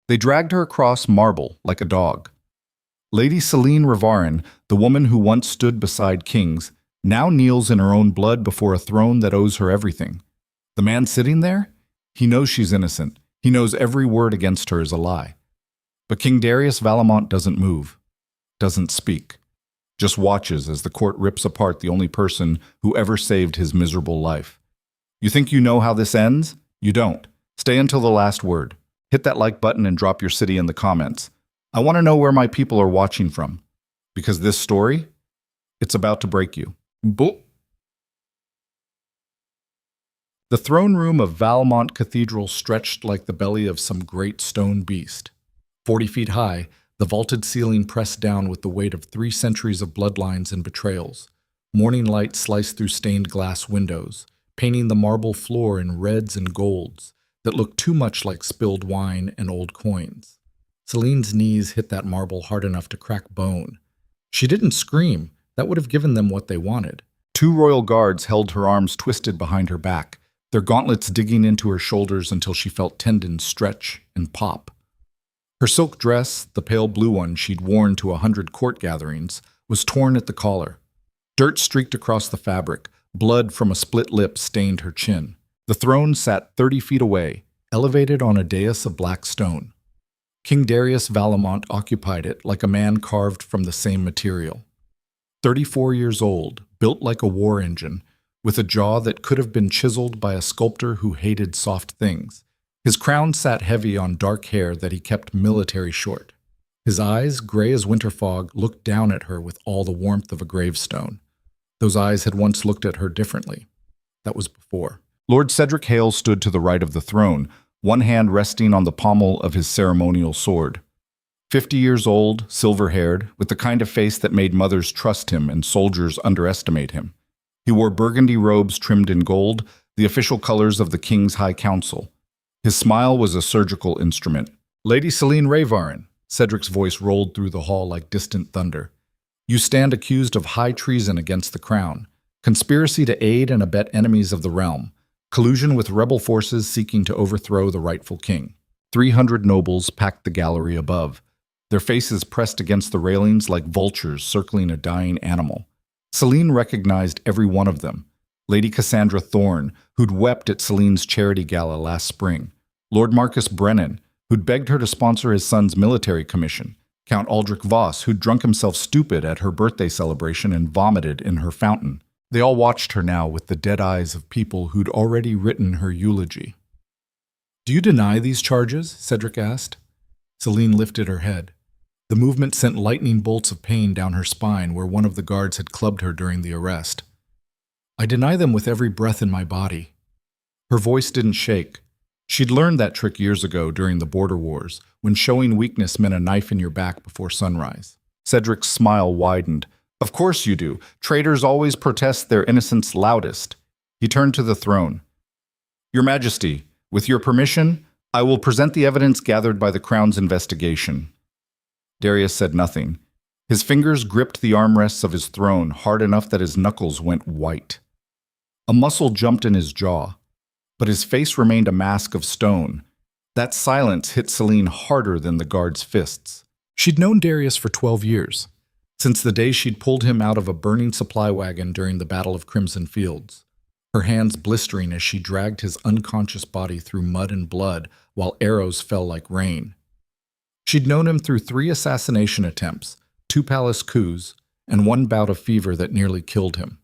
They dragged her across marble like a dog. Lady Celine Ravarin, the woman who once stood beside kings, now kneels in her own blood before a throne that owes her everything. The man sitting there? He knows she's innocent. He knows every word against her is a lie. But King Darius Valamont doesn't move, doesn't speak, just watches as the court rips apart the only person who ever saved his miserable life. You think you know how this ends? You don't. Stay until the last word. Hit that like button and drop your city in the comments. I want to know where my people are watching from. Because this story, it's about to break you. Boop. The throne room of Valamont Cathedral stretched like the belly of some great stone beast. 40 feet high, the vaulted ceiling pressed down with the weight of 3 centuries of bloodlines and betrayals. Morning light sliced through stained glass windows, painting the marble floor in reds and golds that looked too much like spilled wine and old coins. Celine's knees hit that marble hard enough to crack bone. She didn't scream. That would have given them what they wanted. 2 royal guards held her arms twisted behind her back, their gauntlets digging into her shoulders until she felt tendons stretch and pop. Her silk dress, the pale blue one she'd worn to 100 court gatherings, was torn at the collar. Dirt streaked across the fabric. Blood from a split lip stained her chin. The throne sat 30 feet away, elevated on a dais of black stone. King Darius Valamont occupied it like a man carved from the same material. 34 years old, built like a war engine, with a jaw that could have been chiseled by a sculptor who hated soft things. His crown sat heavy on dark hair that he kept military short. His eyes, gray as winter fog, looked down at her with all the warmth of a gravestone. Those eyes had once looked at her differently. That was before. Lord Cedric Hale stood to the right of the throne, one hand resting on the pommel of his ceremonial sword. 50 years old, silver-haired, with the kind of face that made mothers trust him and soldiers underestimate him. He wore burgundy robes trimmed in gold, the official colors of the King's High Council. His smile was a surgical instrument. Lady Celine Ravarin, Cedric's voice rolled through the hall like distant thunder. You stand accused of high treason against the crown, conspiracy to aid and abet enemies of the realm, collusion with rebel forces seeking to overthrow the rightful king. 300 nobles packed the gallery above, their faces pressed against the railings like vultures circling a dying animal. Celine recognized every one of them. Lady Cassandra Thorne, who'd wept at Celine's charity gala last spring. Lord Marcus Brennan, who'd begged her to sponsor his son's military commission. Count Aldrich Voss, who'd drunk himself stupid at her birthday celebration and vomited in her fountain. They all watched her now with the dead eyes of people who'd already written her eulogy. "Do you deny these charges?" Cedric asked. Celine lifted her head. The movement sent lightning bolts of pain down her spine where one of the guards had clubbed her during the arrest. "I deny them with every breath in my body." Her voice didn't shake. She'd learned that trick years ago during the border wars, when showing weakness meant a knife in your back before sunrise. Cedric's smile widened. "Of course you do. Traitors always protest their innocence loudest." He turned to the throne. "Your Majesty, with your permission, I will present the evidence gathered by the Crown's investigation." Darius said nothing. His fingers gripped the armrests of his throne hard enough that his knuckles went white. A muscle jumped in his jaw, but his face remained a mask of stone. That silence hit Celine harder than the guard's fists. She'd known Darius for 12 years, since the day she'd pulled him out of a burning supply wagon during the Battle of Crimson Fields, her hands blistering as she dragged his unconscious body through mud and blood while arrows fell like rain. She'd known him through 3 assassination attempts, 2 palace coups, and 1 bout of fever that nearly killed him.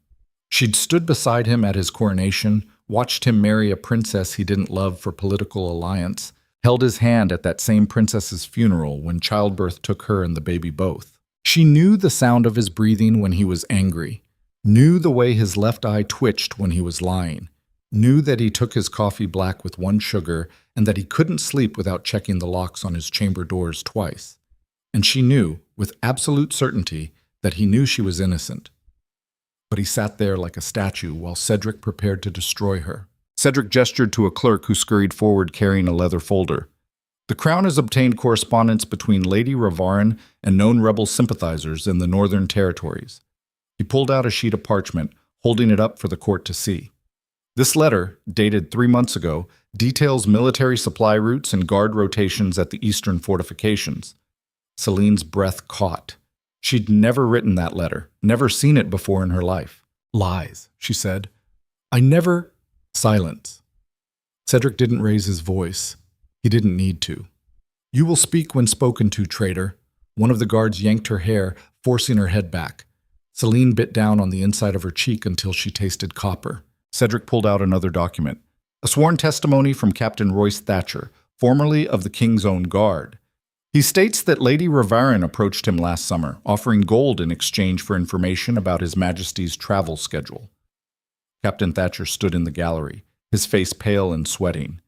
She'd stood beside him at his coronation, watched him marry a princess he didn't love for political alliance, held his hand at that same princess's funeral when childbirth took her and the baby both. She knew the sound of his breathing when he was angry, knew the way his left eye twitched when he was lying, knew that he took his coffee black with 1 sugar and that he couldn't sleep without checking the locks on his chamber doors twice. And she knew, with absolute certainty, that he knew she was innocent. But he sat there like a statue while Cedric prepared to destroy her. Cedric gestured to a clerk who scurried forward carrying a leather folder. "The Crown has obtained correspondence between Lady Ravarin and known rebel sympathizers in the Northern Territories." He pulled out a sheet of parchment, holding it up for the court to see. This letter, dated 3 months ago, Details military supply routes and guard rotations at the eastern fortifications. Celine's breath caught. She'd never written that letter, never seen it before in her life. Lies, she said. I never... Silence. Cedric didn't raise his voice. He didn't need to. You will speak when spoken to, traitor. One of the guards yanked her hair, forcing her head back. Celine bit down on the inside of her cheek until she tasted copper. Cedric pulled out another document. A sworn testimony from Captain Royce Thatcher, formerly of the King's Own Guard. He states that Lady Ravarin approached him last summer, offering gold in exchange for information about His Majesty's travel schedule. Captain Thatcher stood in the gallery, his face pale and sweating.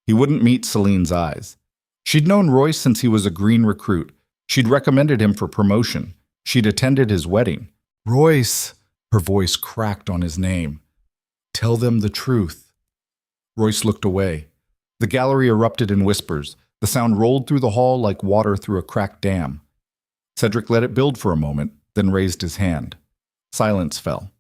He wouldn't meet Celine's eyes. She'd known Royce since he was a green recruit. She'd recommended him for promotion. She'd attended his wedding. Royce! Her voice cracked on his name. Tell them the truth. Royce looked away. The gallery erupted in whispers. The sound rolled through the hall like water through a cracked dam. Cedric let it build for a moment, then raised his hand. Silence fell.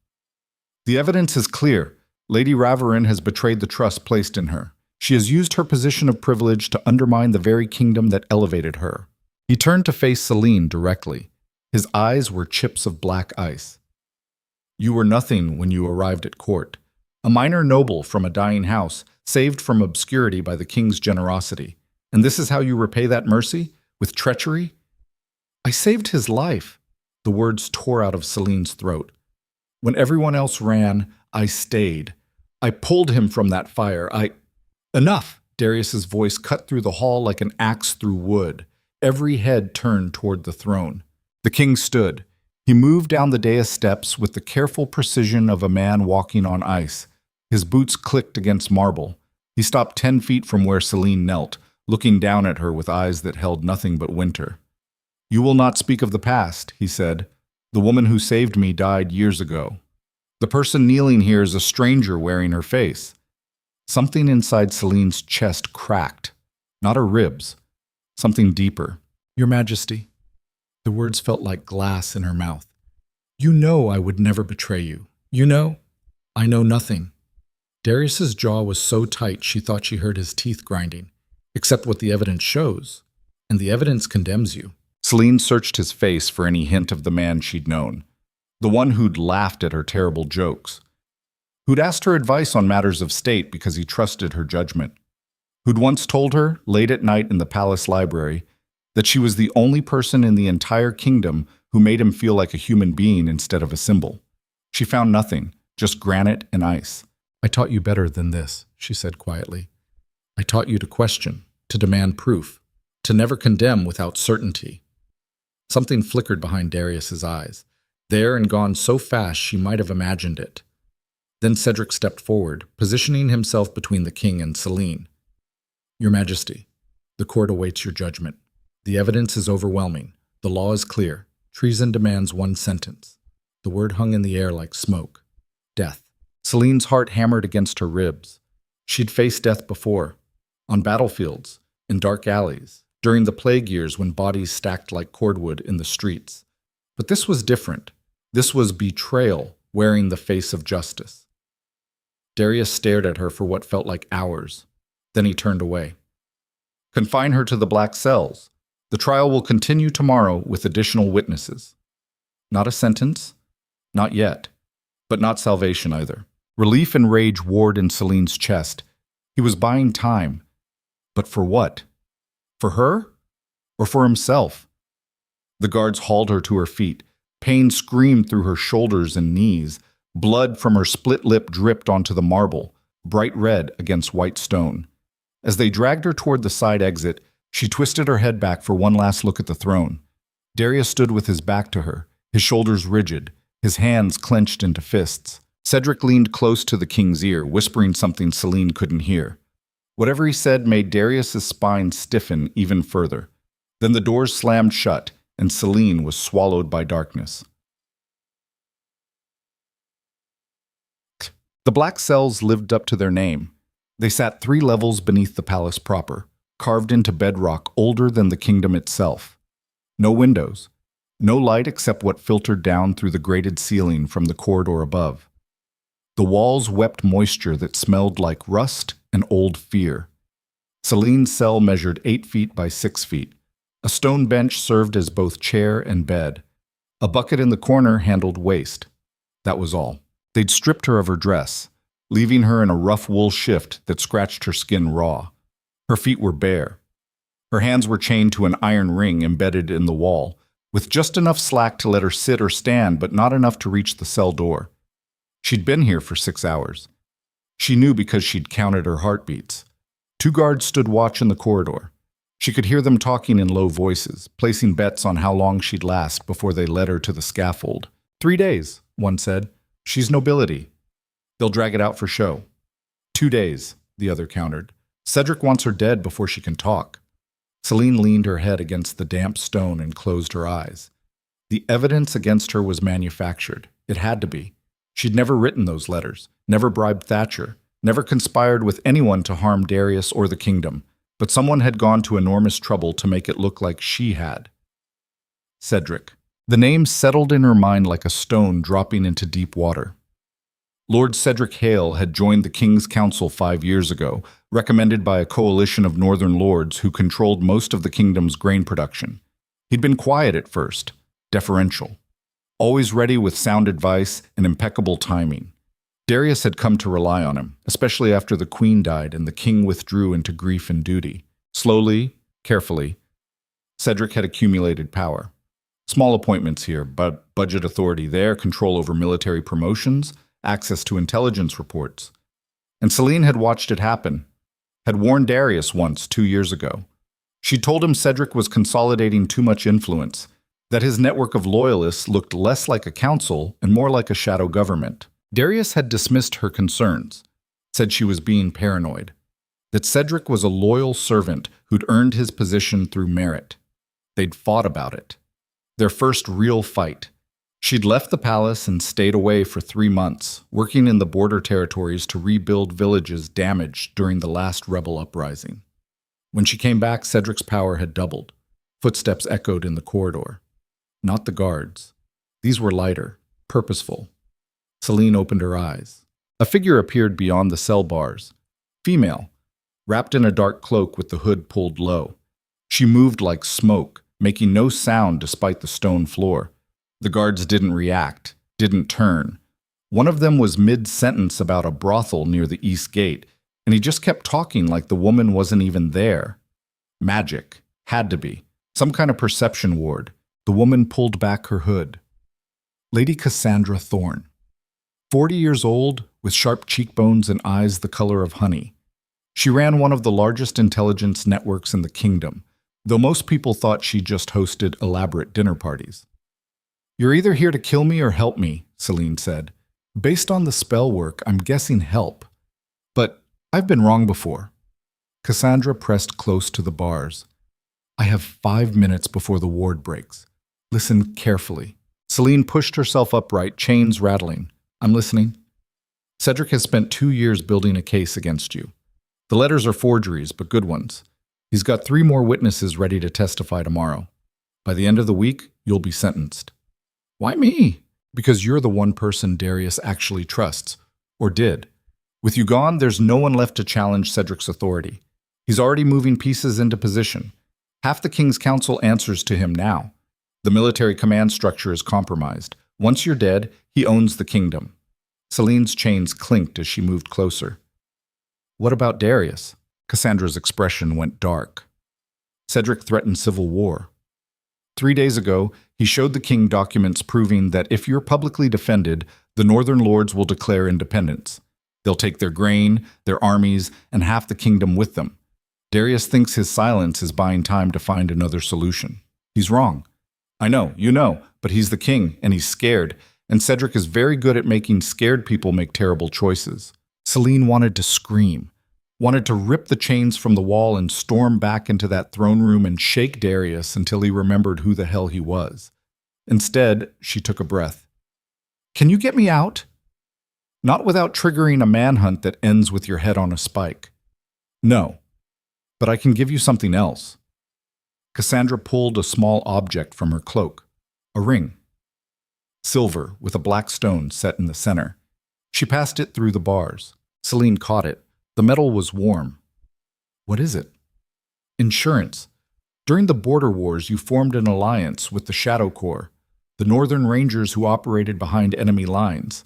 The evidence is clear. Lady Ravarin has betrayed the trust placed in her. She has used her position of privilege to undermine the very kingdom that elevated her. He turned to face Celine directly. His eyes were chips of black ice. You were nothing when you arrived at court. A minor noble from a dying house, saved from obscurity by the king's generosity. And this is how you repay that mercy? With treachery? I saved his life. The words tore out of Celine's throat. When everyone else ran, I stayed. I pulled him from that fire. Enough! Darius's voice cut through the hall like an axe through wood. Every head turned toward the throne. The king stood. He moved down the dais steps with the careful precision of a man walking on ice. His boots clicked against marble. He stopped 10 feet from where Celine knelt, looking down at her with eyes that held nothing but winter. You will not speak of the past, he said. The woman who saved me died years ago. The person kneeling here is a stranger wearing her face. Something inside Celine's chest cracked. Not her ribs. Something deeper. Your Majesty. The words felt like glass in her mouth. You know I would never betray you. You know? I know nothing. Darius's jaw was so tight she thought she heard his teeth grinding. Except what the evidence shows. And the evidence condemns you. Celine searched his face for any hint of the man she'd known. The one who'd laughed at her terrible jokes. Who'd asked her advice on matters of state because he trusted her judgment. Who'd once told her, late at night in the palace library, that she was the only person in the entire kingdom who made him feel like a human being instead of a symbol. She found nothing, just granite and ice. I taught you better than this, she said quietly. I taught you to question, to demand proof, to never condemn without certainty. Something flickered behind Darius's eyes, there and gone so fast she might have imagined it. Then Cedric stepped forward, positioning himself between the king and Celine. Your Majesty, the court awaits your judgment. The evidence is overwhelming. The law is clear. Treason demands one sentence. The word hung in the air like smoke. Death. Celine's heart hammered against her ribs. She'd faced death before. On battlefields, in dark alleys, during the plague years when bodies stacked like cordwood in the streets. But this was different. This was betrayal wearing the face of justice. Darius stared at her for what felt like hours. Then he turned away. Confine her to the black cells. The trial will continue tomorrow with additional witnesses. Not a sentence, not yet, but not salvation either. Relief and rage warred in Celine's chest. He was buying time. But for what? For her? Or for himself? The guards hauled her to her feet. Pain screamed through her shoulders and knees. Blood from her split lip dripped onto the marble, bright red against white stone. As they dragged her toward the side exit, she twisted her head back for one last look at the throne. Darius stood with his back to her, his shoulders rigid, his hands clenched into fists. Cedric leaned close to the king's ear, whispering something Celine couldn't hear. Whatever he said made Darius's spine stiffen even further. Then the doors slammed shut, and Celine was swallowed by darkness. The black cells lived up to their name. They sat 3 levels beneath the palace proper, carved into bedrock older than the kingdom itself. No windows, no light except what filtered down through the grated ceiling from the corridor above. The walls wept moisture that smelled like rust an old fear. Celine's cell measured 8 feet by 6 feet. A stone bench served as both chair and bed. A bucket in the corner handled waste. That was all. They'd stripped her of her dress, leaving her in a rough wool shift that scratched her skin raw. Her feet were bare. Her hands were chained to an iron ring embedded in the wall, with just enough slack to let her sit or stand, but not enough to reach the cell door. She'd been here for 6 hours. She knew because she'd counted her heartbeats. 2 guards stood watch in the corridor. She could hear them talking in low voices, placing bets on how long she'd last before they led her to the scaffold. 3 days, one said. She's nobility. They'll drag it out for show. 2 days, the other countered. Cedric wants her dead before she can talk. Celine leaned her head against the damp stone and closed her eyes. The evidence against her was manufactured. It had to be. She'd never written those letters, never bribed Thatcher, never conspired with anyone to harm Darius or the kingdom, but someone had gone to enormous trouble to make it look like she had. Cedric. The name settled in her mind like a stone dropping into deep water. Lord Cedric Hale had joined the King's Council 5 years ago, recommended by a coalition of northern lords who controlled most of the kingdom's grain production. He'd been quiet at first, deferential, always ready with sound advice and impeccable timing. Darius had come to rely on him, especially after the queen died and the king withdrew into grief and duty. Slowly, carefully, Cedric had accumulated power. Small appointments here, but budget authority there, control over military promotions, access to intelligence reports. And Celine had watched it happen, had warned Darius once 2 years ago. She told him Cedric was consolidating too much influence, that his network of loyalists looked less like a council and more like a shadow government. Darius had dismissed her concerns, said she was being paranoid, that Cedric was a loyal servant who'd earned his position through merit. They'd fought about it. Their first real fight. She'd left the palace and stayed away for 3 months, working in the border territories to rebuild villages damaged during the last rebel uprising. When she came back, Cedric's power had doubled. Footsteps echoed in the corridor. Not the guards. These were lighter, purposeful. Celine opened her eyes. A figure appeared beyond the cell bars. Female, wrapped in a dark cloak with the hood pulled low. She moved like smoke, making no sound despite the stone floor. The guards didn't react, didn't turn. One of them was mid-sentence about a brothel near the east gate, and he just kept talking like the woman wasn't even there. Magic. Had to be. Some kind of perception ward. The woman pulled back her hood. Lady Cassandra Thorne. 40 years old, with sharp cheekbones and eyes the color of honey. She ran one of the largest intelligence networks in the kingdom, though most people thought she just hosted elaborate dinner parties. "You're either here to kill me or help me," Celine said. "Based on the spell work, I'm guessing help. But I've been wrong before." Cassandra pressed close to the bars. "I have 5 minutes before the ward breaks. Listen carefully." Celine pushed herself upright, chains rattling. "I'm listening." "Cedric has spent 2 years building a case against you. The letters are forgeries, but good ones. He's got 3 more witnesses ready to testify tomorrow. By the end of the week, you'll be sentenced." "Why me?" "Because you're the one person Darius actually trusts, or did. With you gone, there's no one left to challenge Cedric's authority. He's already moving pieces into position. Half the King's Council answers to him now. The military command structure is compromised. Once you're dead, he owns the kingdom." Celine's chains clinked as she moved closer. "What about Darius?" Cassandra's expression went dark. "Cedric threatened civil war. 3 days ago, he showed the king documents proving that if you're publicly defended, the northern lords will declare independence. They'll take their grain, their armies, and half the kingdom with them. Darius thinks his silence is buying time to find another solution. He's wrong. I know, you know, but he's the king, and he's scared, and Cedric is very good at making scared people make terrible choices." Celine wanted to scream, wanted to rip the chains from the wall and storm back into that throne room and shake Darius until he remembered who the hell he was. Instead, she took a breath. "Can you get me out?" "Not without triggering a manhunt that ends with your head on a spike." "No, but I can give you something else." Cassandra pulled a small object from her cloak, a ring. Silver, with a black stone set in the center. She passed it through the bars. Celine caught it. The metal was warm. What is it? Insurance. During the border wars, you formed an alliance with the Shadow Corps, the Northern Rangers who operated behind enemy lines.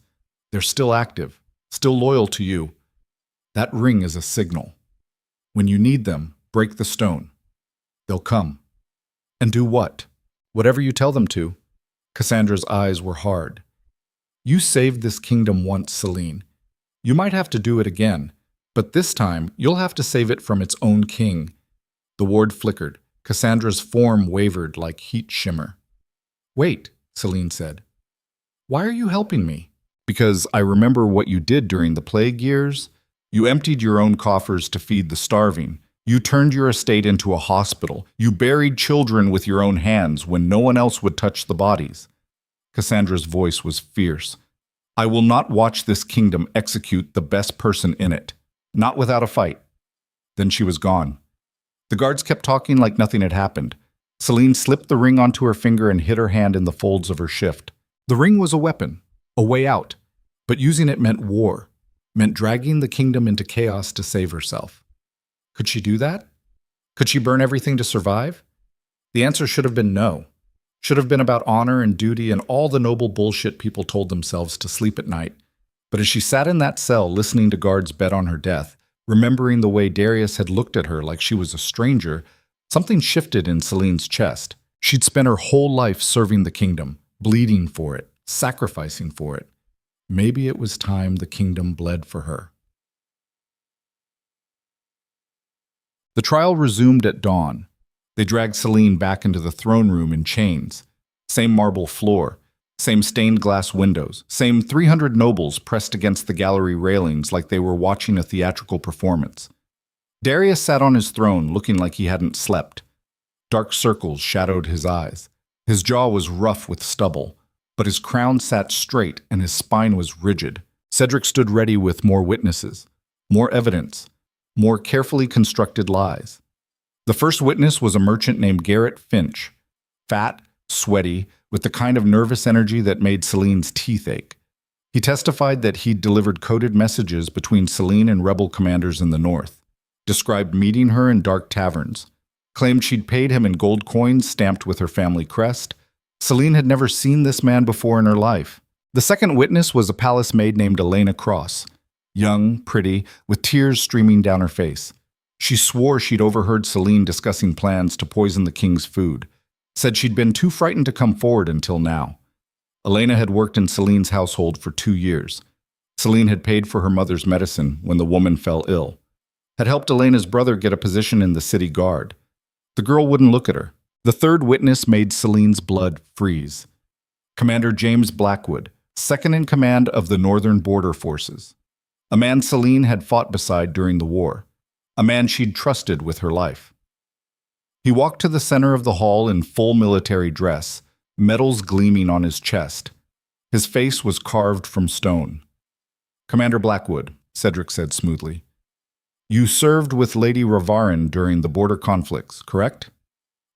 They're still active, still loyal to you. That ring is a signal. When you need them, break the stone. They'll come. And do what? Whatever you tell them to. Cassandra's eyes were hard. You saved this kingdom once, Celine. You might have to do it again, but this time you'll have to save it from its own king. The ward flickered. Cassandra's form wavered like heat shimmer. Wait, Celine said. Why are you helping me? Because I remember what you did during the plague years. You emptied your own coffers to feed the starving. You turned your estate into a hospital. You buried children with your own hands when no one else would touch the bodies. Cassandra's voice was fierce. I will not watch this kingdom execute the best person in it. Not without a fight. Then she was gone. The guards kept talking like nothing had happened. Celine slipped the ring onto her finger and hid her hand in the folds of her shift. The ring was a weapon, a way out, but using it meant war, meant dragging the kingdom into chaos to save herself. Could she do that? Could she burn everything to survive? The answer should have been no. Should have been about honor and duty and all the noble bullshit people told themselves to sleep at night. But as she sat in that cell listening to guards bet on her death, remembering the way Darius had looked at her like she was a stranger, something shifted in Celine's chest. She'd spent her whole life serving the kingdom, bleeding for it, sacrificing for it. Maybe it was time the kingdom bled for her. The trial resumed at dawn. They dragged Celine back into the throne room in chains. Same marble floor, same stained glass windows, same 300 nobles pressed against the gallery railings like they were watching a theatrical performance. Darius sat on his throne looking like he hadn't slept. Dark circles shadowed his eyes. His jaw was rough with stubble, but his crown sat straight and his spine was rigid. Cedric stood ready with more witnesses, more evidence, more carefully constructed lies. The first witness was a merchant named Garrett Finch, fat, sweaty, with the kind of nervous energy that made Celine's teeth ache. He testified that he'd delivered coded messages between Celine and rebel commanders in the north, described meeting her in dark taverns, claimed she'd paid him in gold coins stamped with her family crest. Celine had never seen this man before in her life. The second witness was a palace maid named Elena Cross, young, pretty, with tears streaming down her face. She swore she'd overheard Celine discussing plans to poison the king's food, said she'd been too frightened to come forward until now. Elena had worked in Celine's household for 2 years. Celine had paid for her mother's medicine when the woman fell ill, had helped Elena's brother get a position in the city guard. The girl wouldn't look at her. The third witness made Celine's blood freeze. Commander James Blackwood, second in command of the Northern Border Forces. A man Celine had fought beside during the war. A man she'd trusted with her life. He walked to the center of the hall in full military dress, medals gleaming on his chest. His face was carved from stone. Commander Blackwood, Cedric said smoothly. You served with Lady Ravarin during the border conflicts, correct?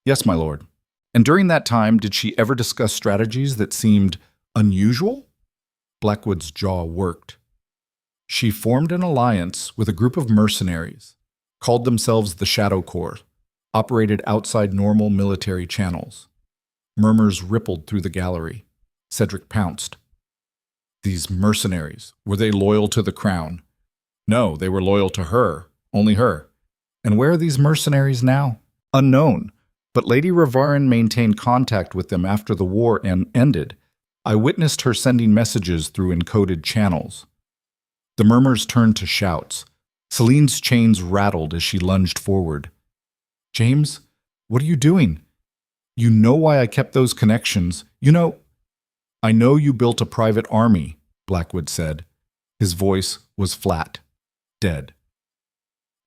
Yes, my lord. And during that time, did she ever discuss strategies that seemed unusual? Blackwood's jaw worked. She formed an alliance with a group of mercenaries, called themselves the Shadow Corps, operated outside normal military channels. Murmurs rippled through the gallery. Cedric pounced. These mercenaries, were they loyal to the crown? No, they were loyal to her, only her. And where are these mercenaries now? Unknown, but Lady Ravarin maintained contact with them after the war ended. I witnessed her sending messages through encoded channels. The murmurs turned to shouts. Celine's chains rattled as she lunged forward. James, what are you doing? You know why I kept those connections. I know you built a private army, Blackwood said. His voice was flat, dead.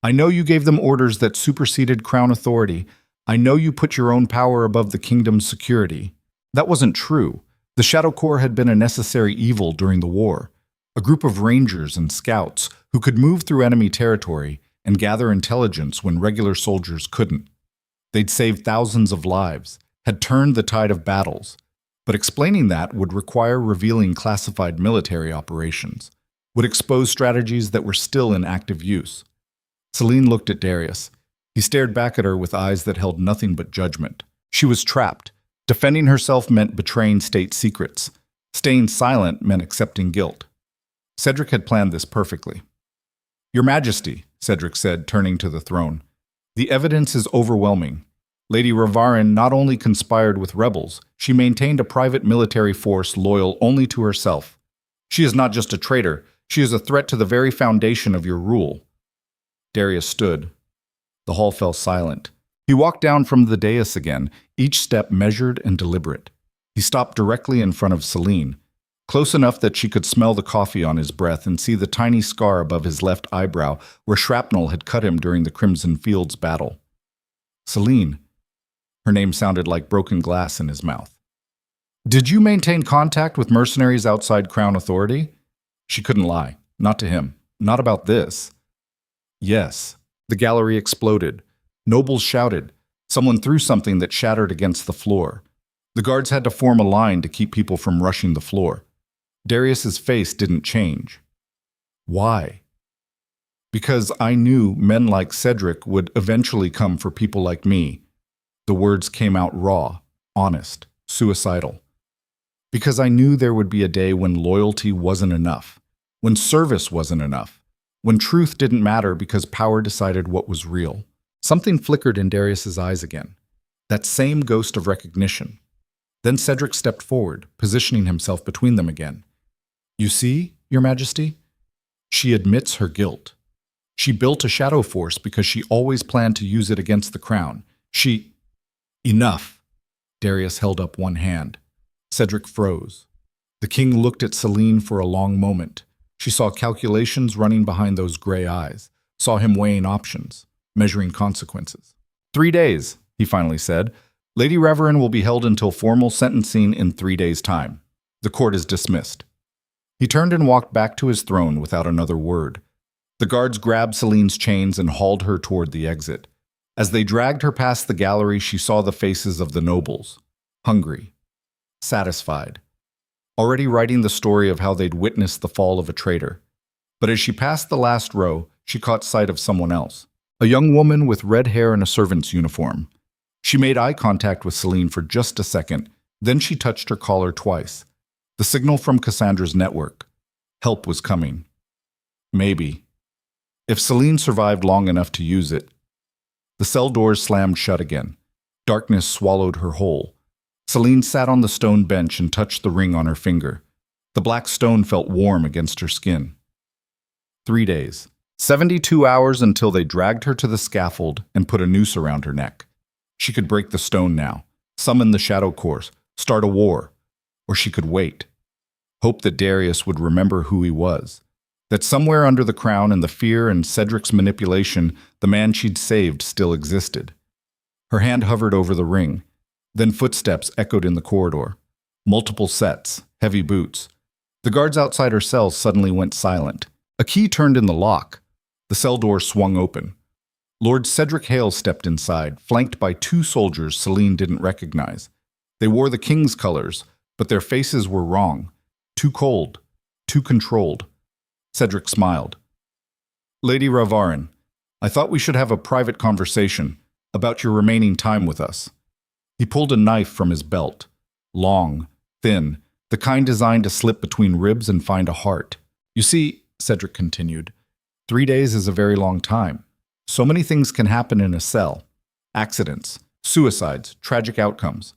I know you gave them orders that superseded crown authority. I know you put your own power above the kingdom's security. That wasn't true. The Shadow Corps had been a necessary evil during the war. A group of rangers and scouts who could move through enemy territory and gather intelligence when regular soldiers couldn't. They'd saved thousands of lives, had turned the tide of battles, but explaining that would require revealing classified military operations. would expose strategies that were still in active use. Celine looked at Darius. He stared back at her with eyes that held nothing but judgment. She was trapped. Defending herself meant betraying state secrets. Staying silent meant accepting guilt. Cedric had planned this perfectly. "Your Majesty," Cedric said, turning to the throne, "the evidence is overwhelming. Lady Ravarin not only conspired with rebels, she maintained a private military force loyal only to herself. She is not just a traitor, she is a threat to the very foundation of your rule." Darius stood. The hall fell silent. He walked down from the dais again, each step measured and deliberate. He stopped directly in front of Celine, close enough that she could smell the coffee on his breath and see the tiny scar above his left eyebrow where shrapnel had cut him during the Crimson Fields battle. "Celine." Her name sounded like broken glass in his mouth. "Did you maintain contact with mercenaries outside Crown authority?" She couldn't lie. Not to him. Not about this. "Yes." The gallery exploded. Nobles shouted. Someone threw something that shattered against the floor. The guards had to form a line to keep people from rushing the floor. Darius's face didn't change. "Why?" "Because I knew men like Cedric would eventually come for people like me." The words came out raw, honest, suicidal. "Because I knew there would be a day when loyalty wasn't enough, when service wasn't enough, when truth didn't matter because power decided what was real." Something flickered in Darius's eyes again. That same ghost of recognition. Then Cedric stepped forward, positioning himself between them again. "You see, Your Majesty? She admits her guilt. She built a shadow force because she always planned to use it against the crown. She—" "Enough!" Darius held up one hand. Cedric froze. The king looked at Celine for a long moment. She saw calculations running behind those gray eyes, saw him weighing options, measuring consequences. 3 days, he finally said. "Lady Ravarin will be held until formal sentencing in 3 days' time. The court is dismissed." He turned and walked back to his throne without another word. The guards grabbed Celine's chains and hauled her toward the exit. As they dragged her past the gallery, she saw the faces of the nobles. Hungry. Satisfied. Already writing the story of how they'd witnessed the fall of a traitor. But as she passed the last row, she caught sight of someone else. A young woman with red hair and a servant's uniform. She made eye contact with Celine for just a second, then she touched her collar twice. The signal from Cassandra's network. Help was coming. Maybe. If Celine survived long enough to use it. The cell doors slammed shut again. Darkness swallowed her whole. Celine sat on the stone bench and touched the ring on her finger. The black stone felt warm against her skin. 3 days. 72 hours until they dragged her to the scaffold and put a noose around her neck. She could break the stone now, summon the Shadow Course, start a war. Or she could wait. Hope that Darius would remember who he was. That somewhere under the crown and the fear and Cedric's manipulation, the man she'd saved still existed. Her hand hovered over the ring. Then footsteps echoed in the corridor. Multiple sets, heavy boots. The guards outside her cell suddenly went silent. A key turned in the lock. The cell door swung open. Lord Cedric Hale stepped inside, flanked by 2 soldiers Celine didn't recognize. They wore the king's colors, but their faces were wrong. Too cold, too controlled. Cedric smiled. "Lady Ravarin, I thought we should have a private conversation about your remaining time with us." He pulled a knife from his belt. Long, thin, the kind designed to slip between ribs and find a heart. "You see," Cedric continued, 3 days is a very long time. So many things can happen in a cell. Accidents, suicides, tragic outcomes.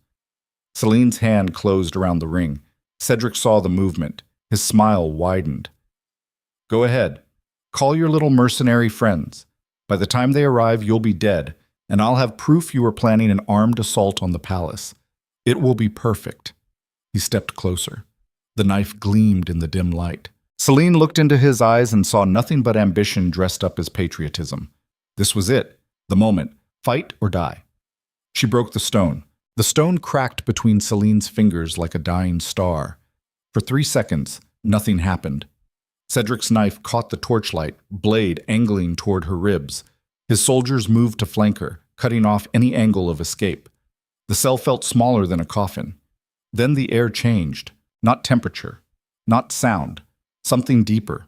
Celine's hand closed around the ring. Cedric saw the movement. His smile widened. "Go ahead. Call your little mercenary friends. By the time they arrive, you'll be dead, and I'll have proof you were planning an armed assault on the palace. It will be perfect." He stepped closer. The knife gleamed in the dim light. Celine looked into his eyes and saw nothing but ambition dressed up as patriotism. This was it, the moment, fight or die. She broke the stone. The stone cracked between Celine's fingers like a dying star. For 3 seconds, nothing happened. Cedric's knife caught the torchlight, blade angling toward her ribs. His soldiers moved to flank her, cutting off any angle of escape. The cell felt smaller than a coffin. Then the air changed, not temperature, not sound, something deeper.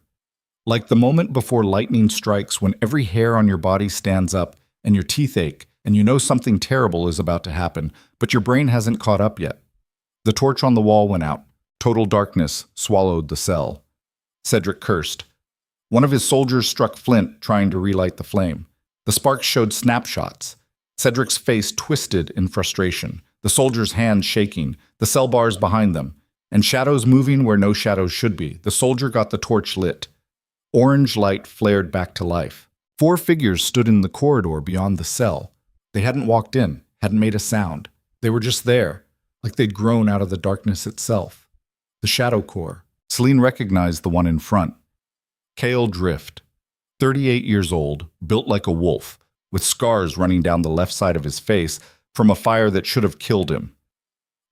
Like the moment before lightning strikes when every hair on your body stands up and your teeth ache and you know something terrible is about to happen, but your brain hasn't caught up yet. The torch on the wall went out. Total darkness swallowed the cell. Cedric cursed. One of his soldiers struck Flint, trying to relight the flame. The sparks showed snapshots. Cedric's face twisted in frustration, the soldier's hands shaking, the cell bars behind them, and shadows moving where no shadows should be. The soldier got the torch lit. Orange light flared back to life. 4 figures stood in the corridor beyond the cell. They hadn't walked in, hadn't made a sound. They were just there, like they'd grown out of the darkness itself. The Shadow Corps. Celine recognized the one in front. Cale Drift, 38 years old, built like a wolf, with scars running down the left side of his face from a fire that should have killed him.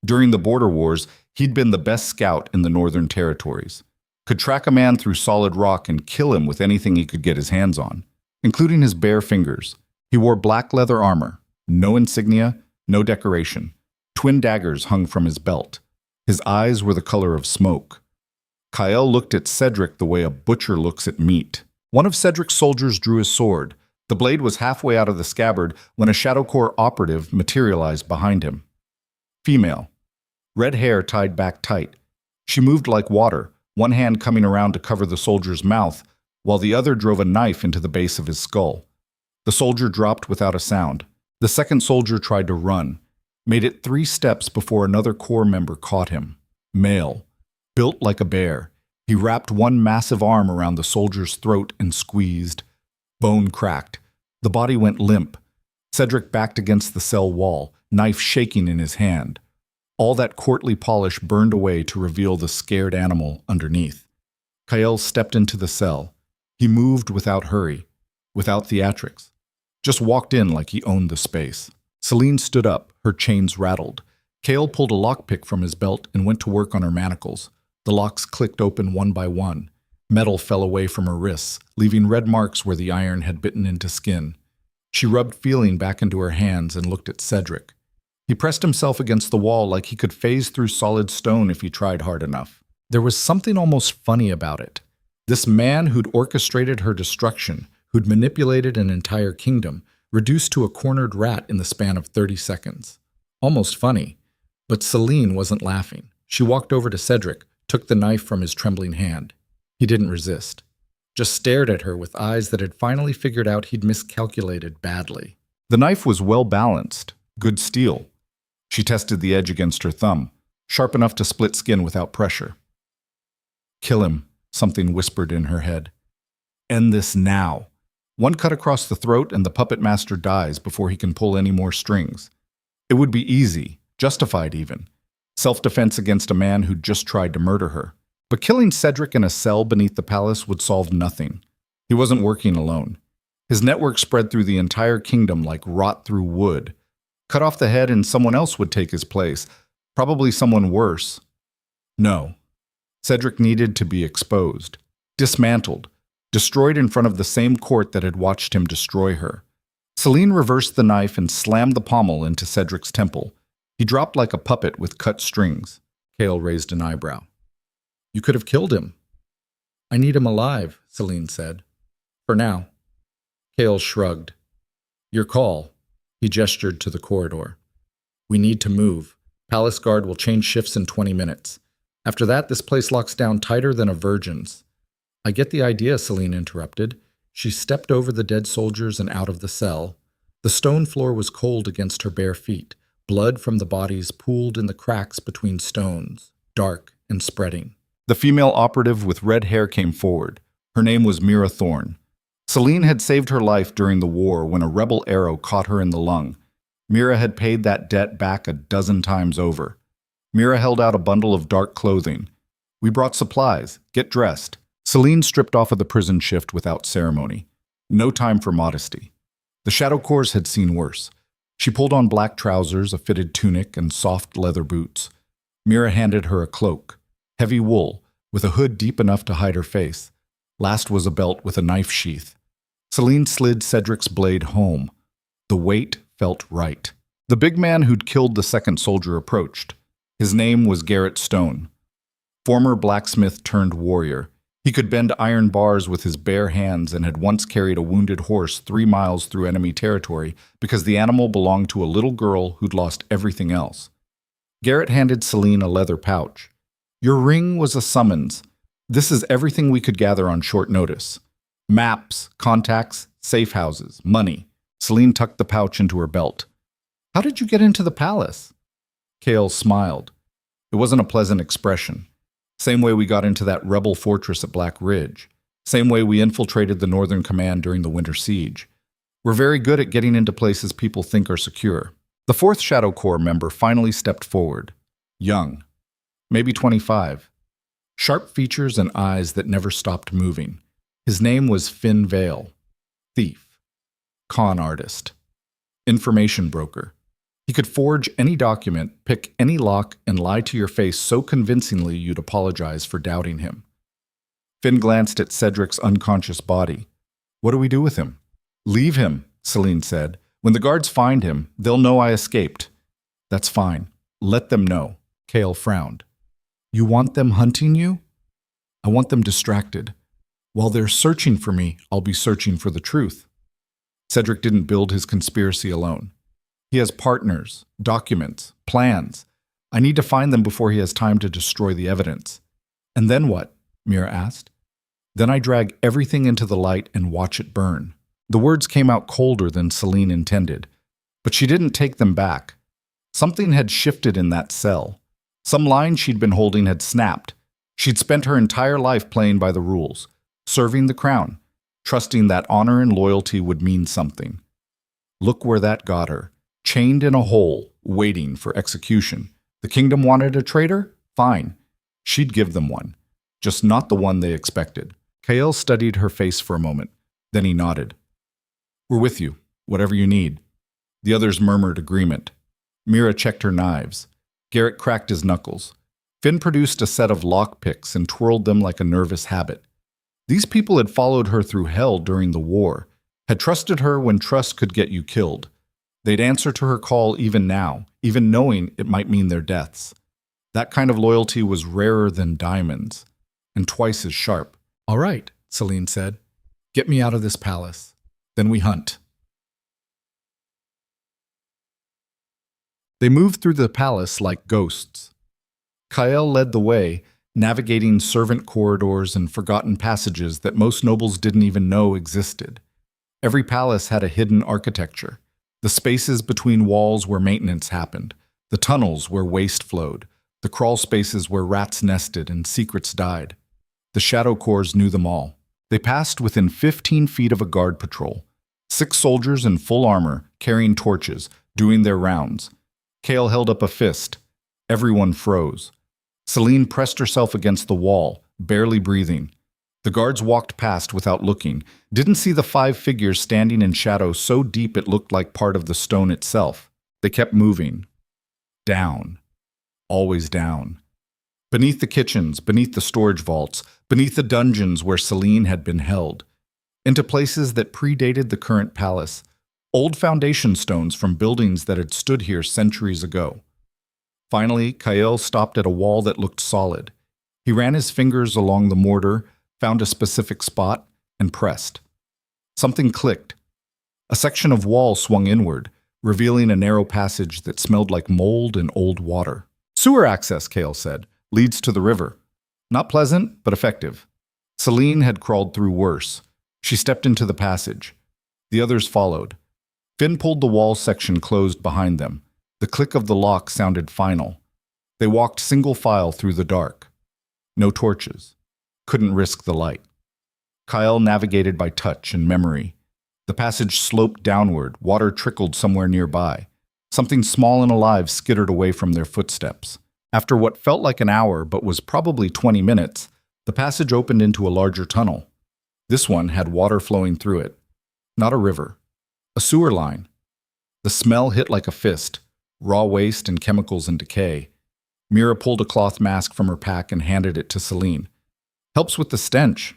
During the border wars, he'd been the best scout in the Northern Territories. Could track a man through solid rock and kill him with anything he could get his hands on, including his bare fingers. He wore black leather armor, no insignia, no decoration. Twin daggers hung from his belt. His eyes were the color of smoke. Kyle looked at Cedric the way a butcher looks at meat. One of Cedric's soldiers drew his sword. The blade was halfway out of the scabbard when a Shadow Corps operative materialized behind him. Female. Red hair tied back tight. She moved like water, one hand coming around to cover the soldier's mouth, while the other drove a knife into the base of his skull. The soldier dropped without a sound. The second soldier tried to run, made it 3 steps before another Corps member caught him. Male. Built like a bear, he wrapped one massive arm around the soldier's throat and squeezed. Bone cracked. The body went limp. Cedric backed against the cell wall, knife shaking in his hand. All that courtly polish burned away to reveal the scared animal underneath. Kyle stepped into the cell. He moved without hurry, without theatrics. Just walked in like he owned the space. Celine stood up, her chains rattled. Kale pulled a lockpick from his belt and went to work on her manacles. The locks clicked open one by one. Metal fell away from her wrists, leaving red marks where the iron had bitten into skin. She rubbed feeling back into her hands and looked at Cedric. He pressed himself against the wall like he could phase through solid stone if he tried hard enough. There was something almost funny about it. This man who'd orchestrated her destruction, who'd manipulated an entire kingdom, reduced to a cornered rat in the span of 30 seconds. Almost funny. But Celine wasn't laughing. She walked over to Cedric, took the knife from his trembling hand. He didn't resist. Just stared at her with eyes that had finally figured out he'd miscalculated badly. The knife was well balanced, good steel. She tested the edge against her thumb, sharp enough to split skin without pressure. Kill him, something whispered in her head. End this now. One cut across the throat and the puppet master dies before he can pull any more strings. It would be easy, justified even. Self-defense against a man who'd just tried to murder her. But killing Cedric in a cell beneath the palace would solve nothing. He wasn't working alone. His network spread through the entire kingdom like rot through wood. Cut off the head and someone else would take his place, probably someone worse. No. Cedric needed to be exposed, dismantled, destroyed in front of the same court that had watched him destroy her. Celine reversed the knife and slammed the pommel into Cedric's temple. He dropped like a puppet with cut strings. Cale raised an eyebrow. You could have killed him. I need him alive, Celine said. For now. Cale shrugged. Your call. He gestured to the corridor. We need to move. Palace Guard will change shifts in 20 minutes. After that, this place locks down tighter than a virgin's. I get the idea, Celine interrupted. She stepped over the dead soldiers and out of the cell. The stone floor was cold against her bare feet. Blood from the bodies pooled in the cracks between stones, dark and spreading. The female operative with red hair came forward. Her name was Mira Thorne. Celine had saved her life during the war when a rebel arrow caught her in the lung. Mira had paid that debt back a dozen times over. Mira held out a bundle of dark clothing. We brought supplies. Get dressed. Celine stripped off of the prison shift without ceremony. No time for modesty. The Shadow Corps had seen worse. She pulled on black trousers, a fitted tunic, and soft leather boots. Mira handed her a cloak, heavy wool, with a hood deep enough to hide her face. Last was a belt with a knife sheath. Celine slid Cedric's blade home. The weight felt right. The big man who'd killed the second soldier approached. His name was Garrett Stone. Former blacksmith turned warrior. He could bend iron bars with his bare hands and had once carried a wounded horse 3 miles through enemy territory because the animal belonged to a little girl who'd lost everything else. Garrett handed Celine a leather pouch. Your ring was a summons. This is everything we could gather on short notice. Maps, contacts, safe houses, money. Celine tucked the pouch into her belt. How did you get into the palace? Cale smiled. It wasn't a pleasant expression. Same way we got into that rebel fortress at Black Ridge. Same way we infiltrated the Northern Command during the Winter Siege. We're very good at getting into places people think are secure. The 4th Shadow Corps member finally stepped forward. Young. Maybe 25. Sharp features and eyes that never stopped moving. His name was Finn Vale. Thief. Con artist. Information broker. He could forge any document, pick any lock, and lie to your face so convincingly you'd apologize for doubting him. Finn glanced at Cedric's unconscious body. What do we do with him? Leave him, Celine said. When the guards find him, they'll know I escaped. That's fine. Let them know. Cale frowned. You want them hunting you? I want them distracted. While they're searching for me, I'll be searching for the truth. Cedric didn't build his conspiracy alone. He has partners, documents, plans. I need to find them before he has time to destroy the evidence. And then what? Mira asked. Then I drag everything into the light and watch it burn. The words came out colder than Celine intended, but she didn't take them back. Something had shifted in that cell. Some line she'd been holding had snapped. She'd spent her entire life playing by the rules, serving the crown, trusting that honor and loyalty would mean something. Look where that got her. Chained in a hole, waiting for execution. The kingdom wanted a traitor? Fine. She'd give them one. Just not the one they expected. Cale studied her face for a moment. Then he nodded. We're with you, whatever you need. The others murmured agreement. Mira checked her knives. Garrett cracked his knuckles. Finn produced a set of lockpicks and twirled them like a nervous habit. These people had followed her through hell during the war, had trusted her when trust could get you killed. They'd answer to her call even now, even knowing it might mean their deaths. That kind of loyalty was rarer than diamonds, and twice as sharp. All right, Celine said. Get me out of this palace. Then we hunt. They moved through the palace like ghosts. Kael led the way, navigating servant corridors and forgotten passages that most nobles didn't even know existed. Every palace had a hidden architecture. The spaces between walls where maintenance happened, the tunnels where waste flowed, the crawl spaces where rats nested and secrets died. The Shadow Corps knew them all. They passed within 15 feet of a guard patrol. 6 soldiers in full armor, carrying torches, doing their rounds. Cale held up a fist. Everyone froze. Celine pressed herself against the wall, barely breathing. The guards walked past without looking, didn't see the 5 figures standing in shadow so deep it looked like part of the stone itself. They kept moving. Down. Always down. Beneath the kitchens, beneath the storage vaults, beneath the dungeons where Celine had been held. Into places that predated the current palace. Old foundation stones from buildings that had stood here centuries ago. Finally, Kael stopped at a wall that looked solid. He ran his fingers along the mortar, found a specific spot, and pressed. Something clicked. A section of wall swung inward, revealing a narrow passage that smelled like mold and old water. Sewer access, Cale said, leads to the river. Not pleasant, but effective. Celine had crawled through worse. She stepped into the passage. The others followed. Finn pulled the wall section closed behind them. The click of the lock sounded final. They walked single file through the dark. No torches. Couldn't risk the light. Kyle navigated by touch and memory. The passage sloped downward, water trickled somewhere nearby. Something small and alive skittered away from their footsteps. After what felt like an hour but was probably 20 minutes, the passage opened into a larger tunnel. This one had water flowing through it. Not a river. A sewer line. The smell hit like a fist. Raw waste and chemicals and decay. Mira pulled a cloth mask from her pack and handed it to Celine. Helps with the stench.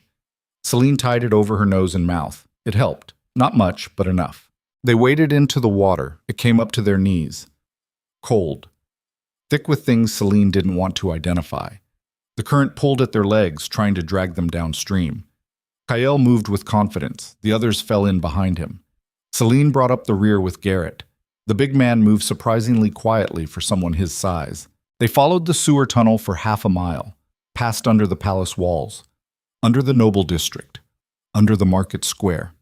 Celine tied it over her nose and mouth. It helped. Not much, but enough. They waded into the water. It came up to their knees. Cold. Thick with things Celine didn't want to identify. The current pulled at their legs, trying to drag them downstream. Kyle moved with confidence. The others fell in behind him. Celine brought up the rear with Garrett. The big man moved surprisingly quietly for someone his size. They followed the sewer tunnel for half a mile, passed under the palace walls, under the noble district, under the market square.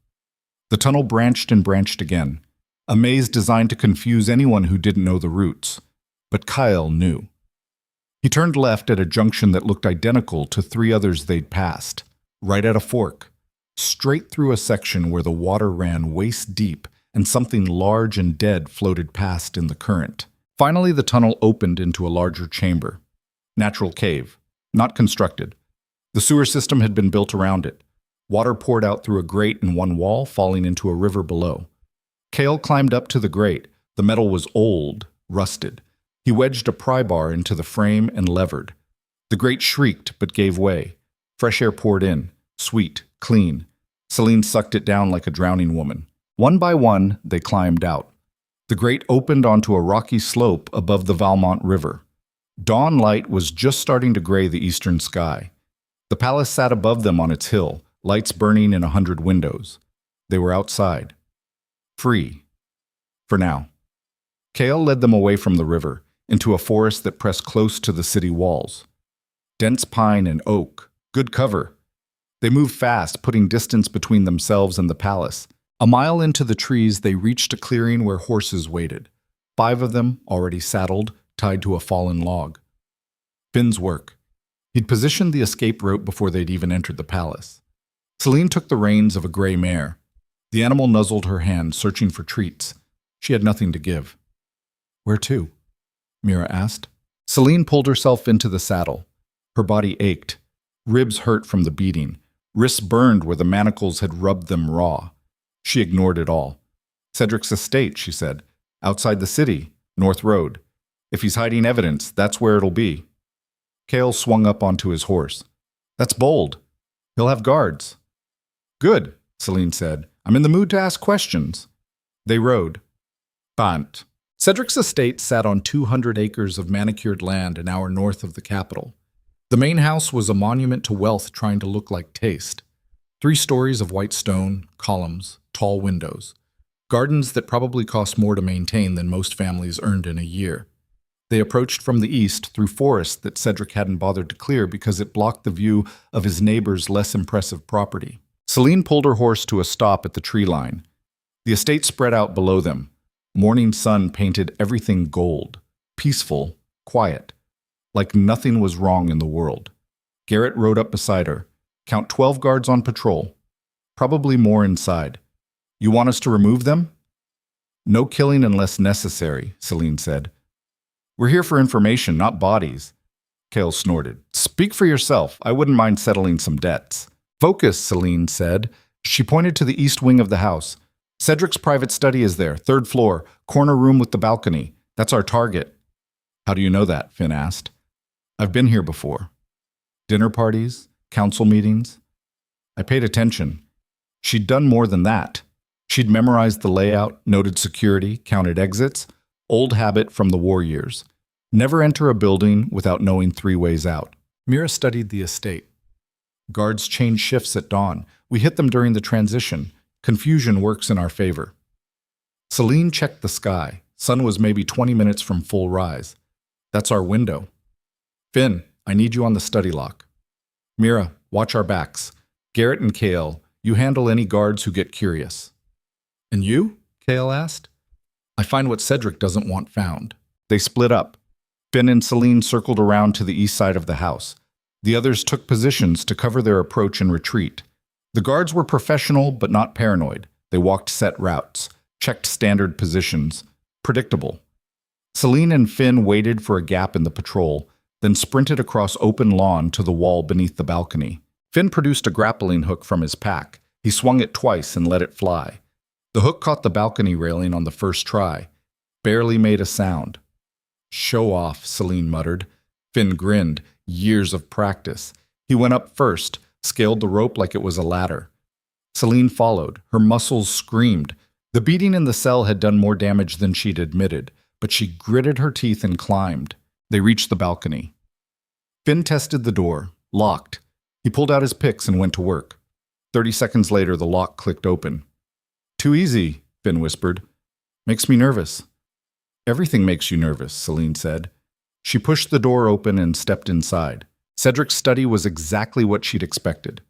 The tunnel branched and branched again, a maze designed to confuse anyone who didn't know the routes. But Kyle knew. He turned left at a junction that looked identical to three others they'd passed, right at a fork, straight through a section where the water ran waist deep and something large and dead floated past in the current. Finally, the tunnel opened into a larger chamber. Natural cave, not constructed. The sewer system had been built around it. Water poured out through a grate in one wall, falling into a river below. Cale climbed up to the grate. The metal was old, rusted. He wedged a pry bar into the frame and levered. The grate shrieked but gave way. Fresh air poured in, sweet, clean. Celine sucked it down like a drowning woman. One by one, they climbed out. The grate opened onto a rocky slope above the Valmont River. Dawn light was just starting to gray the eastern sky. The palace sat above them on its hill, lights burning in 100 windows. They were outside. Free. For now. Cale led them away from the river, into a forest that pressed close to the city walls. Dense pine and oak. Good cover. They moved fast, putting distance between themselves and the palace. A mile into the trees, they reached a clearing where horses waited. 5 of them, already saddled, tied to a fallen log. Finn's work. He'd positioned the escape rope before they'd even entered the palace. Celine took the reins of a gray mare. The animal nuzzled her hand, searching for treats. She had nothing to give. "Where to?" Mira asked. Celine pulled herself into the saddle. Her body ached. Ribs hurt from the beating. Wrists burned where the manacles had rubbed them raw. She ignored it all. "Cedric's estate," she said. "Outside the city, North Road. If he's hiding evidence, that's where it'll be." Cale swung up onto his horse. "That's bold. He'll have guards." "Good," Celine said. "I'm in the mood to ask questions." They rode. Bant. Cedric's estate sat on 200 acres of manicured land an hour north of the capital. The main house was a monument to wealth trying to look like taste. 3 stories of white stone, columns, tall windows. Gardens that probably cost more to maintain than most families earned in a year. They approached from the east through forest that Cedric hadn't bothered to clear because it blocked the view of his neighbor's less impressive property. Celine pulled her horse to a stop at the tree line. The estate spread out below them. Morning sun painted everything gold. Peaceful, quiet. Like nothing was wrong in the world. Garrett rode up beside her. "Count 12 guards on patrol. Probably more inside. You want us to remove them?" "No killing unless necessary," Celine said. "We're here for information, not bodies." Cale snorted. "Speak for yourself. I wouldn't mind settling some debts." "Focus," Celine said. She pointed to the east wing of the house. "Cedric's private study is there, 3rd floor, corner room with the balcony. That's our target." "How do you know that?" Finn asked. "I've been here before. Dinner parties, council meetings. I paid attention. She'd done more than that. She'd memorized the layout, noted security, counted exits. Old habit from the war years. Never enter a building without knowing 3 ways out." Mira studied the estate. "Guards change shifts at dawn. We hit them during the transition. Confusion works in our favor." Celine checked the sky. Sun was maybe 20 minutes from full rise. "That's our window." "Finn, I need you on the study lock." "Mira, watch our backs. Garrett and Cale, you handle any guards who get curious." "And you?" Cale asked. "I find what Cedric doesn't want found." They split up. Finn and Celine circled around to the east side of the house. The others took positions to cover their approach and retreat. The guards were professional but not paranoid. They walked set routes, checked standard positions. Predictable. Celine and Finn waited for a gap in the patrol, then sprinted across open lawn to the wall beneath the balcony. Finn produced a grappling hook from his pack. He swung it twice and let it fly. The hook caught the balcony railing on the first try. Barely made a sound. "Show off," Celine muttered. Finn grinned. Years of practice. He went up first, scaled the rope like it was a ladder. Celine followed. Her muscles screamed. The beating in the cell had done more damage than she'd admitted, but she gritted her teeth and climbed. They reached the balcony. Finn tested the door. Locked. He pulled out his picks and went to work. 30 seconds later, the lock clicked open. "Too easy," Finn whispered. "Makes me nervous." "Everything makes you nervous," Celine said. She pushed the door open and stepped inside. Cedric's study was exactly what she'd expected.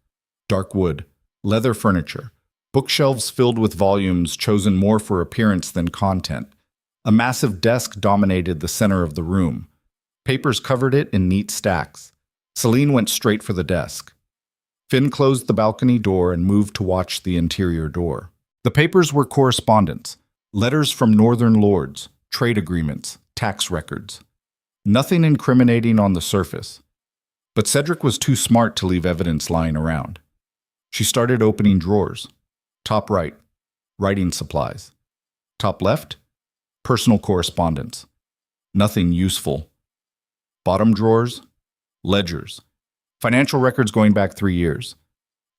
Dark wood, leather furniture, bookshelves filled with volumes chosen more for appearance than content. A massive desk dominated the center of the room. Papers covered it in neat stacks. Celine went straight for the desk. Finn closed the balcony door and moved to watch the interior door. The papers were correspondence, letters from northern lords, trade agreements, tax records. Nothing incriminating on the surface. But Cedric was too smart to leave evidence lying around. She started opening drawers. Top right, writing supplies. Top left, personal correspondence. Nothing useful. Bottom drawers, ledgers. Financial records going back 3 years.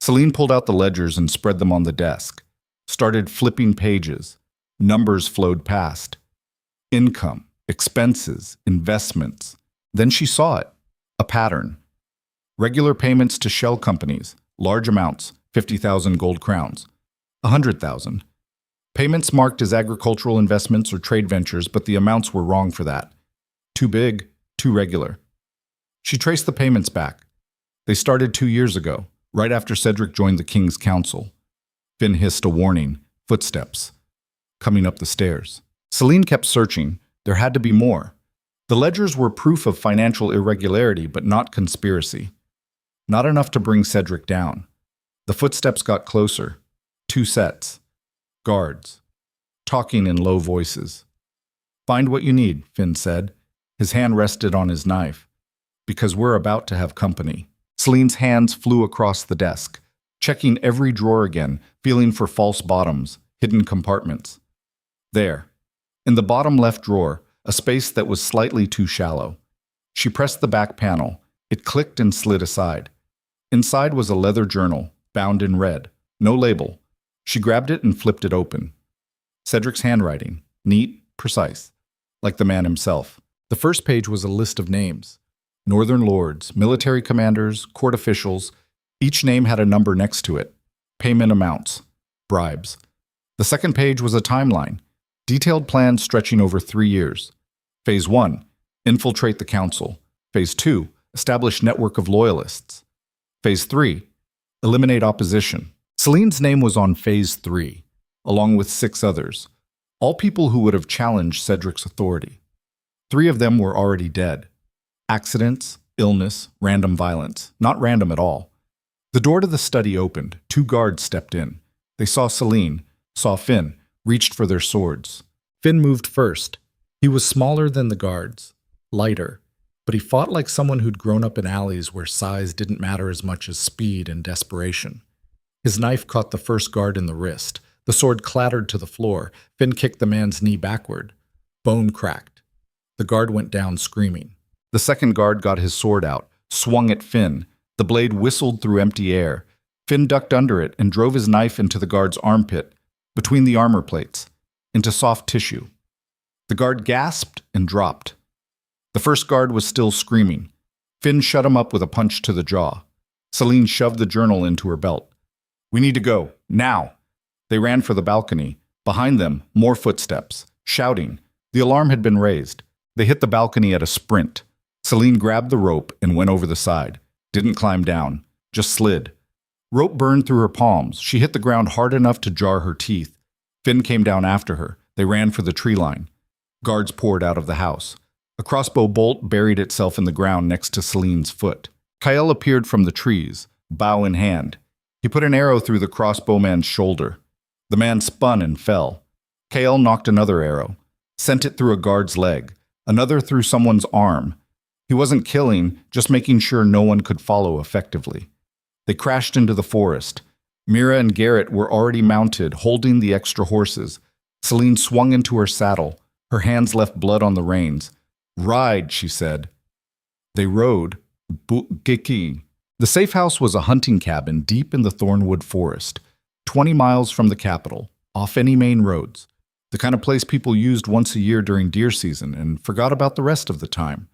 Celine pulled out the ledgers and spread them on the desk. Started flipping pages. Numbers flowed past. Income, expenses, investments. Then she saw it. A pattern. Regular payments to shell companies. Large amounts, 50,000 gold crowns. 100,000. Payments marked as agricultural investments or trade ventures, but the amounts were wrong for that. Too big, too regular. She traced the payments back. They started 2 years ago, right after Cedric joined the King's Council. Finn hissed a warning. Footsteps. Coming up the stairs. Celine kept searching. There had to be more. The ledgers were proof of financial irregularity, but not conspiracy. Not enough to bring Cedric down. The footsteps got closer. 2 sets. Guards. Talking in low voices. "Find what you need," Finn said. His hand rested on his knife. "Because we're about to have company." Celine's hands flew across the desk, checking every drawer again, feeling for false bottoms, hidden compartments. There. In the bottom left drawer, a space that was slightly too shallow. She pressed the back panel. It clicked and slid aside. Inside was a leather journal, bound in red. No label. She grabbed it and flipped it open. Cedric's handwriting. Neat, precise. Like the man himself. The first page was a list of names. Northern lords, military commanders, court officials. Each name had a number next to it. Payment amounts. Bribes. The second page was a timeline. Detailed plans stretching over 3 years. Phase 1. Infiltrate the council. Phase 2. Establish network of loyalists. Phase 3. Eliminate opposition. Celine's name was on Phase 3, along with 6 others. All people who would have challenged Cedric's authority. 3 of them were already dead. Accidents, illness, random violence. Not random at all. The door to the study opened. 2 guards stepped in. They saw Celine, saw Finn, reached for their swords. Finn moved first. He was smaller than the guards, lighter, but he fought like someone who'd grown up in alleys where size didn't matter as much as speed and desperation. His knife caught the first guard in the wrist. The sword clattered to the floor. Finn kicked the man's knee backward. Bone cracked. The guard went down screaming. The second guard got his sword out, swung at Finn. The blade whistled through empty air. Finn ducked under it and drove his knife into the guard's armpit, between the armor plates, into soft tissue. The guard gasped and dropped. The first guard was still screaming. Finn shut him up with a punch to the jaw. Celine shoved the journal into her belt. "We need to go, now!" They ran for the balcony. Behind them, more footsteps, shouting. The alarm had been raised. They hit the balcony at a sprint. Celine grabbed the rope and went over the side. Didn't climb down, just slid. Rope burned through her palms. She hit the ground hard enough to jar her teeth. Finn came down after her. They ran for the tree line. Guards poured out of the house. A crossbow bolt buried itself in the ground next to Celine's foot. Kyle appeared from the trees, bow in hand. He put an arrow through the crossbowman's shoulder. The man spun and fell. Kyle knocked another arrow, sent it through a guard's leg, another through someone's arm. He wasn't killing, just making sure no one could follow effectively. They crashed into the forest. Mira and Garrett were already mounted, holding the extra horses. Celine swung into her saddle. Her hands left blood on the reins. "Ride," she said. They rode. Giki. The safe house was a hunting cabin deep in the Thornwood Forest, 20 miles from the capital, off any main roads. The kind of place people used once a year during deer season and forgot about the rest of the time.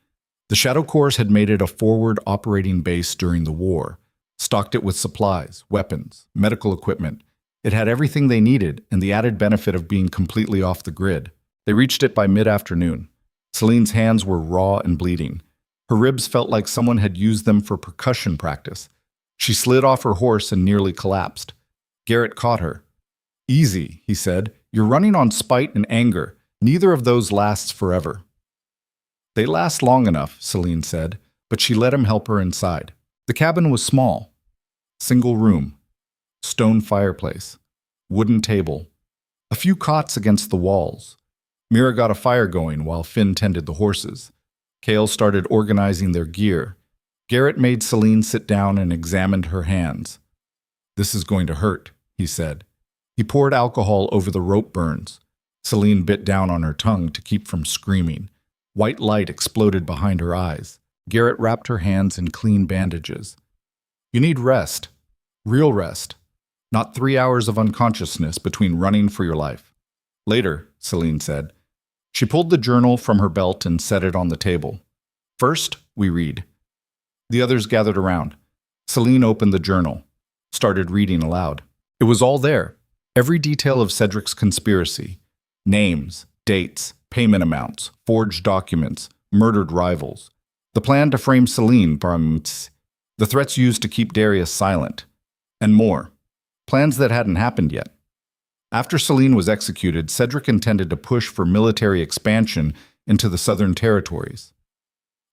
The Shadow Corps had made it a forward operating base during the war, stocked it with supplies, weapons, medical equipment. It had everything they needed and the added benefit of being completely off the grid. They reached it by mid-afternoon. Celine's hands were raw and bleeding. Her ribs felt like someone had used them for percussion practice. She slid off her horse and nearly collapsed. Garrett caught her. "Easy," he said. "You're running on spite and anger. Neither of those lasts forever." "They last long enough," Celine said, but she let him help her inside. The cabin was small. Single room. Stone fireplace. Wooden table. A few cots against the walls. Mira got a fire going while Finn tended the horses. Kale started organizing their gear. Garrett made Celine sit down and examined her hands. "This is going to hurt," he said. He poured alcohol over the rope burns. Celine bit down on her tongue to keep from screaming. White light exploded behind her eyes. Garrett wrapped her hands in clean bandages. "You need rest. Real rest. Not 3 hours of unconsciousness between running for your life." "Later," Celine said. She pulled the journal from her belt and set it on the table. "First, we read." The others gathered around. Celine opened the journal, started reading aloud. It was all there. Every detail of Cedric's conspiracy. Names, dates, payment amounts, forged documents, murdered rivals. The plan to frame Celine, the threats used to keep Darius silent. And more. Plans that hadn't happened yet. After Celine was executed, Cedric intended to push for military expansion into the southern territories.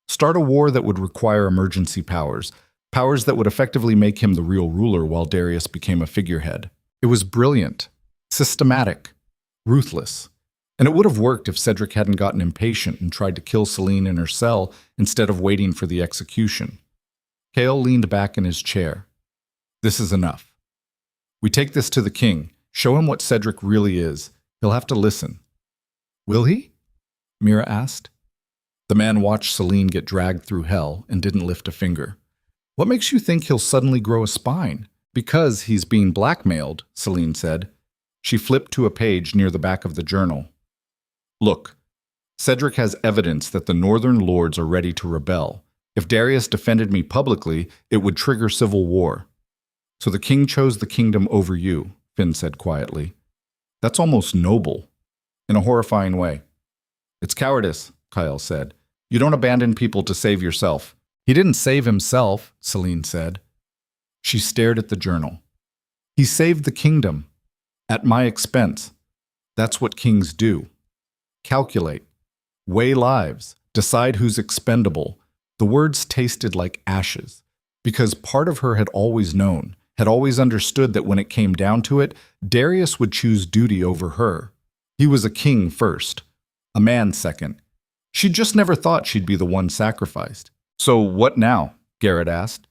Start a war that would require emergency powers, powers that would effectively make him the real ruler while Darius became a figurehead. It was brilliant, systematic, ruthless. And it would have worked if Cedric hadn't gotten impatient and tried to kill Celine in her cell instead of waiting for the execution. Kale leaned back in his chair. "This is enough. We take this to the king, show him what Cedric really is. He'll have to listen." "Will he?" Mira asked. The man watched Celine get dragged through hell and didn't lift a finger. "What makes you think he'll suddenly grow a spine?" "Because he's being blackmailed," Celine said. She flipped to a page near the back of the journal. "Look, Cedric has evidence that the Northern Lords are ready to rebel. If Darius defended me publicly, it would trigger civil war. So the king chose the kingdom over you," Finn said quietly. "That's almost noble, in a horrifying way." "It's cowardice," Kyle said. "You don't abandon people to save yourself." "He didn't save himself," Celine said. She stared at the journal. "He saved the kingdom. At my expense. That's what kings do. Calculate. Weigh lives. Decide who's expendable." The words tasted like ashes, because part of her had always known, had always understood that when it came down to it, Darius would choose duty over her. He was a king first, a man second. She just never thought she'd be the one sacrificed. "So what now?" Garrett asked.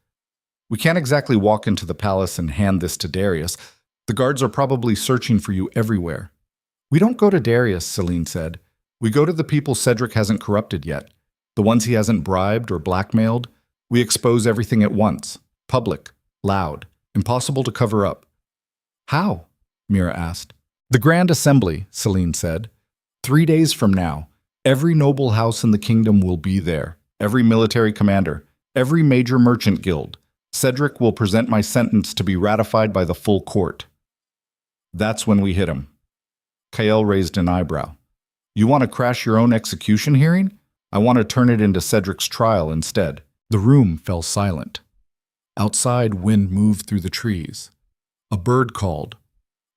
"We can't exactly walk into the palace and hand this to Darius. The guards are probably searching for you everywhere." "We don't go to Darius," Celine said. "We go to the people Cedric hasn't corrupted yet. The ones he hasn't bribed or blackmailed. We expose everything at once. Public. Loud. Impossible to cover up." "How?" Mira asked. "The Grand Assembly," Celine said. 3 days from now, every noble house in the kingdom will be there. Every military commander. Every major merchant guild. Cedric will present my sentence to be ratified by the full court." That's when we hit him. Kael raised an eyebrow. "You want to crash your own execution hearing? I want to turn it into Cedric's trial instead." The room fell silent. Outside, wind moved through the trees. A bird called.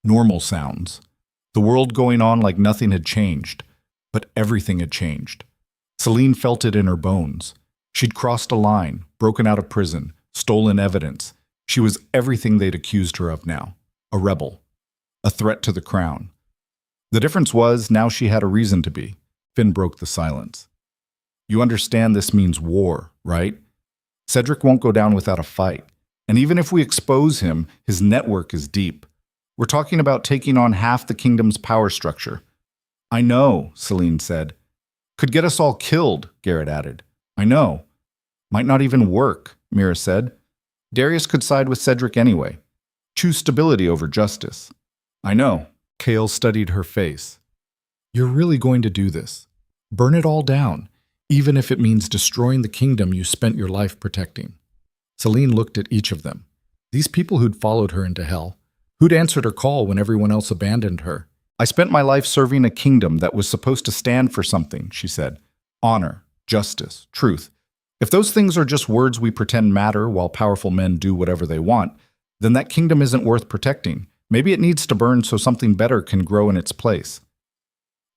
Normal sounds. The world going on like nothing had changed. But everything had changed. Celine felt it in her bones. She'd crossed a line, broken out of prison, stolen evidence. She was everything they'd accused her of now. A rebel. A threat to the crown. The difference was, now she had a reason to be. Finn broke the silence. "You understand this means war, right? Cedric won't go down without a fight. And even if we expose him, his network is deep. We're talking about taking on half the kingdom's power structure." "I know," Celine said. "Could get us all killed," Garrett added. "I know. Might not even work," Mira said. "Darius could side with Cedric anyway. Choose stability over justice." "I know." Kael studied her face. "You're really going to do this? Burn it all down? even if it means destroying the kingdom you spent your life protecting. Celine looked at each of them. These people who'd followed her into hell, who'd answered her call when everyone else abandoned her. I spent my life serving a kingdom that was supposed to stand for something, she said. Honor, justice, truth. If those things are just words we pretend matter while powerful men do whatever they want, then that kingdom isn't worth protecting. Maybe it needs to burn so something better can grow in its place.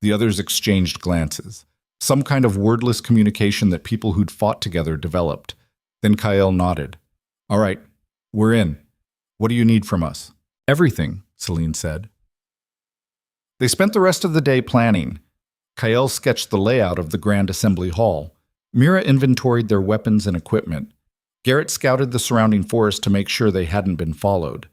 The others exchanged glances. Some kind of wordless communication that people who'd fought together developed. Then Kael nodded. All right, we're in. What do you need from us? Everything, Celine said. They spent the rest of the day planning. Kael sketched the layout of the Grand Assembly Hall. Mira inventoried their weapons and equipment. Garrett scouted the surrounding forest to make sure they hadn't been followed.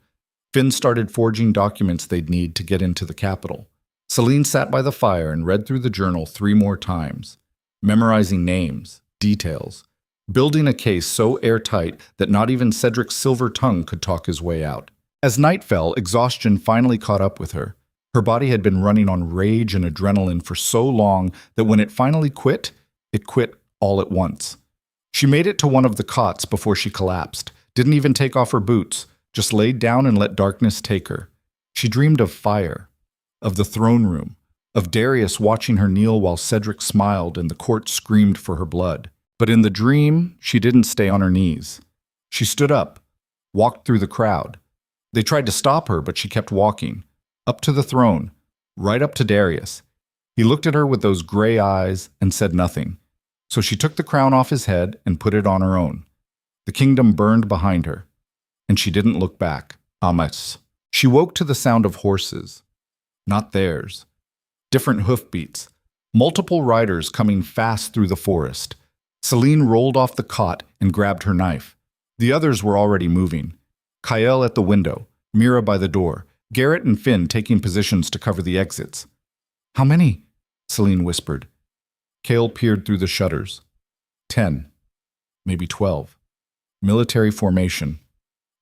Finn started forging documents they'd need to get into the capital. Celine sat by the fire and read through the journal 3 more times, memorizing names, details, building a case so airtight that not even Cedric's silver tongue could talk his way out. As night fell, exhaustion finally caught up with her. Her body had been running on rage and adrenaline for so long that when it finally quit, it quit all at once. She made it to one of the cots before she collapsed, didn't even take off her boots, just laid down and let darkness take her. She dreamed of fire, of the throne room, of Darius watching her kneel while Cedric smiled and the court screamed for her blood. But in the dream, she didn't stay on her knees. She stood up, walked through the crowd. They tried to stop her, but she kept walking, up to the throne, right up to Darius. He looked at her with those gray eyes and said nothing. So she took the crown off his head and put it on her own. The kingdom burned behind her, and she didn't look back. Amas. She woke to the sound of horses. Not theirs. Different hoofbeats. Multiple riders coming fast through the forest. Celine rolled off the cot and grabbed her knife. The others were already moving. Kael at the window, Mira by the door, Garrett and Finn taking positions to cover the exits. How many? Celine whispered. Kael peered through the shutters. 10. Maybe 12. Military formation.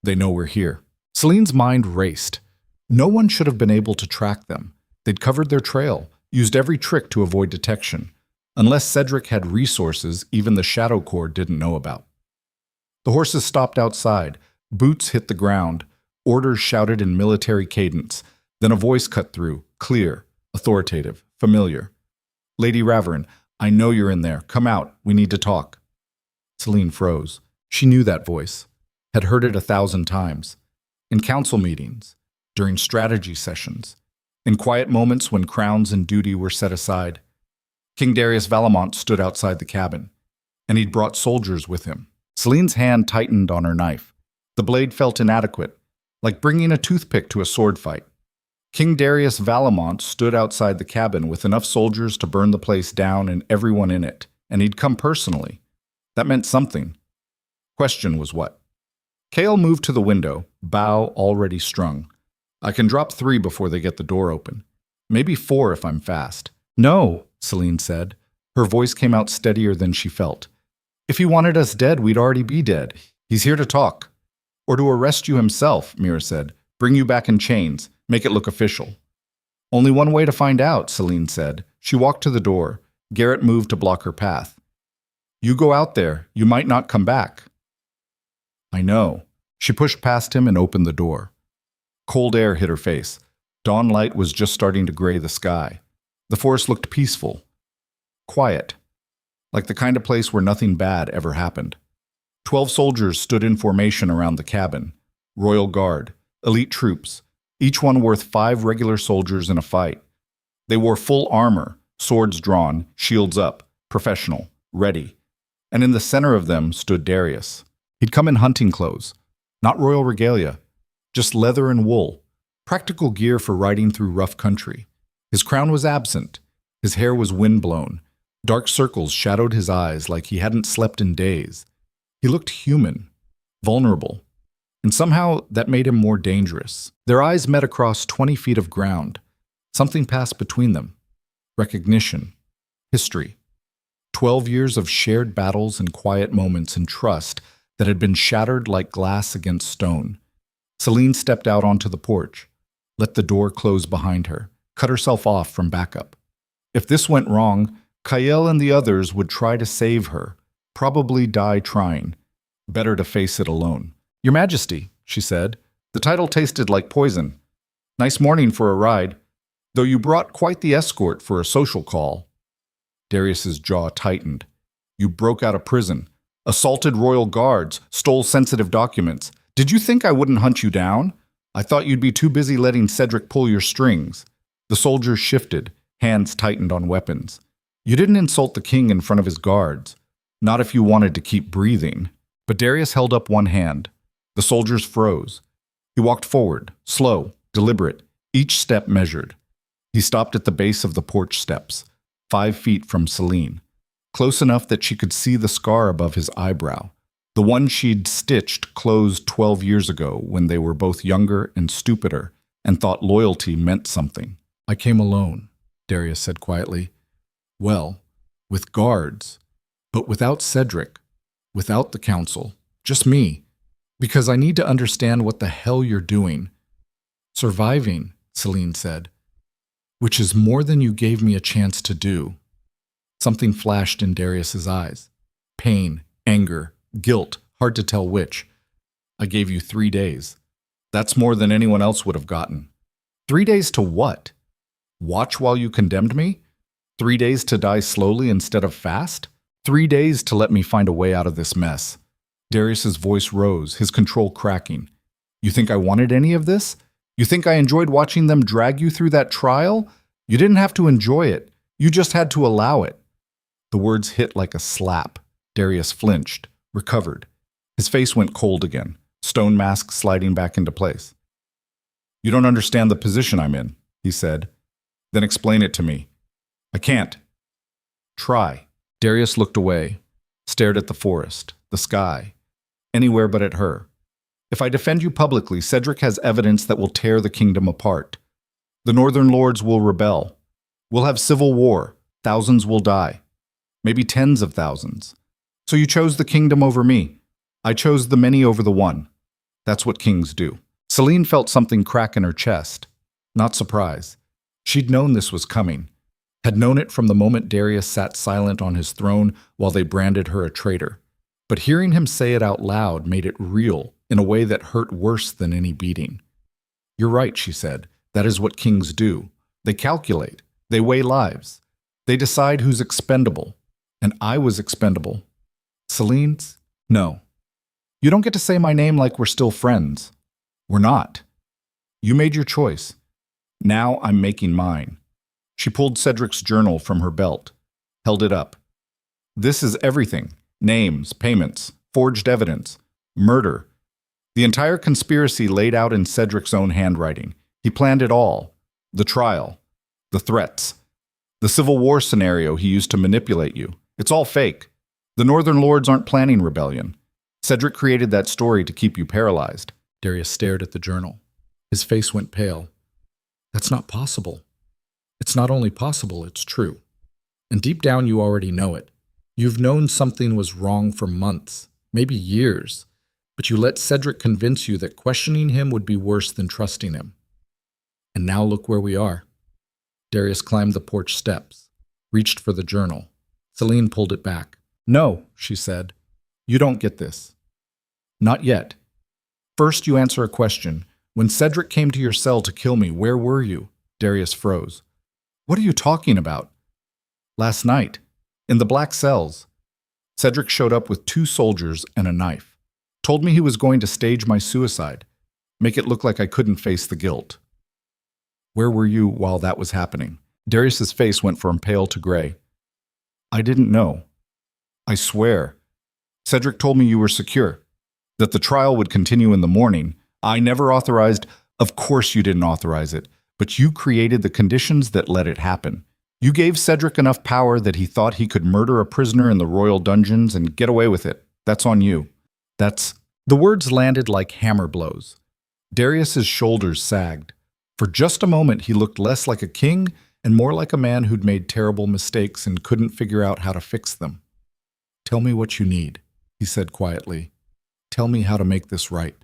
They know we're here. Celine's mind raced. No one should have been able to track them. They'd covered their trail, used every trick to avoid detection. Unless Cedric had resources even the Shadow Corps didn't know about. The horses stopped outside. Boots hit the ground. Orders shouted in military cadence. Then a voice cut through, clear, authoritative, familiar. Lady Raverin, I know you're in there. Come out. We need to talk. Celine froze. She knew that voice. Had heard it 1,000 times. In council meetings. During strategy sessions. In quiet moments when crowns and duty were set aside. King Darius Valamont stood outside the cabin, and he'd brought soldiers with him. Celine's hand tightened on her knife. The blade felt inadequate, like bringing a toothpick to a sword fight. King Darius Valamont stood outside the cabin with enough soldiers to burn the place down and everyone in it, and he'd come personally. That meant something. Question was what? Kael moved to the window, bow already strung. I can drop 3 before they get the door open. Maybe 4 if I'm fast. No, Celine said. Her voice came out steadier than she felt. If he wanted us dead, we'd already be dead. He's here to talk. Or to arrest you himself, Mira said. Bring you back in chains. Make it look official. Only one way to find out, Celine said. She walked to the door. Garrett moved to block her path. You go out there. You might not come back. I know. She pushed past him and opened the door. Cold air hit her face. Dawn light was just starting to gray the sky. The forest looked peaceful. Quiet. Like the kind of place where nothing bad ever happened. 12 soldiers stood in formation around the cabin. Royal Guard. Elite troops. Each one worth 5 regular soldiers in a fight. They wore full armor, swords drawn, shields up, professional, ready. And in the center of them stood Darius. He'd come in hunting clothes. Not royal regalia. Just leather and wool. Practical gear for riding through rough country. His crown was absent. His hair was windblown. Dark circles shadowed his eyes like he hadn't slept in days. He looked human, vulnerable, and somehow that made him more dangerous. Their eyes met across 20 feet of ground. Something passed between them. Recognition. History. 12 years of shared battles and quiet moments and trust that had been shattered like glass against stone. Celine stepped out onto the porch, let the door close behind her, cut herself off from backup. If this went wrong, Kael and the others would try to save her, probably die trying. Better to face it alone. Your Majesty, she said, the title tasted like poison. Nice morning for a ride, though you brought quite the escort for a social call. Darius's jaw tightened. You broke out of prison, assaulted royal guards, stole sensitive documents. Did you think I wouldn't hunt you down? I thought you'd be too busy letting Cedric pull your strings. The soldiers shifted, hands tightened on weapons. You didn't insult the king in front of his guards. Not if you wanted to keep breathing. But Darius held up one hand. The soldiers froze. He walked forward, slow, deliberate, each step measured. He stopped at the base of the porch steps, 5 feet from Celine, close enough that she could see the scar above his eyebrow, the one she'd stitched closed 12 years ago when they were both younger and stupider and thought loyalty meant something. I came alone, Darius said quietly. Well, with guards, but without Cedric, without the council, just me, because I need to understand what the hell you're doing. Surviving, Celine said, which is more than you gave me a chance to do. Something flashed in Darius's eyes. Pain, anger, guilt, hard to tell which. I gave you 3 days. That's more than anyone else would have gotten. 3 days to what? Watch while you condemned me? 3 days to die slowly instead of fast? 3 days to let me find a way out of this mess. Darius's voice rose, his control cracking. You think I wanted any of this? You think I enjoyed watching them drag you through that trial? You didn't have to enjoy it. You just had to allow it. The words hit like a slap. Darius flinched, recovered. His face went cold again, stone mask sliding back into place. You don't understand the position I'm in, he said. Then explain it to me. I can't. Try. Darius looked away, stared at the forest, the sky, anywhere but at her. If I defend you publicly, Cedric has evidence that will tear the kingdom apart. The Northern Lords will rebel. We'll have civil war. Thousands will die. Maybe tens of thousands. So you chose the kingdom over me. I chose the many over the one. That's what kings do. Celine felt something crack in her chest. Not surprise. She'd known this was coming. Had known it from the moment Darius sat silent on his throne while they branded her a traitor. But hearing him say it out loud made it real in a way that hurt worse than any beating. You're right, she said. That is what kings do. They calculate. They weigh lives. They decide who's expendable. And I was expendable. Celine's? No. You don't get to say my name like we're still friends. We're not. You made your choice. Now I'm making mine. She pulled Cedric's journal from her belt, held it up. This is everything. Names, payments, forged evidence, murder. The entire conspiracy laid out in Cedric's own handwriting. He planned it all. The trial. The threats. The Civil War scenario he used to manipulate you. It's all fake. The Northern Lords aren't planning rebellion. Cedric created that story to keep you paralyzed. Darius stared at the journal. His face went pale. That's not possible. It's not only possible, it's true. And deep down you already know it. You've known something was wrong for months, maybe years, but you let Cedric convince you that questioning him would be worse than trusting him. And now look where we are. Darius climbed the porch steps, reached for the journal. Celine pulled it back. No, she said. You don't get this. Not yet. First you answer a question. When Cedric came to your cell to kill me, where were you? Darius froze. What are you talking about? Last night, in the black cells. Cedric showed up with 2 soldiers and a knife. Told me he was going to stage my suicide, make it look like I couldn't face the guilt. Where were you while that was happening? Darius's face went from pale to gray. I didn't know. I swear. Cedric told me you were secure, that the trial would continue in the morning. I never authorized. Of course you didn't authorize it, but you created the conditions that let it happen. You gave Cedric enough power that he thought he could murder a prisoner in the royal dungeons and get away with it. That's on you. That's... The words landed like hammer blows. Darius's shoulders sagged. For just a moment he looked less like a king and more like a man who'd made terrible mistakes and couldn't figure out how to fix them. Tell me what you need, he said quietly. Tell me how to make this right.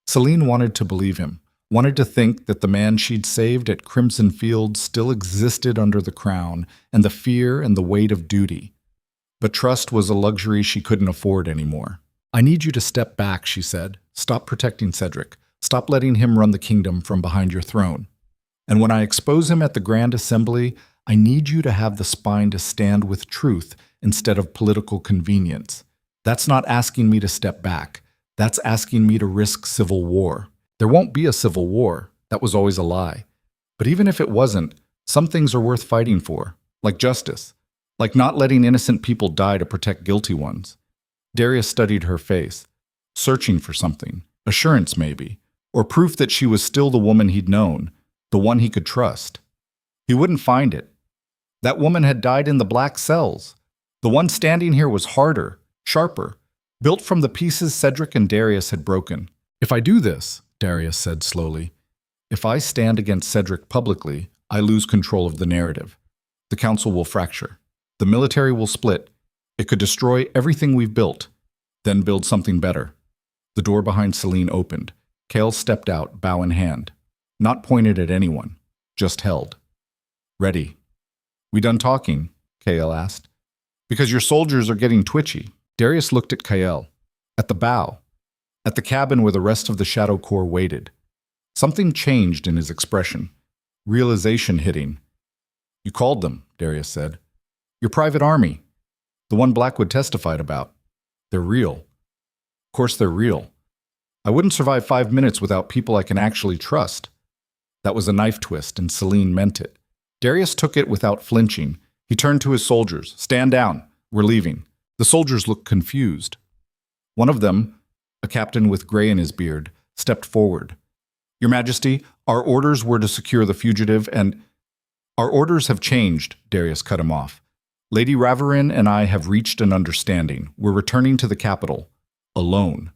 Celine wanted to believe him. Wanted to think that the man she'd saved at Crimson Field still existed under the crown and the fear and the weight of duty. But trust was a luxury she couldn't afford anymore. I need you to step back, she said. Stop protecting Cedric. Stop letting him run the kingdom from behind your throne. And when I expose him at the Grand Assembly, I need you to have the spine to stand with truth instead of political convenience. That's not asking me to step back. That's asking me to risk civil war. There won't be a civil war. That was always a lie. But even if it wasn't, some things are worth fighting for, like justice, like not letting innocent people die to protect guilty ones. Darius studied her face, searching for something, assurance maybe, or proof that she was still the woman he'd known, the one he could trust. He wouldn't find it. That woman had died in the black cells. The one standing here was harder, sharper, built from the pieces Cedric and Darius had broken. If I do this, Darius said slowly, if I stand against Cedric publicly, I lose control of the narrative. The council will fracture. The military will split. It could destroy everything we've built, then build something better. The door behind Celine opened. Kale stepped out, bow in hand. Not pointed at anyone, just held. Ready. We done talking? Kale asked. Because your soldiers are getting twitchy. Darius looked at Kale, at the bow, at the cabin where the rest of the Shadow Corps waited. Something changed in his expression. Realization hitting. You called them, Darius said. Your private army. The one Blackwood testified about. They're real. Of course they're real. I wouldn't survive 5 minutes without people I can actually trust. That was a knife twist, and Celine meant it. Darius took it without flinching. He turned to his soldiers. Stand down. We're leaving. The soldiers looked confused. One of them, a captain with gray in his beard, stepped forward. Your Majesty, our orders were to secure the fugitive and— Our orders have changed, Darius cut him off. Lady Raverin and I have reached an understanding. We're returning to the capital. Alone.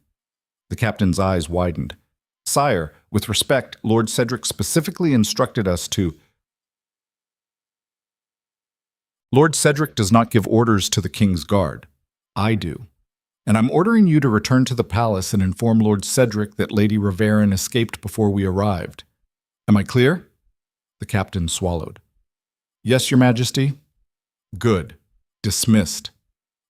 The captain's eyes widened. Sire, with respect, Lord Cedric specifically instructed us to— Lord Cedric does not give orders to the King's Guard. I do. And I'm ordering you to return to the palace and inform Lord Cedric that Lady Raverin escaped before we arrived. Am I clear? The captain swallowed. Yes, Your Majesty. Good. Dismissed.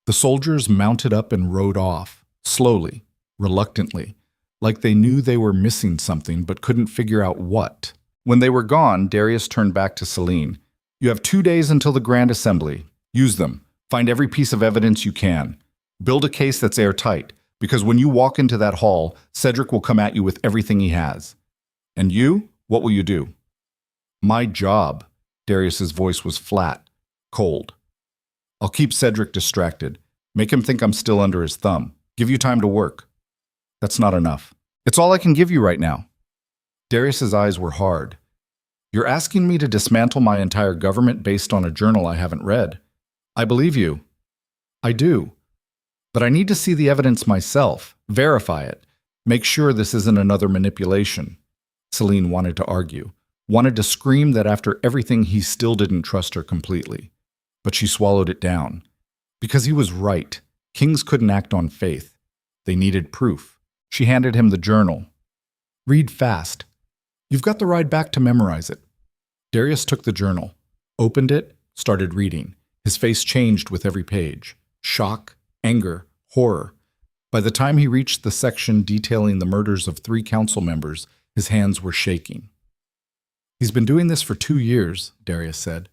The soldiers mounted up and rode off, slowly, reluctantly, like they knew they were missing something but couldn't figure out what. When they were gone, Darius turned back to Celine. You have 2 days until the Grand Assembly. Use them. Find every piece of evidence you can. Build a case that's airtight, because when you walk into that hall, Cedric will come at you with everything he has. And you? What will you do? My job. Darius's voice was flat, cold. I'll keep Cedric distracted. Make him think I'm still under his thumb. Give you time to work. That's not enough. It's all I can give you right now. Darius's eyes were hard. You're asking me to dismantle my entire government based on a journal I haven't read. I believe you. I do. But I need to see the evidence myself, verify it, make sure this isn't another manipulation. Celine wanted to argue, wanted to scream that after everything he still didn't trust her completely. But she swallowed it down. Because he was right. Kings couldn't act on faith. They needed proof. She handed him the journal. Read fast. You've got the ride back to memorize it. Darius took the journal, opened it, started reading. His face changed with every page. Shock, anger, horror. By the time he reached the section detailing the murders of 3 council members, his hands were shaking. He's been doing this for 2 years, Darius said.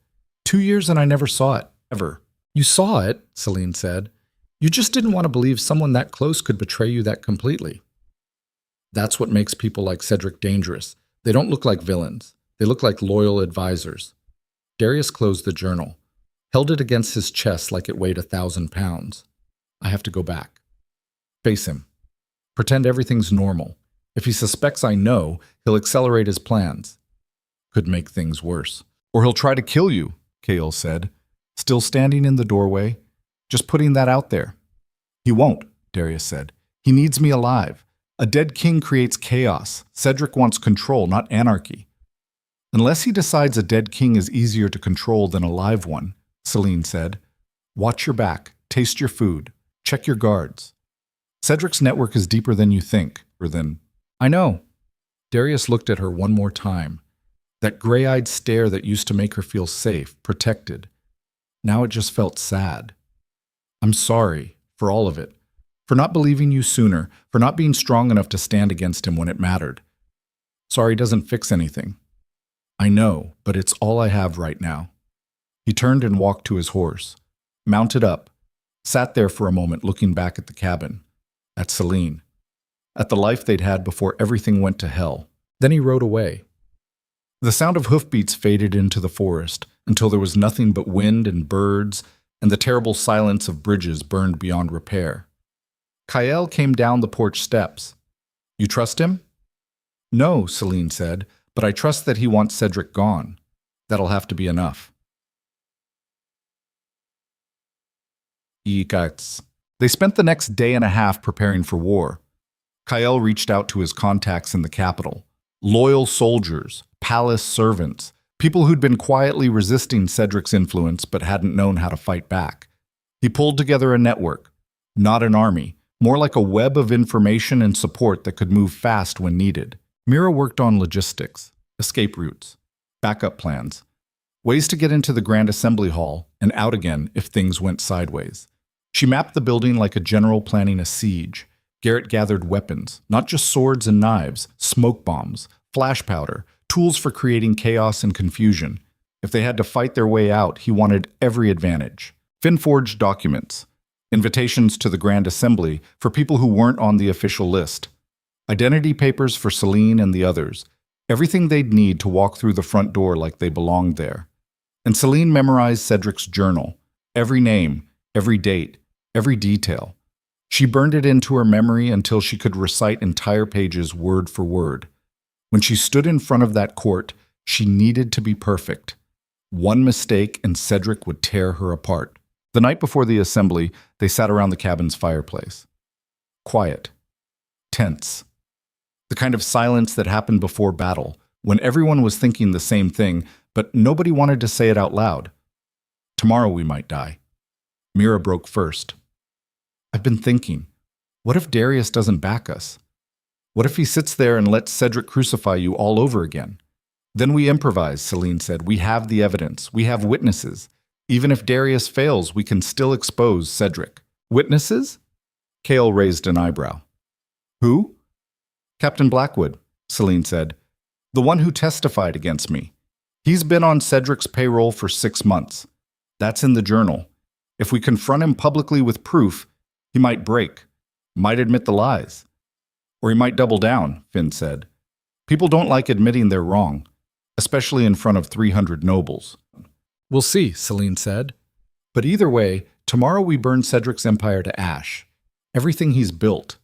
2 years and I never saw it, ever. You saw it, Celine said. You just didn't want to believe someone that close could betray you that completely. That's what makes people like Cedric dangerous. They don't look like villains. They look like loyal advisors. Darius closed the journal, held it against his chest like it weighed 1,000 pounds. I have to go back. Face him. Pretend everything's normal. If he suspects I know, he'll accelerate his plans. Could make things worse. Or he'll try to kill you, Kale said, still standing in the doorway. Just putting that out there. He won't, Darius said. He needs me alive. A dead king creates chaos. Cedric wants control, not anarchy. Unless he decides a dead king is easier to control than a live one, Celine said. Watch your back, taste your food, check your guards. Cedric's network is deeper than you think, or than— I know. Darius looked at her one more time. That gray-eyed stare that used to make her feel safe, protected. Now it just felt sad. I'm sorry for all of it. For not believing you sooner, for not being strong enough to stand against him when it mattered. Sorry doesn't fix anything. I know, but it's all I have right now. He turned and walked to his horse, mounted up, sat there for a moment looking back at the cabin, at Celine, at the life they'd had before everything went to hell. Then he rode away. The sound of hoofbeats faded into the forest until there was nothing but wind and birds, and the terrible silence of bridges burned beyond repair. Kael came down the porch steps. You trust him? No, Celine said, but I trust that he wants Cedric gone. That'll have to be enough. They spent the next day and a half preparing for war. Kael reached out to his contacts in the capital. Loyal soldiers, palace servants, people who'd been quietly resisting Cedric's influence but hadn't known how to fight back. He pulled together a network, not an army, more like a web of information and support that could move fast when needed. Mira worked on logistics, escape routes, backup plans, ways to get into the Grand Assembly Hall and out again if things went sideways. She mapped the building like a general planning a siege. Garrett gathered weapons, not just swords and knives, smoke bombs, flash powder, tools for creating chaos and confusion. If they had to fight their way out, he wanted every advantage. Finn forged documents, invitations to the Grand Assembly for people who weren't on the official list, identity papers for Celine and the others, everything they'd need to walk through the front door like they belonged there. And Celine memorized Cedric's journal, every name, every date, every detail. She burned it into her memory until she could recite entire pages word for word. When she stood in front of that court, she needed to be perfect. One mistake and Cedric would tear her apart. The night before the assembly, they sat around the cabin's fireplace. Quiet. Tense. The kind of silence that happened before battle, when everyone was thinking the same thing, but nobody wanted to say it out loud. Tomorrow we might die. Mira broke first. I've been thinking, what if Darius doesn't back us? What if he sits there and lets Cedric crucify you all over again? Then we improvise, Celine said. We have the evidence. We have witnesses. Even if Darius fails, we can still expose Cedric. Witnesses? Kael raised an eyebrow. Who? Captain Blackwood, Celine said. The one who testified against me. He's been on Cedric's payroll for 6 months. That's in the journal. If we confront him publicly with proof, he might break, might admit the lies. Or he might double down, Finn said. People don't like admitting they're wrong, especially in front of 300 nobles. We'll see, Celine said. But either way, tomorrow we burn Cedric's empire to ash. Everything he's built,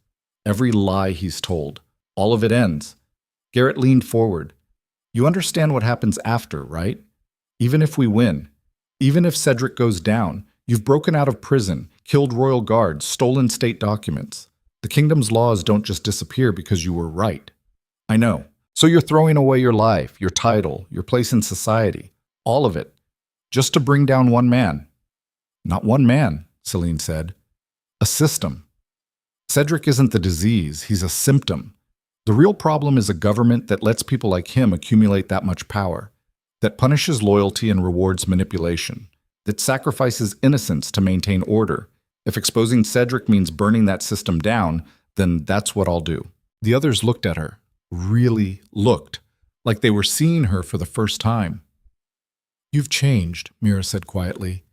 every lie he's told, all of it ends. Garrett leaned forward. You understand what happens after, right? Even if we win, even if Cedric goes down, you've broken out of prison, killed royal guards, stolen state documents. The kingdom's laws don't just disappear because you were right. I know. So you're throwing away your life, your title, your place in society, all of it, just to bring down one man. Not one man, Celine said. A system. Cedric isn't the disease, he's a symptom. The real problem is a government that lets people like him accumulate that much power, that punishes loyalty and rewards manipulation, that sacrifices innocence to maintain order. If exposing Cedric means burning that system down, then that's what I'll do. The others looked at her, really looked, like they were seeing her for the first time. You've changed, Mira said quietly.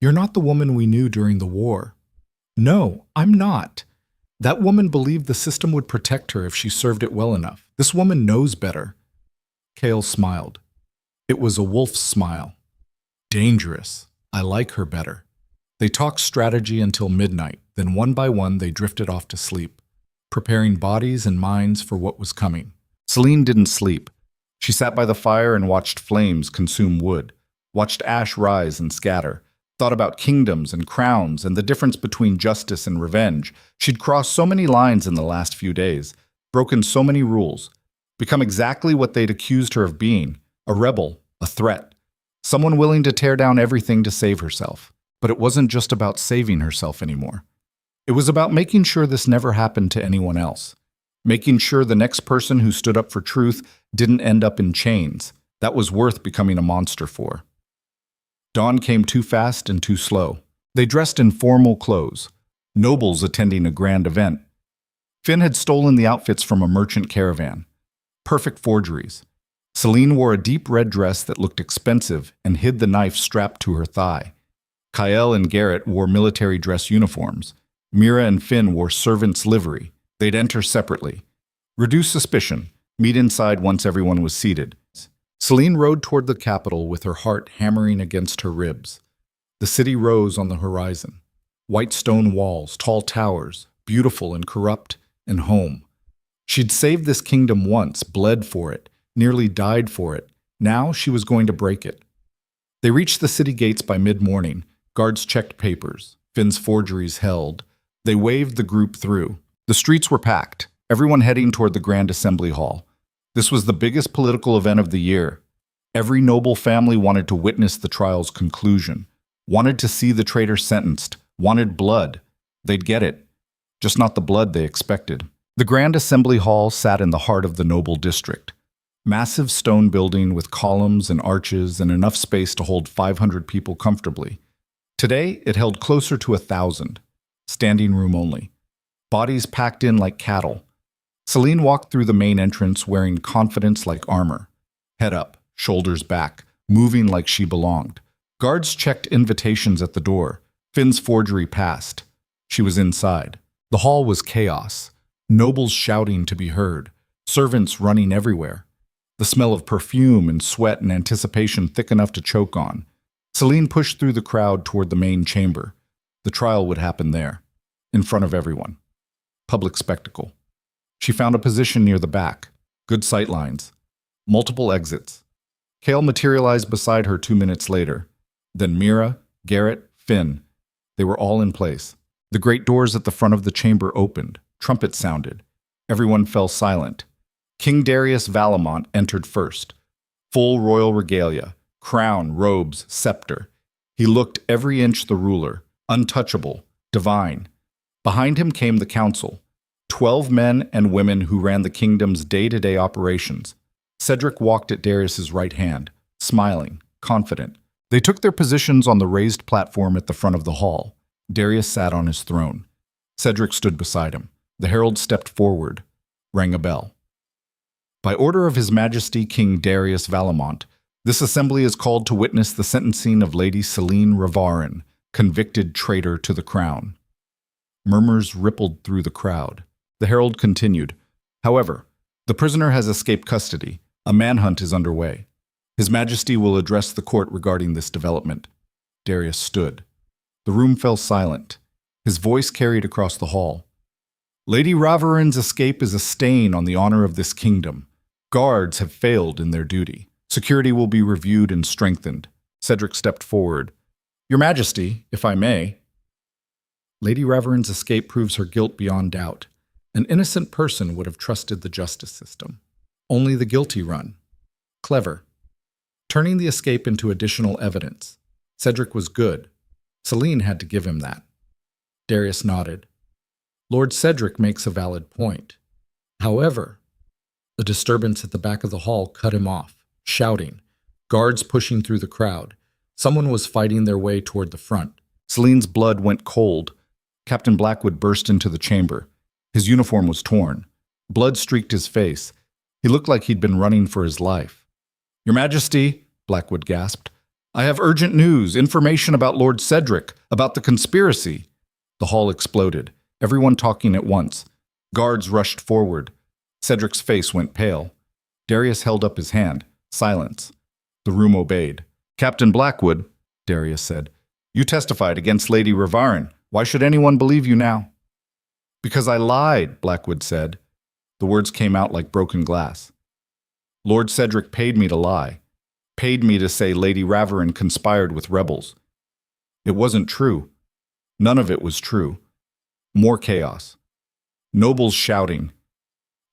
You're not the woman we knew during the war. No, I'm not. That woman believed the system would protect her if she served it well enough. This woman knows better. Kael smiled. It was a wolf's smile. Dangerous. I like her better. They talked strategy until midnight, then one by one they drifted off to sleep, preparing bodies and minds for what was coming. Celine didn't sleep. She sat by the fire and watched flames consume wood, watched ash rise and scatter, thought about kingdoms and crowns and the difference between justice and revenge. She'd crossed so many lines in the last few days, broken so many rules, become exactly what they'd accused her of being, a rebel, a threat, someone willing to tear down everything to save herself. But it wasn't just about saving herself anymore. It was about making sure this never happened to anyone else. making sure the next person who stood up for truth didn't end up in chains. That was worth becoming a monster for. Dawn came too fast and too slow. They dressed in formal clothes, nobles attending a grand event. Finn had stolen the outfits from a merchant caravan. Perfect forgeries. Celine wore a deep red dress that looked expensive and hid the knife strapped to her thigh. Kyle and Garrett wore military dress uniforms. Mira and Finn wore servants' livery. They'd enter separately. Reduce suspicion. Meet inside once everyone was seated. Celine rode toward the capital with her heart hammering against her ribs. The city rose on the horizon. White stone walls, tall towers, beautiful and corrupt, and home. She'd saved this kingdom once, bled for it, nearly died for it. Now she was going to break it. They reached the city gates by mid-morning. Guards checked papers. Finn's forgeries held. They waved the group through. The streets were packed, everyone heading toward the Grand Assembly Hall. This was the biggest political event of the year. Every noble family wanted to witness the trial's conclusion, wanted to see the traitor sentenced, wanted blood. They'd get it, just not the blood they expected. The Grand Assembly Hall sat in the heart of the noble district. Massive stone building with columns and arches and enough space to hold 500 people comfortably. Today, it held closer to 1,000, standing room only. Bodies packed in like cattle. Celine walked through the main entrance wearing confidence like armor. Head up, shoulders back, moving like she belonged. Guards checked invitations at the door. Finn's forgery passed. She was inside. The hall was chaos. Nobles shouting to be heard. Servants running everywhere. The smell of perfume and sweat and anticipation thick enough to choke on. Celine pushed through the crowd toward the main chamber. The trial would happen there, in front of everyone. Public spectacle. She found a position near the back. Good sightlines. Multiple exits. Kale materialized beside her 2 minutes later. Then Mira, Garrett, Finn. They were all in place. The great doors at the front of the chamber opened. Trumpets sounded. Everyone fell silent. King Darius Valamont entered first. Full royal regalia, crown, robes, scepter. He looked every inch the ruler, untouchable, divine. Behind him came the council, 12 men and women who ran the kingdom's day-to-day operations. Cedric walked at Darius's right hand, smiling, confident. They took their positions on the raised platform at the front of the hall. Darius sat on his throne. Cedric stood beside him. The herald stepped forward, rang a bell. By order of His Majesty King Darius Valamont, this assembly is called to witness the sentencing of Lady Celine Ravarin, convicted traitor to the crown. Murmurs rippled through the crowd. The herald continued. However, the prisoner has escaped custody. A manhunt is underway. His Majesty will address the court regarding this development. Darius stood. The room fell silent. His voice carried across the hall. Lady Ravarin's escape is a stain on the honor of this kingdom. Guards have failed in their duty. Security will be reviewed and strengthened. Cedric stepped forward. Your Majesty, if I may. Lady Ravarin's escape proves her guilt beyond doubt. An innocent person would have trusted the justice system. Only the guilty run. Clever. Turning the escape into additional evidence. Cedric was good. Celine had to give him that. Darius nodded. Lord Cedric makes a valid point. However, a disturbance at the back of the hall cut him off, shouting, guards pushing through the crowd. Someone was fighting their way toward the front. Celine's blood went cold. Captain Blackwood burst into the chamber. His uniform was torn. Blood streaked his face. He looked like he'd been running for his life. Your Majesty, Blackwood gasped, I have urgent news, information about Lord Cedric, about the conspiracy. The hall exploded, everyone talking at once. Guards rushed forward. Cedric's face went pale. Darius held up his hand. Silence. The room obeyed. Captain Blackwood, Darius said, you testified against Lady Ravarin. Why should anyone believe you now? Because I lied, Blackwood said. The words came out like broken glass. Lord Cedric paid me to lie. Paid me to say Lady Ravarin conspired with rebels. It wasn't true. None of it was true. More chaos. Nobles shouting.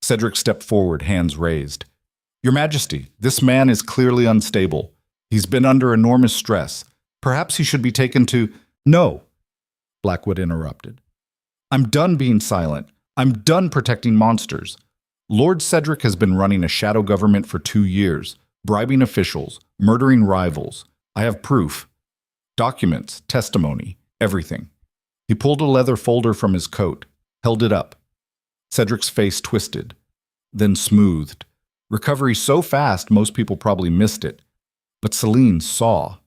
Cedric stepped forward, hands raised. Your Majesty, this man is clearly unstable. He's been under enormous stress. Perhaps he should be taken to— No, Blackwood interrupted. I'm done being silent. I'm done protecting monsters. Lord Cedric has been running a shadow government for 2 years, bribing officials, murdering rivals. I have proof. Documents, testimony, everything. He pulled a leather folder from his coat, held it up. Cedric's face twisted, then smoothed. Recovery so fast most people probably missed it. But Celine saw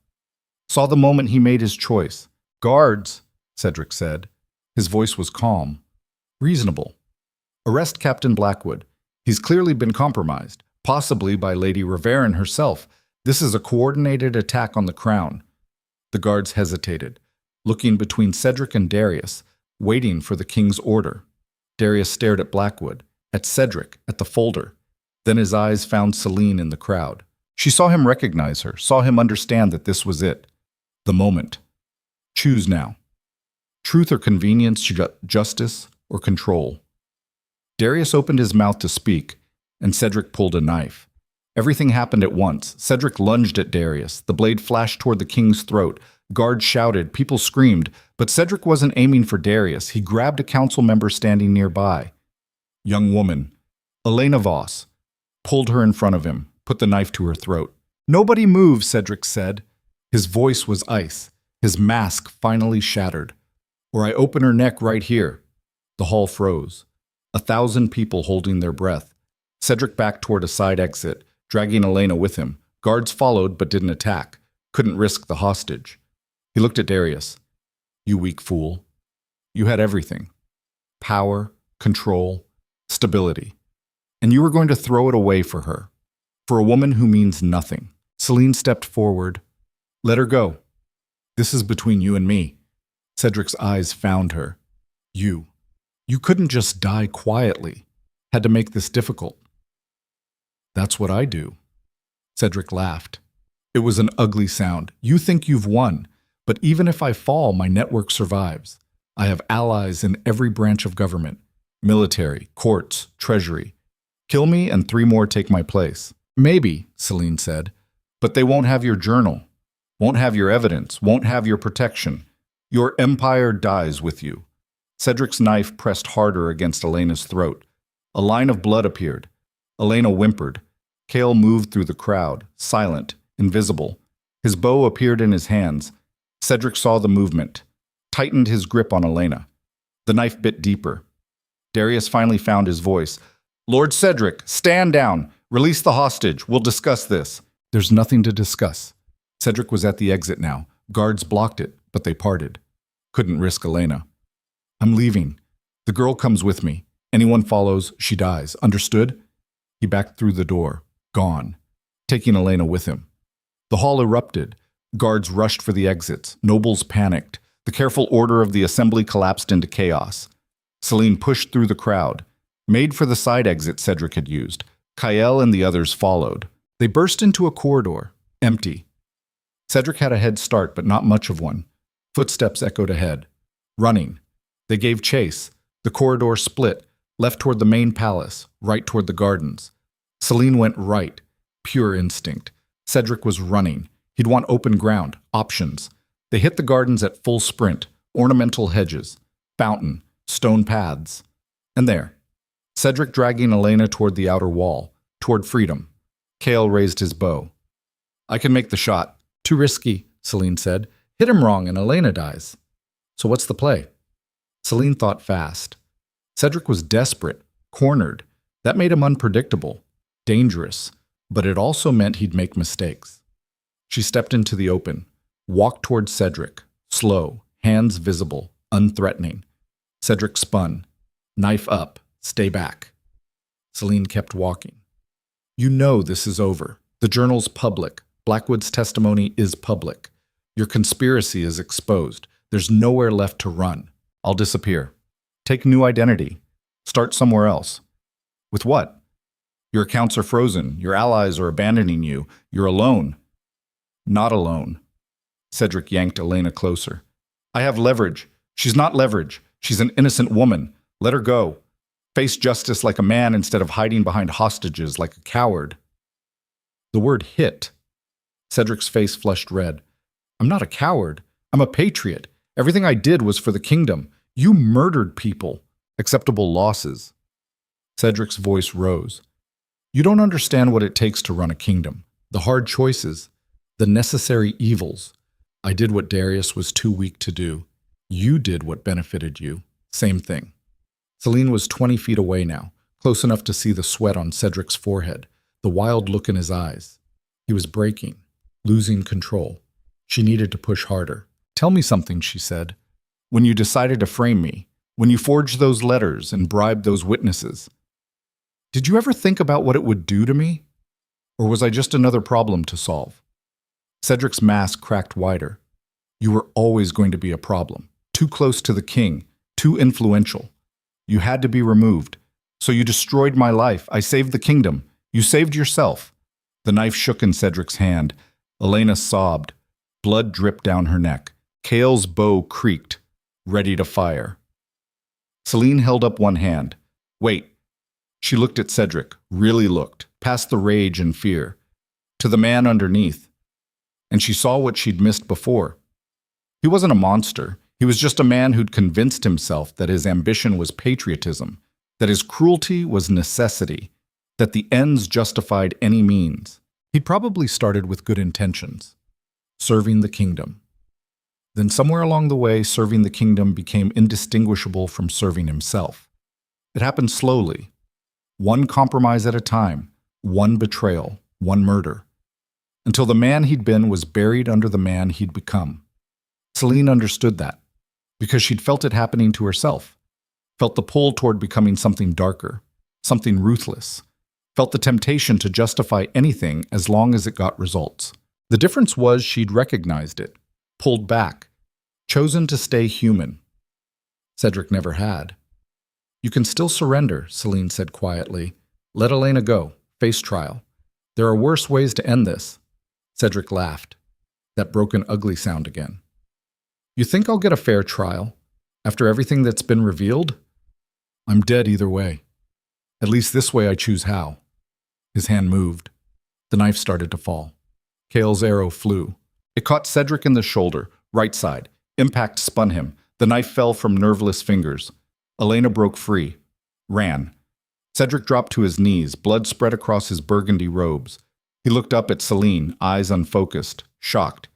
the moment he made his choice. Guards, Cedric said. His voice was calm, reasonable. Arrest Captain Blackwood. He's clearly been compromised, possibly by Lady Reverin herself. This is a coordinated attack on the crown. The guards hesitated, looking between Cedric and Darius, waiting for the king's order. Darius stared at Blackwood, at Cedric, at the folder. Then his eyes found Celine in the crowd. She saw him recognize her, saw him understand that this was it. The moment. Choose now. Truth or convenience, justice or control. Darius opened his mouth to speak, and Cedric pulled a knife. Everything happened at once. Cedric lunged at Darius. The blade flashed toward the king's throat. Guards shouted, people screamed, but Cedric wasn't aiming for Darius. He grabbed a council member standing nearby. Young woman, Elena Voss, pulled her in front of him, put the knife to her throat. Nobody move, Cedric said. His voice was ice. His mask finally shattered. Or I open her neck right here. The hall froze. 1,000 people holding their breath. Cedric backed toward a side exit, dragging Elena with him. Guards followed but didn't attack. Couldn't risk the hostage. He looked at Darius. You weak fool. You had everything. Power, control, stability. And you were going to throw it away for her. For a woman who means nothing. Celine stepped forward. Let her go. This is between you and me. Cedric's eyes found her. You. You couldn't just die quietly. Had to make this difficult. That's what I do. Cedric laughed. It was an ugly sound. You think you've won, but even if I fall, my network survives. I have allies in every branch of government. Military, courts, treasury. Kill me and 3 more take my place. Maybe, Celine said, but they won't have your journal. Won't have your evidence. Won't have your protection. Your empire dies with you. Cedric's knife pressed harder against Elena's throat. A line of blood appeared. Elena whimpered. Cale moved through the crowd, silent, invisible. His bow appeared in his hands. Cedric saw the movement, tightened his grip on Elena. The knife bit deeper. Darius finally found his voice. Lord Cedric, stand down. Release the hostage. We'll discuss this. There's nothing to discuss. Cedric was at the exit now. Guards blocked it, but they parted. Couldn't risk Elena. I'm leaving. The girl comes with me. Anyone follows, she dies. Understood? He backed through the door. Gone. Taking Elena with him. The hall erupted. Guards rushed for the exits. Nobles panicked. The careful order of the assembly collapsed into chaos. Celine pushed through the crowd. Made for the side exit Cedric had used. Kael and the others followed. They burst into a corridor. Empty. Cedric had a head start, but not much of one. Footsteps echoed ahead. Running. They gave chase. The corridor split, left toward the main palace, right toward the gardens. Celine went right. Pure instinct. Cedric was running. He'd want open ground, options. They hit the gardens at full sprint, ornamental hedges, fountain, stone paths. And there. Cedric dragging Elena toward the outer wall, toward freedom. Cale raised his bow. I can make the shot. Too risky, Celine said. Hit him wrong and Elena dies. So what's the play? Celine thought fast. Cedric was desperate, cornered. That made him unpredictable, dangerous, but it also meant he'd make mistakes. She stepped into the open, walked toward Cedric, slow, hands visible, unthreatening. Cedric spun. Knife up, stay back. Celine kept walking. You know this is over. The journal's public. Blackwood's testimony is public. Your conspiracy is exposed. There's nowhere left to run. I'll disappear. Take new identity. Start somewhere else. With what? Your accounts are frozen. Your allies are abandoning you. You're alone. Not alone. Cedric yanked Elena closer. I have leverage. She's not leverage. She's an innocent woman. Let her go. Face justice like a man instead of hiding behind hostages like a coward. The word hit. Cedric's face flushed red. I'm not a coward. I'm a patriot. Everything I did was for the kingdom. You murdered people. Acceptable losses. Cedric's voice rose. You don't understand what it takes to run a kingdom. The hard choices. The necessary evils. I did what Darius was too weak to do. You did what benefited you. Same thing. Celine was 20 feet away now, close enough to see the sweat on Cedric's forehead, the wild look in his eyes. He was breaking, losing control. She needed to push harder. Tell me something, she said. When you decided to frame me, when you forged those letters and bribed those witnesses, did you ever think about what it would do to me? Or was I just another problem to solve? Cedric's mask cracked wider. You were always going to be a problem. Too close to the king, too influential. You had to be removed. So you destroyed my life. I saved the kingdom. You saved yourself. The knife shook in Cedric's hand. Elena sobbed. Blood dripped down her neck. Kale's bow creaked, ready to fire. Celine held up one hand. Wait. She looked at Cedric, really looked, past the rage and fear, to the man underneath. And she saw what she'd missed before. He wasn't a monster. He was just a man who'd convinced himself that his ambition was patriotism, that his cruelty was necessity, that the ends justified any means. He'd probably started with good intentions, serving the kingdom. Then somewhere along the way, serving the kingdom became indistinguishable from serving himself. It happened slowly, one compromise at a time, one betrayal, one murder, until the man he'd been was buried under the man he'd become. Celine understood that, because she'd felt it happening to herself, felt the pull toward becoming something darker, something ruthless, felt the temptation to justify anything as long as it got results. The difference was she'd recognized it, pulled back, chosen to stay human. Cedric never had. You can still surrender, Celine said quietly. Let Elena go. Face trial. There are worse ways to end this. Cedric laughed. That broken, ugly sound again. You think I'll get a fair trial? After everything that's been revealed? I'm dead either way. At least this way I choose how. His hand moved. The knife started to fall. Kale's arrow flew. It caught Cedric in the shoulder, right side. Impact spun him. The knife fell from nerveless fingers. Elena broke free. Ran. Cedric dropped to his knees, blood spread across his burgundy robes. He looked up at Celine, eyes unfocused, shocked.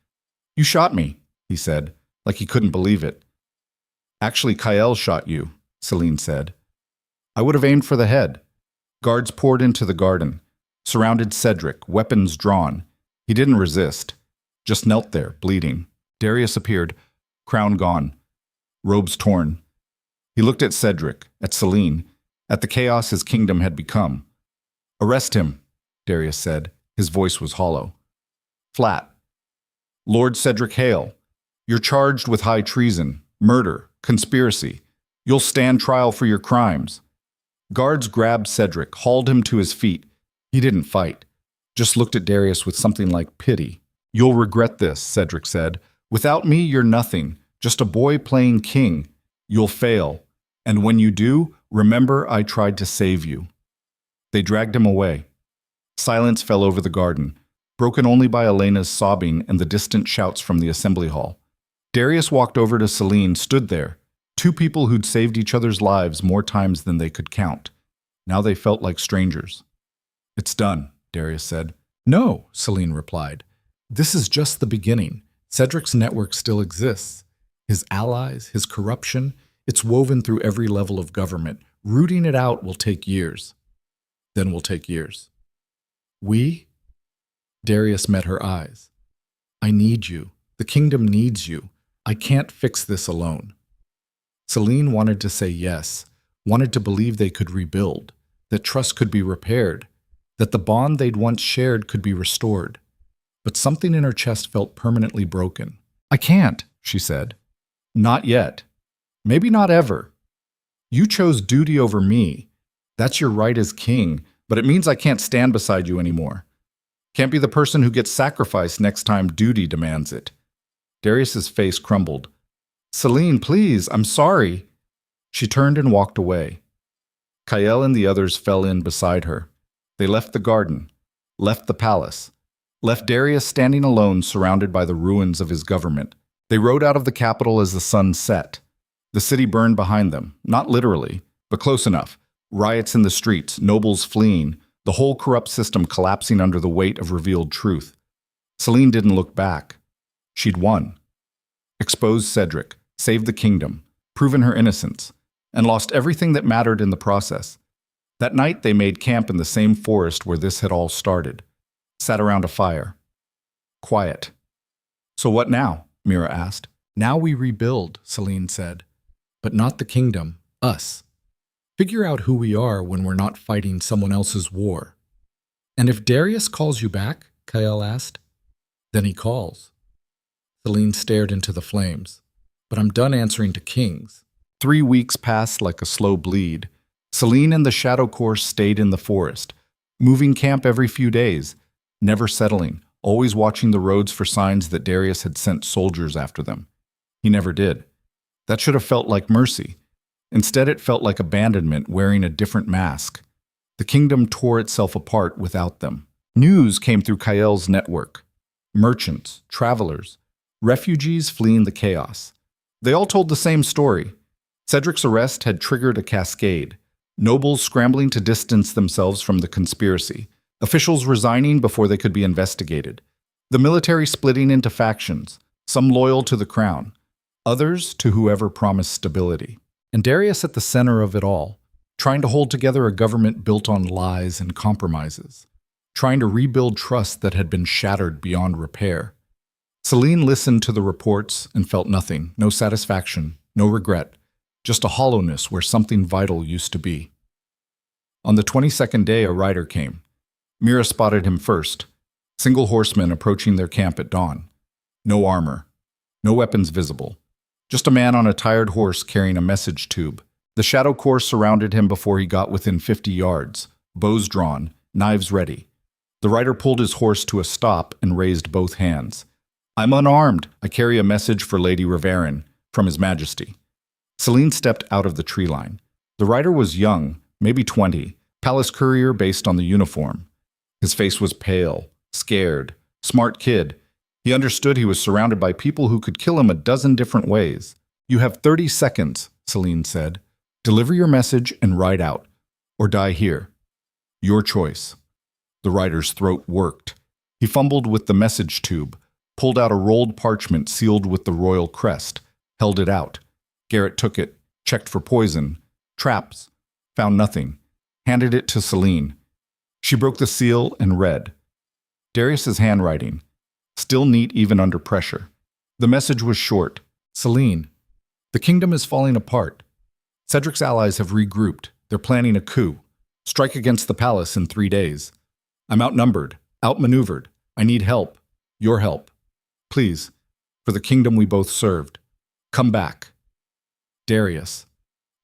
You shot me, he said, like he couldn't believe it. Actually, Kyle shot you, Celine said. I would have aimed for the head. Guards poured into the garden, surrounded Cedric, weapons drawn. He didn't resist, just knelt there, bleeding. Darius appeared, crown gone, robes torn. He looked at Cedric, at Celine, at the chaos his kingdom had become. Arrest him, Darius said. His voice was hollow. Flat. Lord Cedric Hale, you're charged with high treason, murder, conspiracy. You'll stand trial for your crimes. Guards grabbed Cedric, hauled him to his feet. He didn't fight, just looked at Darius with something like pity. You'll regret this, Cedric said. Without me, you're nothing, just a boy playing king. You'll fail, and when you do, remember I tried to save you. They dragged him away. Silence fell over the garden, broken only by Elena's sobbing and the distant shouts from the assembly hall. Darius walked over to Celine, stood there, two people who'd saved each other's lives more times than they could count. Now they felt like strangers. It's done, Darius said. No, Celine replied. This is just the beginning. Cedric's network still exists. His allies, his corruption, it's woven through every level of government. Rooting it out will take years. Then will take years. We? Darius met her eyes. I need you. The kingdom needs you. I can't fix this alone. Celine wanted to say yes, wanted to believe they could rebuild, that trust could be repaired, that the bond they'd once shared could be restored. But something in her chest felt permanently broken. I can't, she said. Not yet. Maybe not ever. You chose duty over me. That's your right as king, but it means I can't stand beside you anymore. Can't be the person who gets sacrificed next time duty demands it. Darius's face crumbled. Celine, please, I'm sorry. She turned and walked away. Kyle and the others fell in beside her. They left the garden, left the palace, left Darius standing alone surrounded by the ruins of his government. They rode out of the capital as the sun set. The city burned behind them, not literally, But close enough. Riots in the streets, nobles fleeing, the whole corrupt system collapsing under the weight of revealed truth. Celine didn't look back. She'd won. Exposed Cedric, saved the kingdom, proven her innocence, and lost everything that mattered in the process. That night they made camp in the same forest where this had all started. Sat around a fire. Quiet. "So what now?" Mira asked. "Now we rebuild," Celine said. "But not the kingdom, us. Figure out who we are when we're not fighting someone else's war." "And if Darius calls you back?" Kael asked. "Then he calls." Celine stared into the flames. "But I'm done answering to kings." 3 weeks passed like a slow bleed. Celine and the Shadow Corps stayed in the forest, moving camp every few days, never settling, always watching the roads for signs that Darius had sent soldiers after them. He never did. That should have felt like mercy. Instead, it felt like abandonment wearing a different mask. The kingdom tore itself apart without them. News came through Kael's network. Merchants, travelers, refugees fleeing the chaos. They all told the same story. Cedric's arrest had triggered a cascade. Nobles scrambling to distance themselves from the conspiracy. Officials resigning before they could be investigated. The military splitting into factions, some loyal to the crown, others to whoever promised stability. And Darius at the center of it all, trying to hold together a government built on lies and compromises, trying to rebuild trust that had been shattered beyond repair. Celine listened to the reports and felt nothing, no satisfaction, no regret, just a hollowness where something vital used to be. On the 22nd day, a rider came. Mira spotted him first, single horsemen approaching their camp at dawn. No armor, no weapons visible. Just a man on a tired horse carrying a message tube. The Shadow Corps surrounded him before he got within 50 yards, bows drawn, knives ready. The rider pulled his horse to a stop and raised both hands. "I'm unarmed. I carry a message for Lady Riverin, from His Majesty." Celine stepped out of the tree line. The rider was young, maybe 20, palace courier based on the uniform. His face was pale, scared, smart kid. He understood he was surrounded by people who could kill him a dozen different ways. "You have 30 seconds, Celine said. "Deliver your message and ride out, or die here. Your choice." The rider's throat worked. He fumbled with the message tube, pulled out a rolled parchment sealed with the royal crest, held it out. Garrett took it, checked for poison, traps, found nothing, handed it to Celine. She broke the seal and read. Darius's handwriting, still neat even under pressure. The message was short. "Celine, the kingdom is falling apart. Cedric's allies have regrouped. They're planning a coup. Strike against the palace in 3 days. I'm outnumbered, outmaneuvered. I need help. Your help. Please, for the kingdom we both served. Come back. Darius."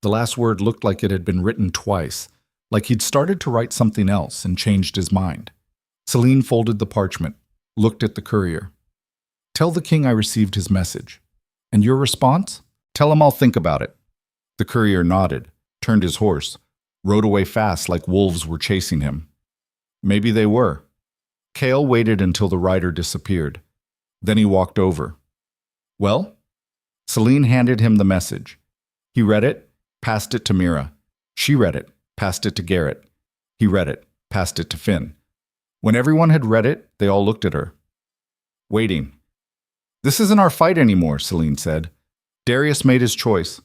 The last word looked like it had been written twice, like he'd started to write something else and changed his mind. Celine folded the parchment, looked at the courier. "Tell the king I received his message. And your response? Tell him I'll think about it." The courier nodded, turned his horse, rode away fast like wolves were chasing him. Maybe they were. Kael waited until the rider disappeared. Then he walked over. "Well?" Celine handed him the message. He read it, passed it to Mira. She read it, passed it to Garrett. He read it, passed it to Finn. When everyone had read it, they all looked at her. Waiting. "This isn't our fight anymore," Celine said. "Darius made his choice.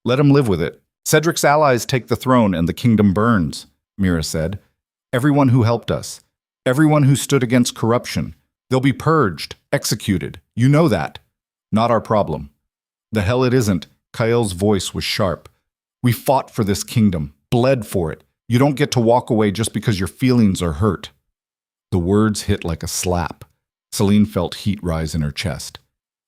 Let him live with it. Cedric's allies take the throne and the kingdom burns," Mira said. "Everyone who helped us. Everyone who stood against corruption. They'll be purged, executed. You know that. Not our problem." "The hell it isn't." Kael's voice was sharp. "We fought for this kingdom, bled for it. You don't get to walk away just because your feelings are hurt." The words hit like a slap. Celine felt heat rise in her chest.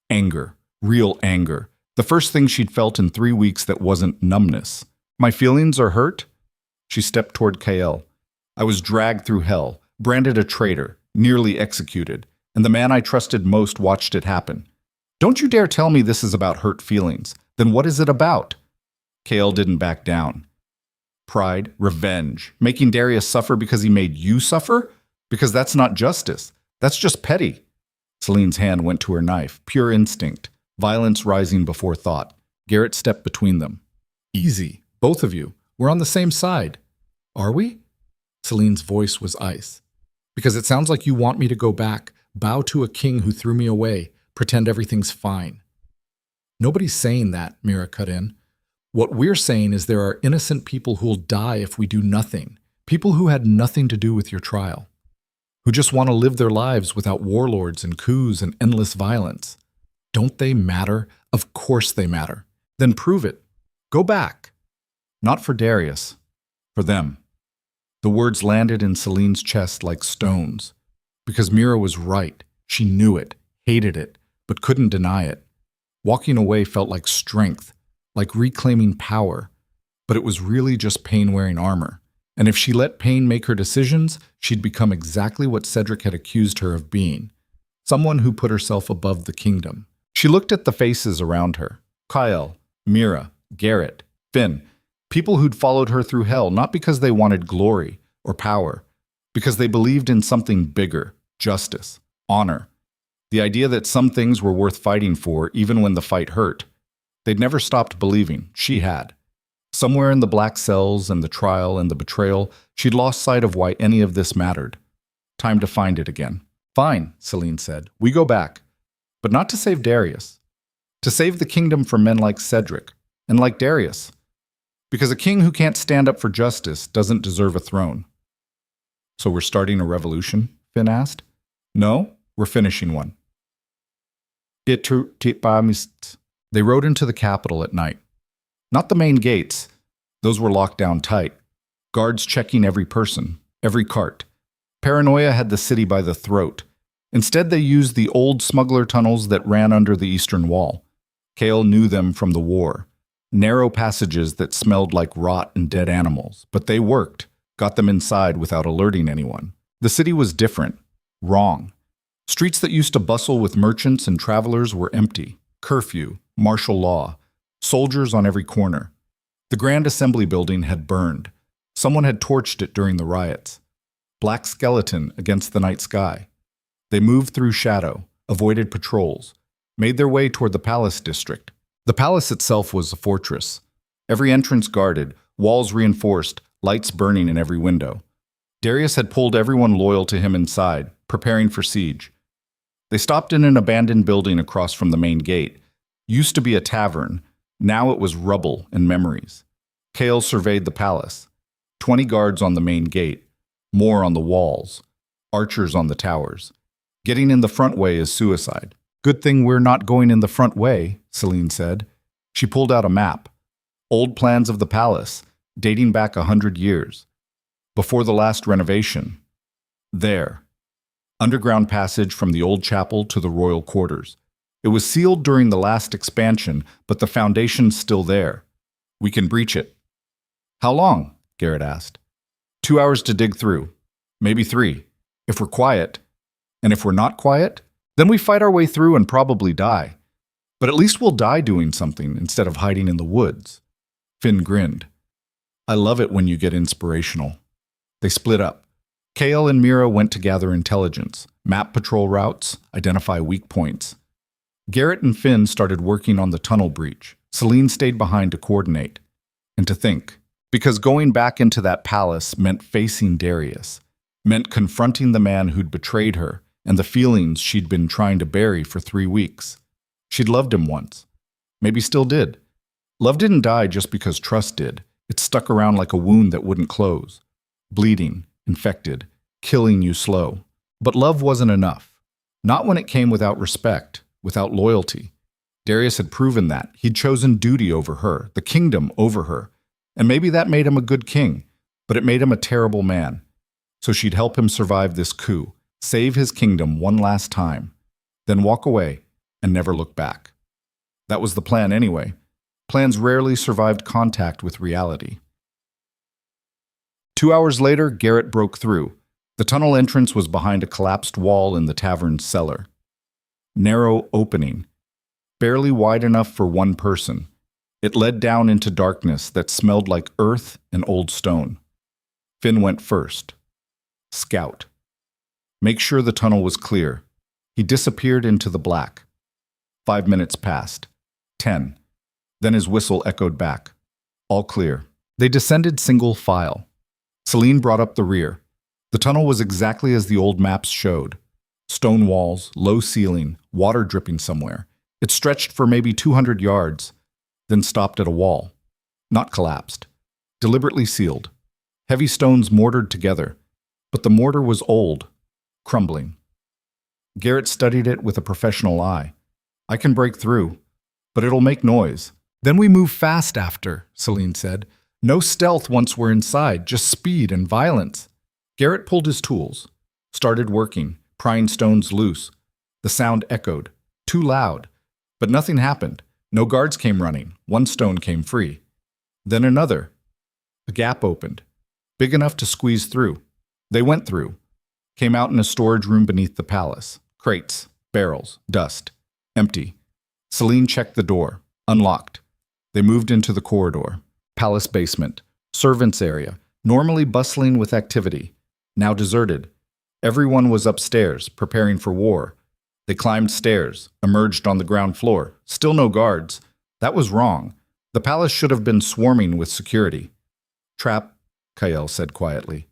Anger, real anger. The first thing she'd felt in 3 weeks that wasn't numbness. "My feelings are hurt?" She stepped toward Kael. "I was dragged through hell, branded a traitor, nearly executed, and the man I trusted most watched it happen. Don't you dare tell me this is about hurt feelings. Then what is it about?" Kael didn't back down. "Pride, revenge, making Darius suffer because he made you suffer? Because that's not justice. That's just petty." Celine's hand went to her knife, pure instinct, violence rising before thought. Garrett stepped between them. "Easy, both of you. We're on the same side. Are we? Celine's voice was ice. Because it sounds like you want me to go back, bow to a king who threw me away, pretend everything's fine. Nobody's saying that, Mira cut in. What we're saying is there are innocent people who'll die if we do nothing. People who had nothing to do with your trial. Who just want to live their lives without warlords and coups and endless violence. Don't they matter? Of course they matter. Then prove it. Go back. Not for Darius. For them. The words landed in Celine's chest like stones. Because Mira was right. She knew it, hated it, but couldn't deny it. Walking away felt like strength, like reclaiming power. But it was really just pain wearing armor. And if she let pain make her decisions, she'd become exactly what Cedric had accused her of being. Someone who put herself above the kingdom. She looked at the faces around her. Kyle, Mira, Garrett, Finn. People who'd followed her through hell not because they wanted glory or power, because they believed in something bigger, justice, honor. The idea that some things were worth fighting for even when the fight hurt. They'd never stopped believing. She had. Somewhere in the black cells and the trial and the betrayal, she'd lost sight of why any of this mattered. Time to find it again. Fine, Celine said. We go back. But not to save Darius. To save the kingdom from men like Cedric, and like Darius. Because a king who can't stand up for justice doesn't deserve a throne. So we're starting a revolution? Finn asked. No, we're finishing one. They rode into the capital at night. Not the main gates. Those were locked down tight. Guards checking every person, every cart. Paranoia had the city by the throat. Instead, they used the old smuggler tunnels that ran under the eastern wall. Kale knew them from the war. Narrow passages that smelled like rot and dead animals. But they worked, got them inside without alerting anyone. The city was different, wrong. Streets that used to bustle with merchants and travelers were empty. Curfew, martial law, soldiers on every corner. The Grand Assembly building had burned. Someone had torched it during the riots. Black skeleton against the night sky. They moved through shadow, avoided patrols, made their way toward the palace district. The palace itself was a fortress. Every entrance guarded, walls reinforced, lights burning in every window. Darius had pulled everyone loyal to him inside, preparing for siege. They stopped in an abandoned building across from the main gate. Used to be a tavern. Now it was rubble and memories. Kale surveyed the palace. 20 guards on the main gate. More on the walls. Archers on the towers. Getting in the front way is suicide. Good thing we're not going in the front way, Celine said. She pulled out a map. Old plans of the palace, dating back 100 years. Before the last renovation. There. Underground passage from the old chapel to the royal quarters. It was sealed during the last expansion, but the foundation's still there. We can breach it. How long? Garrett asked. 2 hours to dig through. Maybe 3. If we're quiet. And if we're not quiet, then we fight our way through and probably die. But at least we'll die doing something instead of hiding in the woods. Finn grinned. I love it when you get inspirational. They split up. Kale and Mira went to gather intelligence, map patrol routes, identify weak points. Garrett and Finn started working on the tunnel breach. Celine stayed behind to coordinate and to think. Because going back into that palace meant facing Darius, meant confronting the man who'd betrayed her and the feelings she'd been trying to bury for 3 weeks. She'd loved him once. Maybe still did. Love didn't die just because trust did. It stuck around like a wound that wouldn't close. Bleeding, infected, killing you slow. But love wasn't enough. Not when it came without respect, without loyalty. Darius had proven that. He'd chosen duty over her, the kingdom over her. And maybe that made him a good king, but it made him a terrible man. So she'd help him survive this coup, save his kingdom one last time, then walk away and never look back. That was the plan anyway. Plans rarely survived contact with reality. 2 hours later, Garrett broke through. The tunnel entrance was behind a collapsed wall in the tavern's cellar. Narrow opening, barely wide enough for one person. It led down into darkness that smelled like earth and old stone. Finn went first. Scout. Make sure the tunnel was clear. He disappeared into the black. 5 minutes passed. 10. Then his whistle echoed back. All clear. They descended single file. Celine brought up the rear. The tunnel was exactly as the old maps showed. Stone walls, low ceiling, water dripping somewhere. It stretched for maybe 200 yards, then stopped at a wall. Not collapsed. Deliberately sealed. Heavy stones mortared together. But the mortar was old, crumbling. Garrett studied it with a professional eye. I can break through, but it'll make noise. Then we move fast after, Celine said. No stealth once we're inside, just speed and violence. Garrett pulled his tools, started working, prying stones loose. The sound echoed, too loud. But nothing happened. No guards came running. One stone came free. Then another. A gap opened, big enough to squeeze through. They went through. Came out in a storage room beneath the palace. Crates, barrels, dust. Empty. Celine checked the door. Unlocked. They moved into the corridor. Palace basement. Servants' area. Normally bustling with activity. Now deserted. Everyone was upstairs, preparing for war. They climbed stairs, emerged on the ground floor. Still no guards. That was wrong. The palace should have been swarming with security. Trap, Kael said quietly.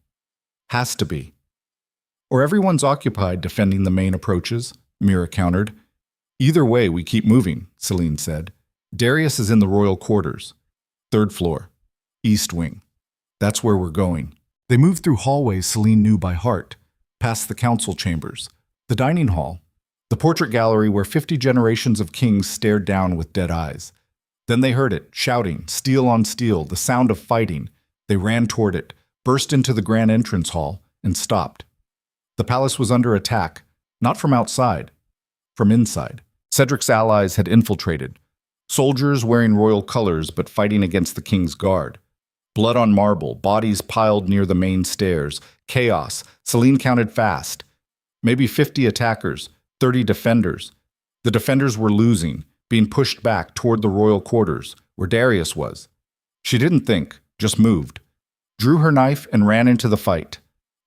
Has to be. Or everyone's occupied defending the main approaches, Mira countered. Either way, we keep moving, Celine said. Darius is in the royal quarters. 3rd floor. East wing. That's where we're going. They moved through hallways Celine knew by heart, past the council chambers, the dining hall, the portrait gallery where 50 generations of kings stared down with dead eyes. Then they heard it, shouting, steel on steel, the sound of fighting. They ran toward it, burst into the grand entrance hall, and stopped. The palace was under attack, not from outside, from inside. Cedric's allies had infiltrated. Soldiers wearing royal colors but fighting against the king's guard. Blood on marble, bodies piled near the main stairs. Chaos. Celine counted fast. Maybe 50 attackers, 30 defenders. The defenders were losing, being pushed back toward the royal quarters, where Darius was. She didn't think, just moved. Drew her knife and ran into the fight.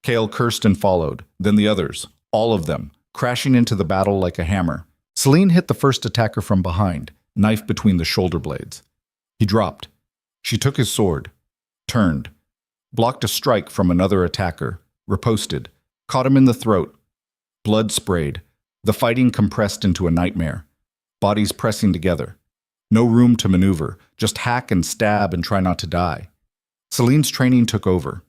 Kael cursed and followed, then the others, all of them, crashing into the battle like a hammer. Celine hit the first attacker from behind, knife between the shoulder blades. He dropped. She took his sword, turned, blocked a strike from another attacker, riposted, caught him in the throat. Blood sprayed. The fighting compressed into a nightmare. Bodies pressing together. No room to maneuver, just hack and stab and try not to die. Celine's training took over.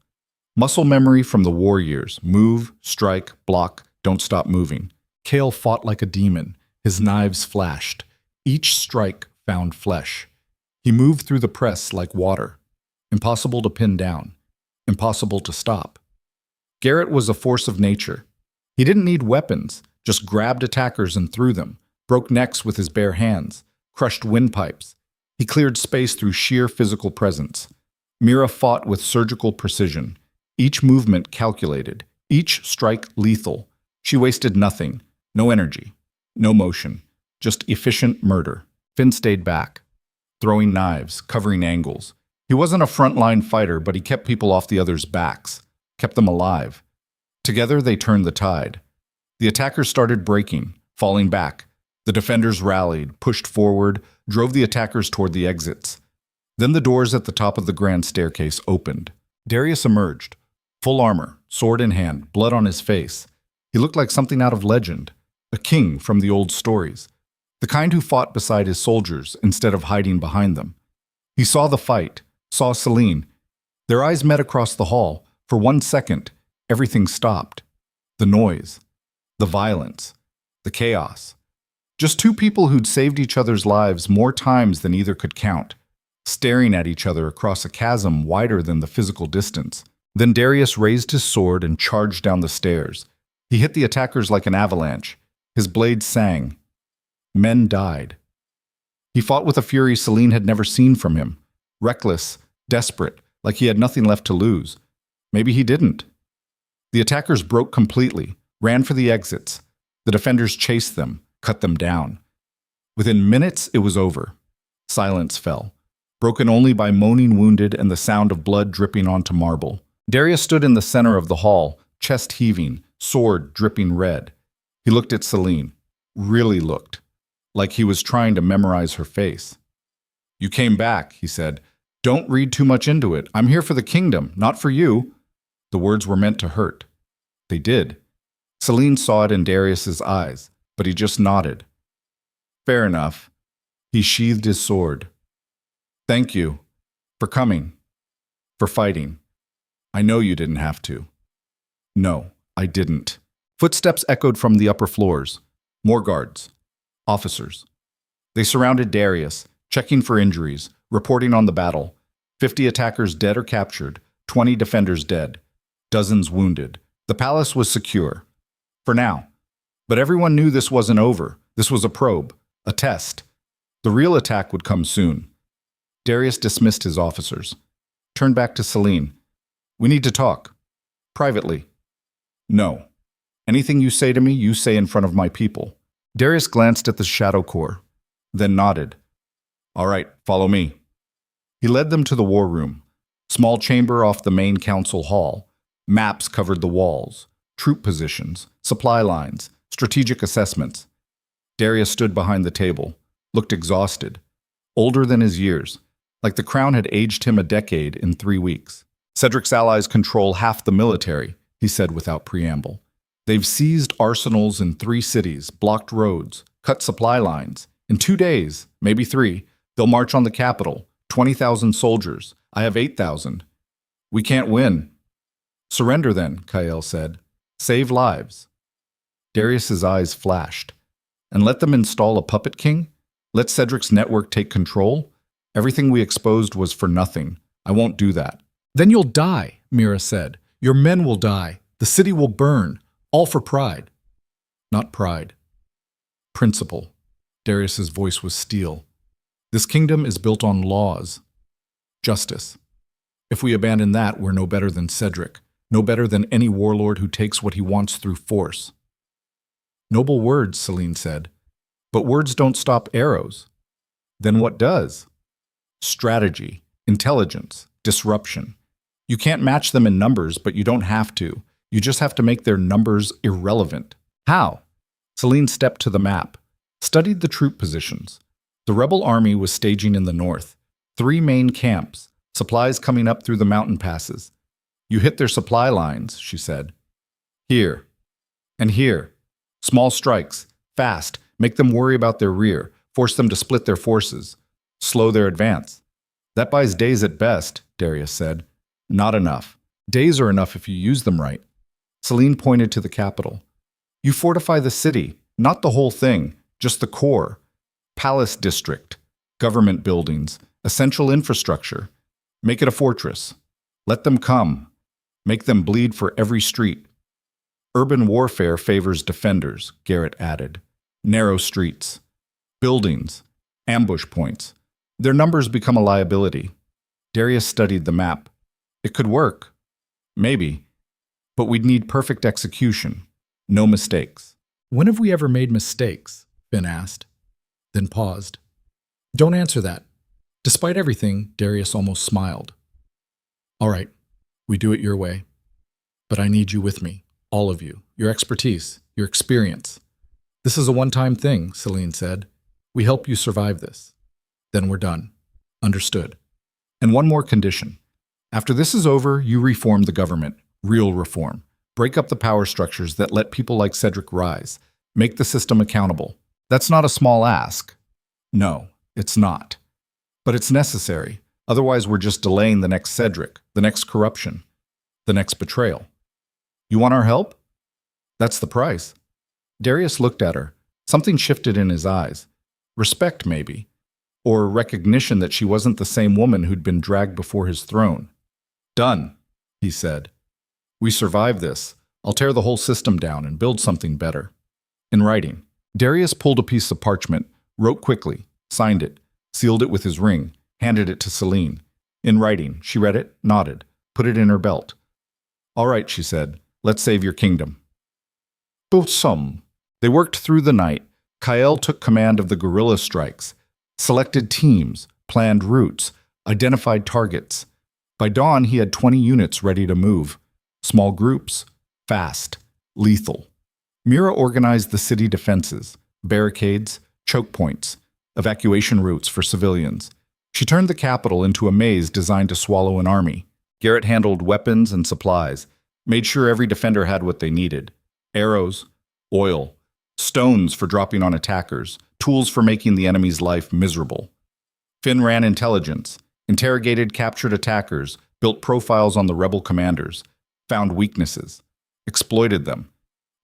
Muscle memory from the war years. Move, strike, block, don't stop moving. Kael fought like a demon. His knives flashed. Each strike found flesh. He moved through the press like water. Impossible to pin down. Impossible to stop. Garrett was a force of nature. He didn't need weapons, just grabbed attackers and threw them, broke necks with his bare hands, crushed windpipes. He cleared space through sheer physical presence. Mira fought with surgical precision. Each movement calculated, each strike lethal. She wasted nothing, no energy, no motion, just efficient murder. Finn stayed back, throwing knives, covering angles. He wasn't a frontline fighter, but he kept people off the others' backs, kept them alive. Together they turned the tide. The attackers started breaking, falling back. The defenders rallied, pushed forward, drove the attackers toward the exits. Then the doors at the top of the grand staircase opened. Darius emerged, full armor, sword in hand, blood on his face. He looked like something out of legend, a king from the old stories, the kind who fought beside his soldiers instead of hiding behind them. He saw the fight, saw Celine. Their eyes met across the hall. For 1 second, everything stopped. The noise, the violence, the chaos. Just two people who'd saved each other's lives more times than either could count, staring at each other across a chasm wider than the physical distance. Then Darius raised his sword and charged down the stairs. He hit the attackers like an avalanche. His blade sang. Men died. He fought with a fury Celine had never seen from him. Reckless, desperate, like he had nothing left to lose. Maybe he didn't. The attackers broke completely, ran for the exits. The defenders chased them, cut them down. Within minutes, it was over. Silence fell, broken only by moaning wounded and the sound of blood dripping onto marble. Darius stood in the center of the hall, chest heaving, sword dripping red. He looked at Celine, really looked, like he was trying to memorize her face. "You came back," he said. Don't read too much into it. I'm here for the kingdom, not for you. The words were meant to hurt. They did. Celine saw it in Darius's eyes, but he just nodded. Fair enough. He sheathed his sword. Thank you. For coming. For fighting. I know you didn't have to. No, I didn't. Footsteps echoed from the upper floors. More guards. Officers. They surrounded Darius, checking for injuries, reporting on the battle. 50 attackers dead or captured, 20 defenders dead, dozens wounded. The palace was secure. For now. But everyone knew this wasn't over. This was a probe, a test. The real attack would come soon. Darius dismissed his officers. Turned back to Celine. We need to talk. Privately. No. Anything you say to me, you say in front of my people. Darius glanced at the Shadow Corps, then nodded. All right, follow me. He led them to the war room. Small chamber off the main council hall. Maps covered the walls. Troop positions, supply lines, strategic assessments. Darius stood behind the table, looked exhausted. Older than his years, like the crown had aged him a decade in 3 weeks. Cedric's allies control half the military, he said without preamble. They've seized arsenals in 3 cities, blocked roads, cut supply lines. In 2 days, maybe 3, they'll march on the capital. 20,000 soldiers. I have 8,000. We can't win. Surrender then, Kael said. Save lives. Darius's eyes flashed. And let them install a puppet king? Let Cedric's network take control? Everything we exposed was for nothing. I won't do that. Then you'll die, Mira said. Your men will die. The city will burn. All for pride. Not pride. Principle. Darius's voice was steel. This kingdom is built on laws. Justice. If we abandon that, we're no better than Cedric. No better than any warlord who takes what he wants through force. Noble words, Celine said. But words don't stop arrows. Then what does? Strategy, intelligence, disruption. You can't match them in numbers, but you don't have to. You just have to make their numbers irrelevant. How? Celine stepped to the map, studied the troop positions. The rebel army was staging in the north. 3 main camps, supplies coming up through the mountain passes. You hit their supply lines, she said. Here. And here. Small strikes. Fast. Make them worry about their rear. Force them to split their forces. Slow their advance. That buys days at best, Darius said. Not enough. Days are enough if you use them right. Celine pointed to the capital. You fortify the city, not the whole thing, just the core. Palace district, government buildings, essential infrastructure. Make it a fortress. Let them come. Make them bleed for every street. Urban warfare favors defenders, Garrett added. Narrow streets. Buildings. Ambush points. Their numbers become a liability. Darius studied the map. It could work. Maybe. But we'd need perfect execution. No mistakes. When have we ever made mistakes? Finn asked. Then paused. Don't answer that. Despite everything, Darius almost smiled. All right, we do it your way. But I need you with me, all of you, your expertise, your experience. This is a one-time thing, Celine said. We help you survive this. Then we're done. Understood. And one more condition. After this is over, you reform the government. Real reform. Break up the power structures that let people like Cedric rise. Make the system accountable. That's not a small ask. No, it's not. But it's necessary. Otherwise, we're just delaying the next Cedric, the next corruption, the next betrayal. You want our help? That's the price. Darius looked at her. Something shifted in his eyes. Respect, maybe. Or recognition that she wasn't the same woman who'd been dragged before his throne. Done, he said. We survive this. I'll tear the whole system down and build something better. In writing. Darius pulled a piece of parchment, wrote quickly, signed it, sealed it with his ring, handed it to Celine. In writing, she read it, nodded, put it in her belt. All right, she said, let's save your kingdom. Both some. They worked through the night. Kael took command of the guerrilla strikes, selected teams, planned routes, identified targets. By dawn, he had 20 units ready to move. Small groups, fast, lethal. Mira organized the city defenses, barricades, choke points, evacuation routes for civilians. She turned the capital into a maze designed to swallow an army. Garrett handled weapons and supplies, made sure every defender had what they needed: arrows, oil, stones for dropping on attackers, tools for making the enemy's life miserable. Finn ran intelligence, interrogated captured attackers, built profiles on the rebel commanders, found weaknesses, exploited them.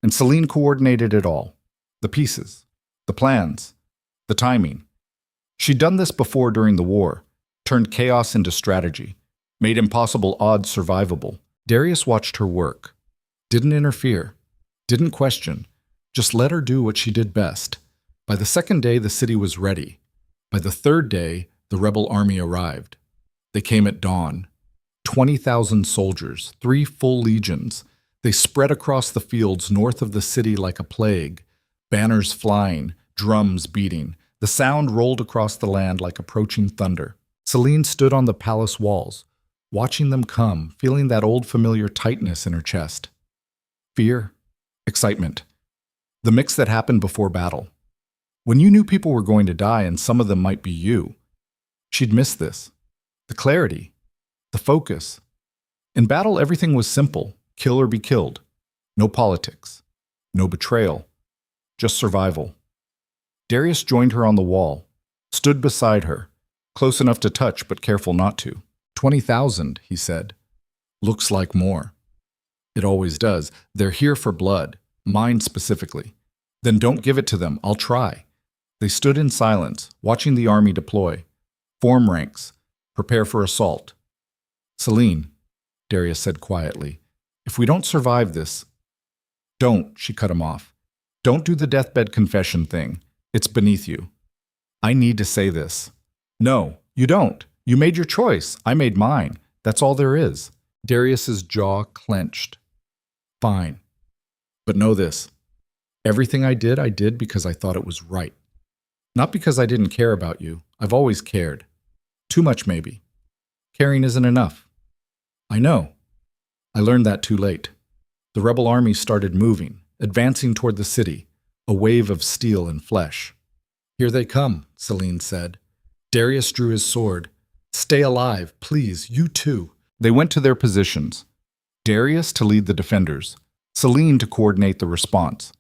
And Celine coordinated it all: the pieces, the plans, the timing. She'd done this before during the war, turned chaos into strategy, made impossible odds survivable. Darius watched her work, didn't interfere, didn't question, just let her do what she did best. By the second day, the city was ready. By the third day, the rebel army arrived. They came at dawn. 20,000 soldiers, 3 full legions. They spread across the fields north of the city like a plague, banners flying, drums beating. The sound rolled across the land like approaching thunder. Celine stood on the palace walls, watching them come, feeling that old familiar tightness in her chest. Fear, excitement, the mix that happened before battle. When you knew people were going to die and some of them might be you, she'd miss this. The clarity, the focus. In battle, everything was simple: kill or be killed. No politics, no betrayal, just survival. Darius joined her on the wall, stood beside her, close enough to touch but careful not to. 20,000, he said. Looks like more. It always does. They're here for blood, mine specifically. Then don't give it to them. I'll try. They stood in silence, watching the army deploy. Form ranks. Prepare for assault. Celine, Darius said quietly, if we don't survive this... Don't, she cut him off. Don't do the deathbed confession thing. It's beneath you. I need to say this. No, you don't. You made your choice. I made mine. That's all there is. Darius's jaw clenched. Fine. But know this. Everything I did because I thought it was right. Not because I didn't care about you. I've always cared. Too much, maybe. Caring isn't enough. I know. I learned that too late. The rebel army started moving, advancing toward the city, a wave of steel and flesh. Here they come, Celine said. Darius drew his sword. Stay alive, please, you too. They went to their positions. Darius to lead the defenders, Celine to coordinate the response.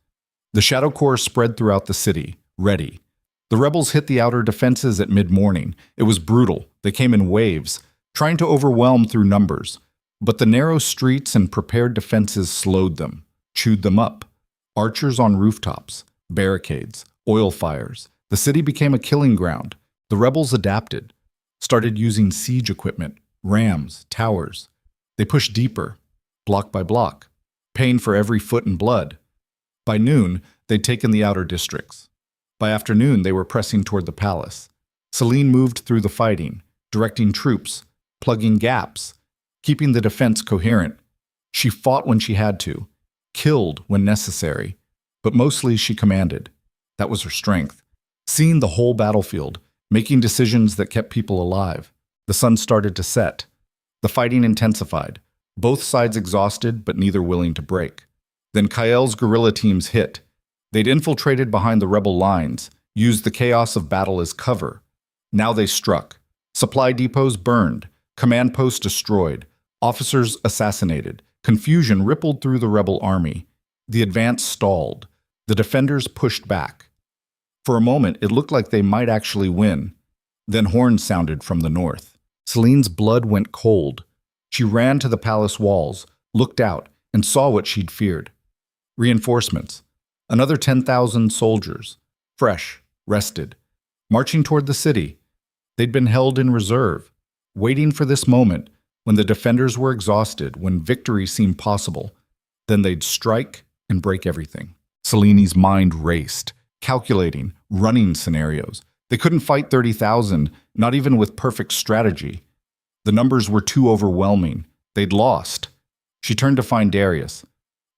The Shadow Corps spread throughout the city, ready. The rebels hit the outer defenses at mid-morning. It was brutal. They came in waves, trying to overwhelm through numbers. But the narrow streets and prepared defenses slowed them, chewed them up. Archers on rooftops, barricades, oil fires. The city became a killing ground. The rebels adapted, started using siege equipment, rams, towers. They pushed deeper, block by block, paying for every foot in blood. By noon, they'd taken the outer districts. By afternoon, they were pressing toward the palace. Celine moved through the fighting, directing troops, plugging gaps, keeping the defense coherent. She fought when she had to, killed when necessary, but mostly she commanded. That was her strength. Seeing the whole battlefield, making decisions that kept people alive. The sun started to set. The fighting intensified, both sides exhausted but neither willing to break. Then Kael's guerrilla teams hit. They'd infiltrated behind the rebel lines, used the chaos of battle as cover. Now they struck. Supply depots burned, command posts destroyed, officers assassinated. Confusion rippled through the rebel army. The advance stalled. The defenders pushed back. For a moment, it looked like they might actually win. Then horns sounded from the north. Celine's blood went cold. She ran to the palace walls, looked out, and saw what she'd feared. Reinforcements. Another 10,000 soldiers. Fresh, rested. Marching toward the city. They'd been held in reserve, waiting for this moment when the defenders were exhausted, when victory seemed possible. Then they'd strike and break everything. Celine's mind raced, calculating, running scenarios. They couldn't fight 30,000, not even with perfect strategy. The numbers were too overwhelming. They'd lost. She turned to find Darius.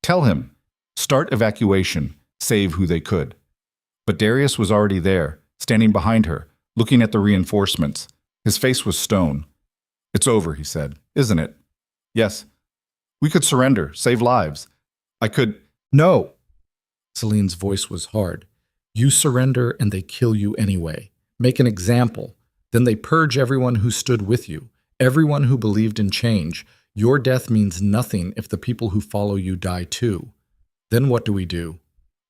Tell him. Start evacuation. Save who they could. But Darius was already there, standing behind her, looking at the reinforcements. His face was stone. It's over, he said. Isn't it? Yes. We could surrender, save lives. I could... No! Celine's voice was hard. You surrender and they kill you anyway. Make an example. Then they purge everyone who stood with you, everyone who believed in change. Your death means nothing if the people who follow you die too. Then what do?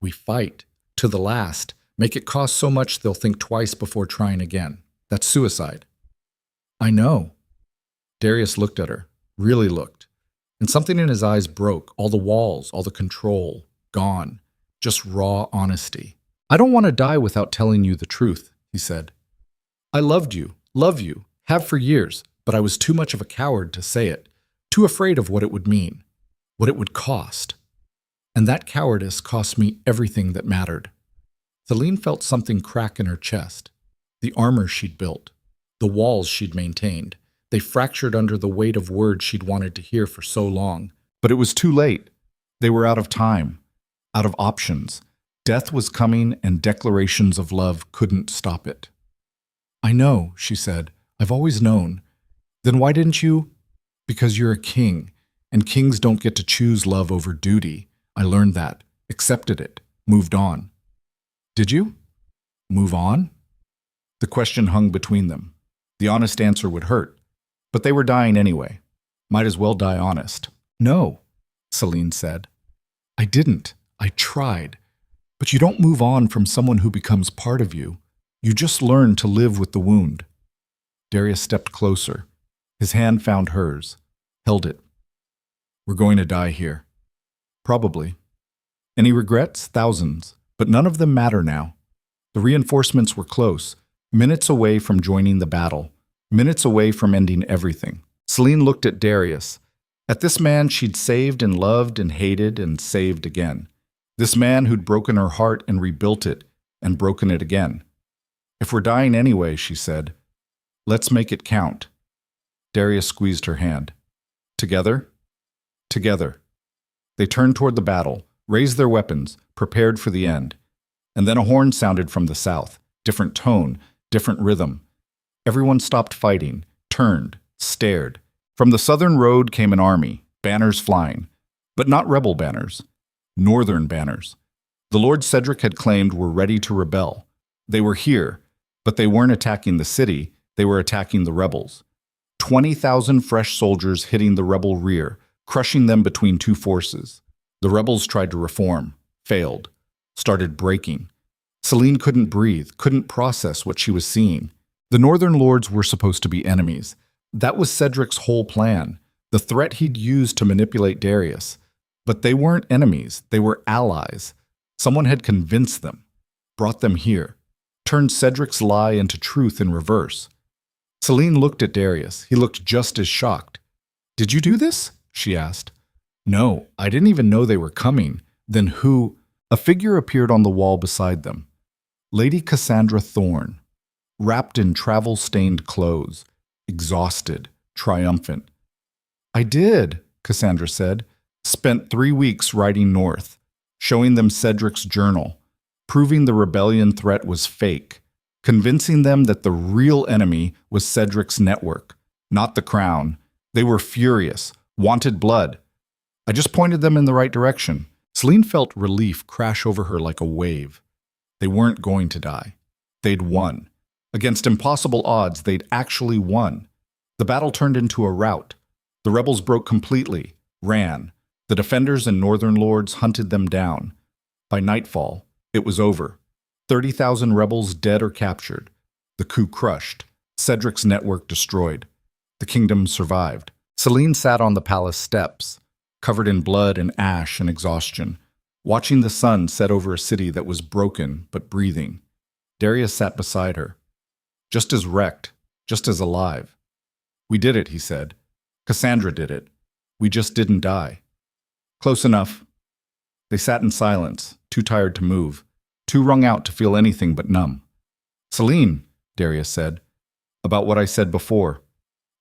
We fight. To the last. Make it cost so much they'll think twice before trying again. That's suicide. I know. Darius looked at her, really looked. And something in his eyes broke, all the walls, all the control, gone. Just raw honesty. I don't want to die without telling you the truth, he said. I loved you, love you, have for years, but I was too much of a coward to say it, too afraid of what it would mean, what it would cost. And that cowardice cost me everything that mattered. Celine felt something crack in her chest. The armor she'd built, the walls she'd maintained, they fractured under the weight of words she'd wanted to hear for so long. But it was too late. They were out of time, out of options. Death was coming, and declarations of love couldn't stop it. I know, she said. I've always known. Then why didn't you? Because you're a king, and kings don't get to choose love over duty. I learned that, accepted it, moved on. Did you? Move on? The question hung between them. The honest answer would hurt, but they were dying anyway. Might as well die honest. No, Celine said. I didn't. I tried. But you don't move on from someone who becomes part of you. You just learn to live with the wound. Darius stepped closer. His hand found hers, held it. We're going to die here. Probably. Any regrets? Thousands. But none of them matter now. The reinforcements were close, minutes away from joining the battle, minutes away from ending everything. Celine looked at Darius, at this man she'd saved and loved and hated and saved again. This man who'd broken her heart and rebuilt it and broken it again. If we're dying anyway, she said, let's make it count. Darius squeezed her hand. Together? Together. They turned toward the battle, raised their weapons, prepared for the end. And then a horn sounded from the south, different tone, different rhythm. Everyone stopped fighting, turned, stared. From the southern road came an army, banners flying, but not rebel banners, northern banners. The Lord Cedric had claimed were ready to rebel. They were here, but they weren't attacking the city, they were attacking the rebels. 20,000 fresh soldiers hitting the rebel rear, crushing them between two forces. The rebels tried to reform, failed, started breaking. Celine couldn't breathe, couldn't process what she was seeing. The Northern Lords were supposed to be enemies. That was Cedric's whole plan, the threat he'd used to manipulate Darius. But they weren't enemies, they were allies. Someone had convinced them, brought them here, turned Cedric's lie into truth in reverse. Celine looked at Darius. He looked just as shocked. Did you do this? She asked. No, I didn't even know they were coming. Then who? A figure appeared on the wall beside them. Lady Cassandra Thorne, wrapped in travel-stained clothes, exhausted, triumphant. I did, Cassandra said. Spent 3 weeks riding north, showing them Cedric's journal, proving the rebellion threat was fake, convincing them that the real enemy was Cedric's network, not the crown. They were furious, wanted blood. I just pointed them in the right direction. Celine felt relief crash over her like a wave. They weren't going to die. They'd won. Against impossible odds, they'd actually won. The battle turned into a rout. The rebels broke completely, ran. The defenders and northern lords hunted them down. By nightfall, it was over. 30,000 rebels dead or captured. The coup crushed. Cedric's network destroyed. The kingdom survived. Celine sat on the palace steps, covered in blood and ash and exhaustion, watching the sun set over a city that was broken but breathing. Darius sat beside her, just as wrecked, just as alive. We did it, he said. Cassandra did it. We just didn't die. Close enough. They sat in silence, too tired to move, too wrung out to feel anything but numb. Celine, Darius said, about what I said before,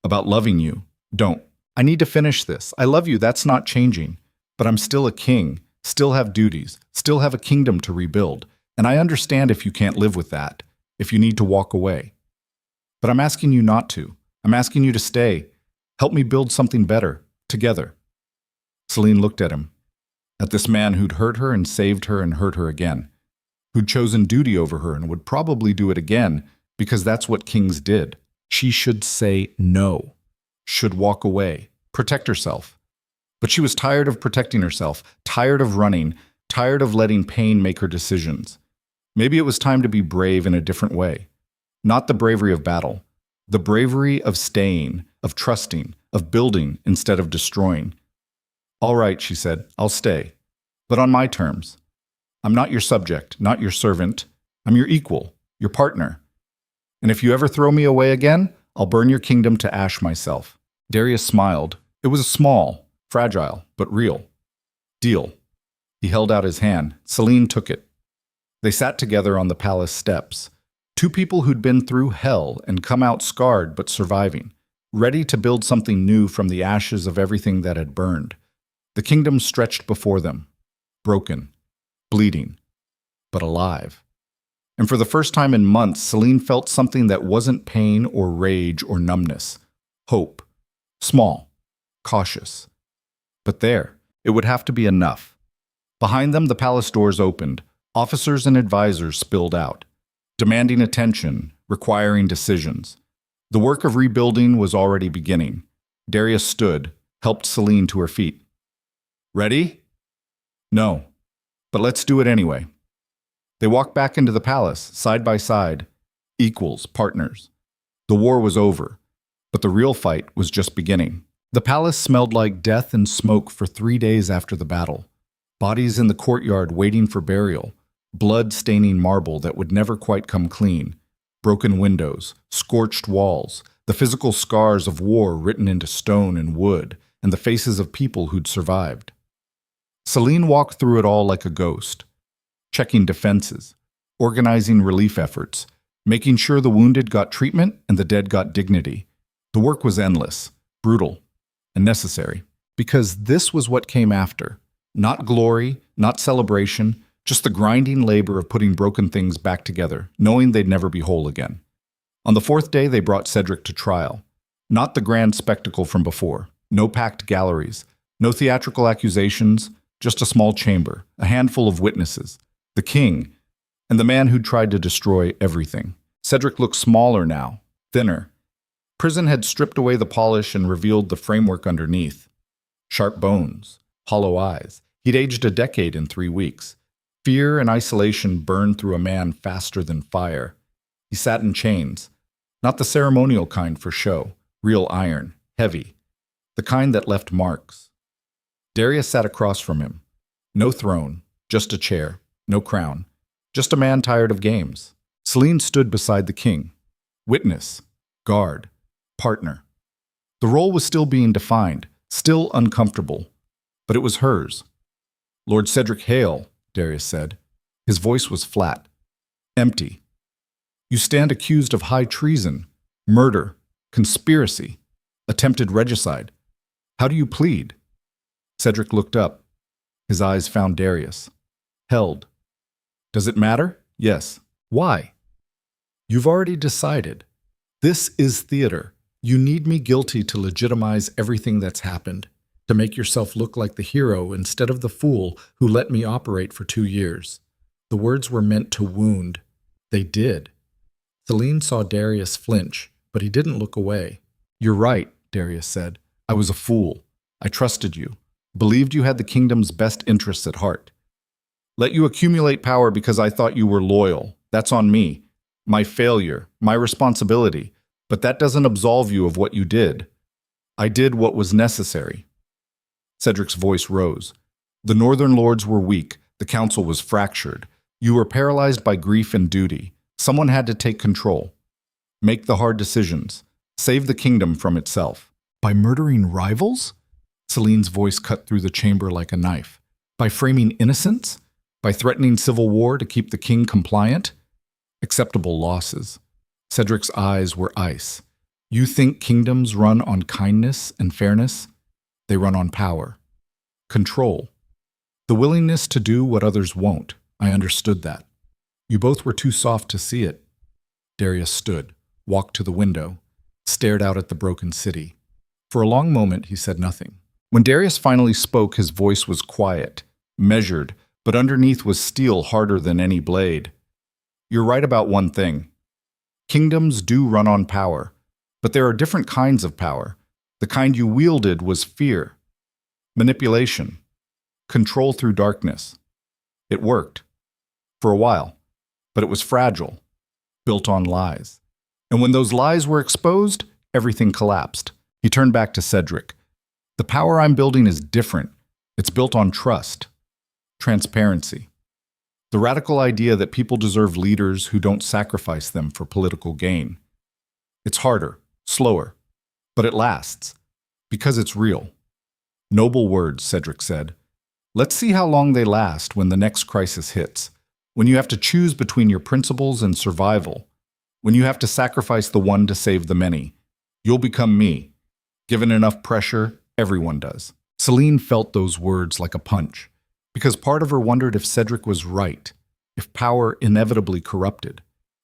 about loving you. Don't. I need to finish this. I love you, that's not changing. But I'm still a king, still have duties, still have a kingdom to rebuild. And I understand if you can't live with that, if you need to walk away. But I'm asking you not to. I'm asking you to stay. Help me build something better, together. Celine looked at him, at this man who'd hurt her and saved her and hurt her again, who'd chosen duty over her and would probably do it again because that's what kings did. She should say no, should walk away, protect herself. But she was tired of protecting herself, tired of running, tired of letting pain make her decisions. Maybe it was time to be brave in a different way. Not the bravery of battle, the bravery of staying, of trusting, of building instead of destroying. All right, she said, I'll stay, but on my terms. I'm not your subject, not your servant. I'm your equal, your partner. And if you ever throw me away again, I'll burn your kingdom to ash myself. Darius smiled. It was small, fragile, but real. Deal. He held out his hand. Selene took it. They sat together on the palace steps. Two people who'd been through hell and come out scarred but surviving, ready to build something new from the ashes of everything that had burned. The kingdom stretched before them, broken, bleeding, but alive. And for the first time in months, Selene felt something that wasn't pain or rage or numbness. Hope. Small. Cautious. But there, it would have to be enough. Behind them, the palace doors opened. Officers and advisors spilled out, demanding attention, requiring decisions. The work of rebuilding was already beginning. Darius stood, helped Selene to her feet. Ready? No, but let's do it anyway. They walked back into the palace, side by side, equals, partners. The war was over, but the real fight was just beginning. The palace smelled like death and smoke for 3 days after the battle. Bodies in the courtyard waiting for burial, blood staining marble that would never quite come clean, broken windows, scorched walls, the physical scars of war written into stone and wood, and the faces of people who'd survived. Selene walked through it all like a ghost, checking defenses, organizing relief efforts, making sure the wounded got treatment and the dead got dignity. The work was endless, brutal, and necessary, because this was what came after. Not glory, not celebration, just the grinding labor of putting broken things back together, knowing they'd never be whole again. On the 4th day, they brought Cedric to trial. Not the grand spectacle from before. No packed galleries. No theatrical accusations. Just a small chamber. A handful of witnesses. The king. And the man who'd tried to destroy everything. Cedric looked smaller now. Thinner. Prison had stripped away the polish and revealed the framework underneath. Sharp bones. Hollow eyes. He'd aged a decade in 3 weeks. Fear and isolation burned through a man faster than fire. He sat in chains. Not the ceremonial kind for show. Real iron. Heavy. The kind that left marks. Darius sat across from him. No throne. Just a chair. No crown. Just a man tired of games. Selene stood beside the king. Witness. Guard. Partner. The role was still being defined. Still uncomfortable. But it was hers. Lord Cedric Hale, Darius said. His voice was flat. Empty. You stand accused of high treason, murder, conspiracy, attempted regicide. How do you plead? Cedric looked up. His eyes found Darius. Held. Does it matter? Yes. Why? You've already decided. This is theater. You need me guilty to legitimize everything that's happened, to make yourself look like the hero instead of the fool who let me operate for 2 years. The words were meant to wound. They did. Selene saw Darius flinch, but he didn't look away. You're right, Darius said. I was a fool. I trusted you, believed you had the kingdom's best interests at heart. Let you accumulate power because I thought you were loyal. That's on me. My failure, my responsibility. But that doesn't absolve you of what you did. I did what was necessary. Cedric's voice rose. The Northern Lords were weak. The council was fractured. You were paralyzed by grief and duty. Someone had to take control. Make the hard decisions. Save the kingdom from itself. By murdering rivals? Selene's voice cut through the chamber like a knife. By framing innocence? By threatening civil war to keep the king compliant? Acceptable losses. Cedric's eyes were ice. You think kingdoms run on kindness and fairness? They run on power. Control. The willingness to do what others won't. I understood that. You both were too soft to see it. Darius stood, walked to the window, stared out at the broken city. For a long moment, he said nothing. When Darius finally spoke, his voice was quiet, measured, but underneath was steel harder than any blade. You're right about one thing. Kingdoms do run on power, but there are different kinds of power. The kind you wielded was fear, manipulation, control through darkness. It worked. For a while. But it was fragile, built on lies. And when those lies were exposed, everything collapsed. He turned back to Cedric. The power I'm building is different. It's built on trust, transparency. The radical idea that people deserve leaders who don't sacrifice them for political gain. It's harder, slower, but it lasts, because it's real. Noble words, Cedric said. Let's see how long they last when the next crisis hits, when you have to choose between your principles and survival, when you have to sacrifice the one to save the many. You'll become me. Given enough pressure, everyone does. Celine felt those words like a punch, because part of her wondered if Cedric was right, if power inevitably corrupted,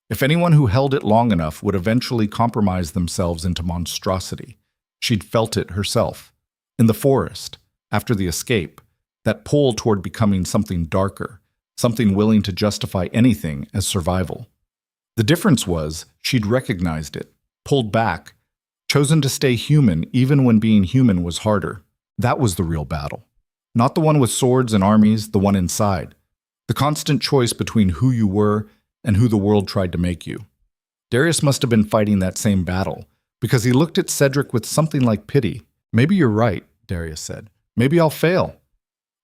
if anyone who held it long enough would eventually compromise themselves into monstrosity. She'd felt it herself. In the forest, after the escape, that pull toward becoming something darker, something willing to justify anything as survival. The difference was she'd recognized it, pulled back, chosen to stay human even when being human was harder. That was the real battle. Not the one with swords and armies, the one inside. The constant choice between who you were and who the world tried to make you. Darius must have been fighting that same battle, because he looked at Cedric with something like pity. Maybe you're right, Darius said. Maybe I'll fail.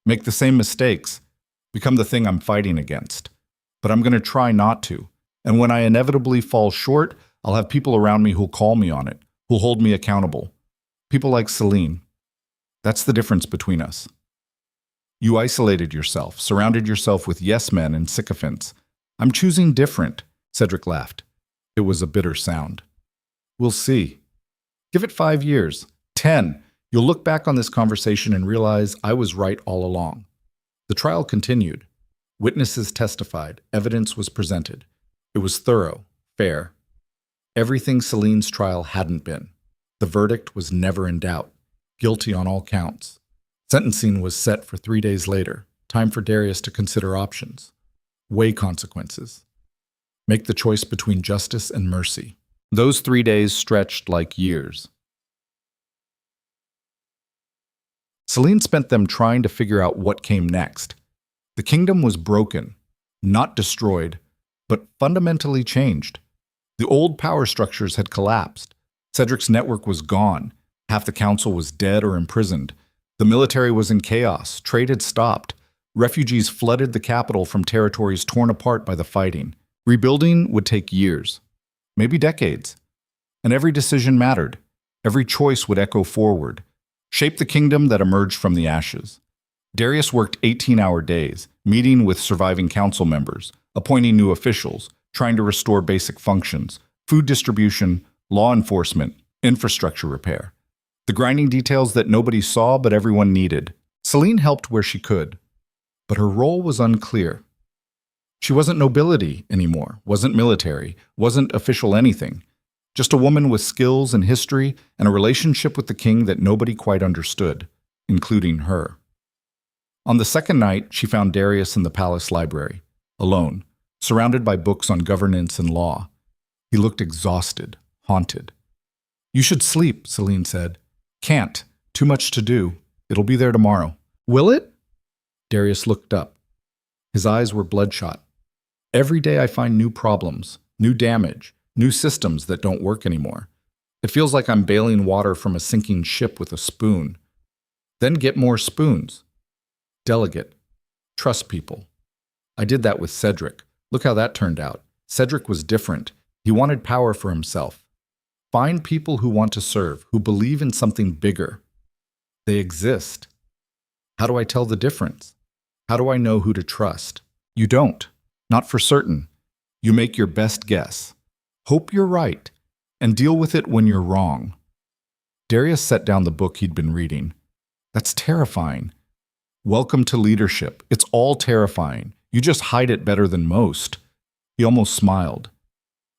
Make the same mistakes. Become the thing I'm fighting against. But I'm going to try not to. And when I inevitably fall short, I'll have people around me who'll call me on it, who'll hold me accountable. People like Celine. That's the difference between us. You isolated yourself, surrounded yourself with yes men and sycophants. I'm choosing different, Cedric laughed. It was a bitter sound. We'll see. Give it 5 years, 10. You'll look back on this conversation and realize I was right all along. The trial continued. Witnesses testified. Evidence was presented. It was thorough, fair. Everything Celine's trial hadn't been. The verdict was never in doubt. Guilty on all counts. Sentencing was set for 3 days later. Time for Darius to consider options. Weigh consequences. Make the choice between justice and mercy. Those 3 days stretched like years. Celine spent them trying to figure out what came next. The kingdom was broken, not destroyed, but fundamentally changed. The old power structures had collapsed. Cedric's network was gone. Half the council was dead or imprisoned. The military was in chaos. Trade had stopped. Refugees flooded the capital from territories torn apart by the fighting. Rebuilding would take years, maybe decades. And every decision mattered. Every choice would echo forward, shape the kingdom that emerged from the ashes. Darius worked 18-hour days, meeting with surviving council members, appointing new officials, trying to restore basic functions, food distribution, law enforcement, infrastructure repair. The grinding details that nobody saw but everyone needed. Celine helped where she could, but her role was unclear. She wasn't nobility anymore, wasn't military, wasn't official anything. Just a woman with skills and history and a relationship with the king that nobody quite understood, including her. On the second night, she found Darius in the palace library, alone, surrounded by books on governance and law. He looked exhausted, haunted. You should sleep, Celine said. Can't. Too much to do. It'll be there tomorrow. Will it? Darius looked up. His eyes were bloodshot. Every day I find new problems, new damage, new systems that don't work anymore. It feels like I'm bailing water from a sinking ship with a spoon. Then get more spoons. Delegate. Trust people. I did that with Cedric. Look how that turned out. Cedric was different. He wanted power for himself. Find people who want to serve, who believe in something bigger. They exist. How do I tell the difference? How do I know who to trust? You don't. Not for certain. You make your best guess. Hope you're right, and deal with it when you're wrong. Darius set down the book he'd been reading. That's terrifying. Welcome to leadership. It's all terrifying. You just hide it better than most. He almost smiled.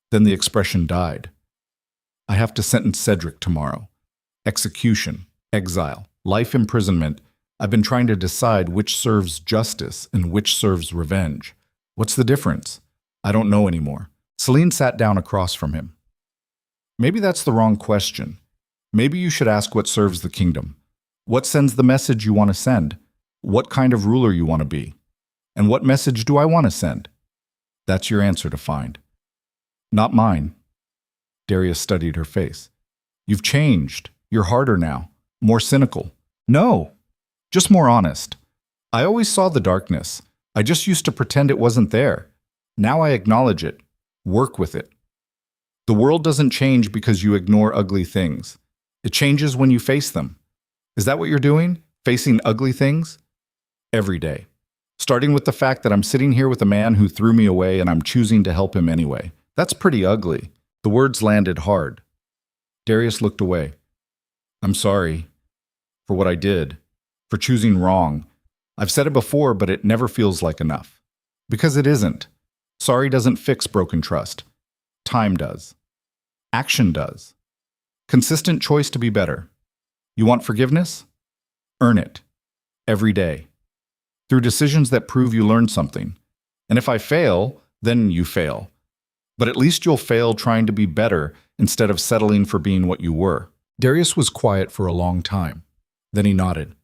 Then the expression died. I have to sentence Cedric tomorrow. Execution, exile, life imprisonment. I've been trying to decide which serves justice and which serves revenge. What's the difference? I don't know anymore. Celine sat down across from him. Maybe that's the wrong question. Maybe you should ask what serves the kingdom. What sends the message you want to send? What kind of ruler you want to be? And what message do I want to send? That's your answer to find. Not mine. Darius studied her face. You've changed. You're harder now. More cynical. No, just more honest. I always saw the darkness. I just used to pretend it wasn't there. Now I acknowledge it. Work with it. The world doesn't change because you ignore ugly things. It changes when you face them. Is that what you're doing? Facing ugly things? Every day. Starting with the fact that I'm sitting here with a man who threw me away and I'm choosing to help him anyway. That's pretty ugly. The words landed hard. Darius looked away. I'm sorry for what I did, for choosing wrong. I've said it before, but it never feels like enough. Because it isn't. Sorry doesn't fix broken trust. Time does. Action does. Consistent choice to be better. You want forgiveness? Earn it. Every day. Through decisions that prove you learned something. And if I fail, then you fail. But at least you'll fail trying to be better instead of settling for being what you were. Darius was quiet for a long time. Then he nodded.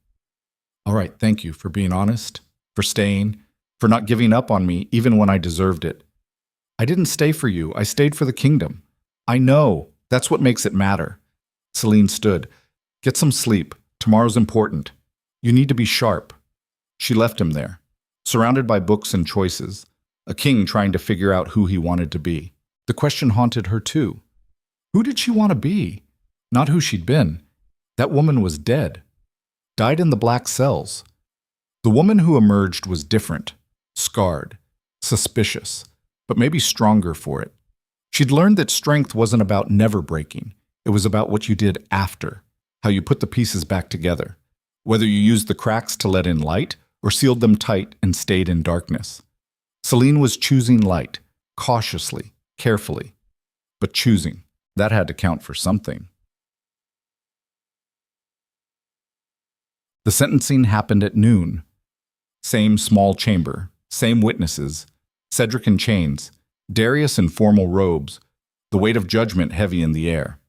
All right, thank you for being honest, for staying, for not giving up on me even when I deserved it. I didn't stay for you, I stayed for the kingdom. I know, that's what makes it matter. Celine stood. Get some sleep, tomorrow's important. You need to be sharp. She left him there, surrounded by books and choices, a king trying to figure out who he wanted to be. The question haunted her too. Who did she want to be? Not who she'd been. That woman was dead. Died in the black cells. The woman who emerged was different, scarred, suspicious, but maybe stronger for it. She'd learned that strength wasn't about never breaking. It was about what you did after, how you put the pieces back together, whether you used the cracks to let in light or sealed them tight and stayed in darkness. Celine was choosing light, cautiously, carefully, but choosing. That had to count for something. The sentencing happened at noon. Same small chamber, same witnesses, Cedric in chains, Darius in formal robes, the weight of judgment heavy in the air.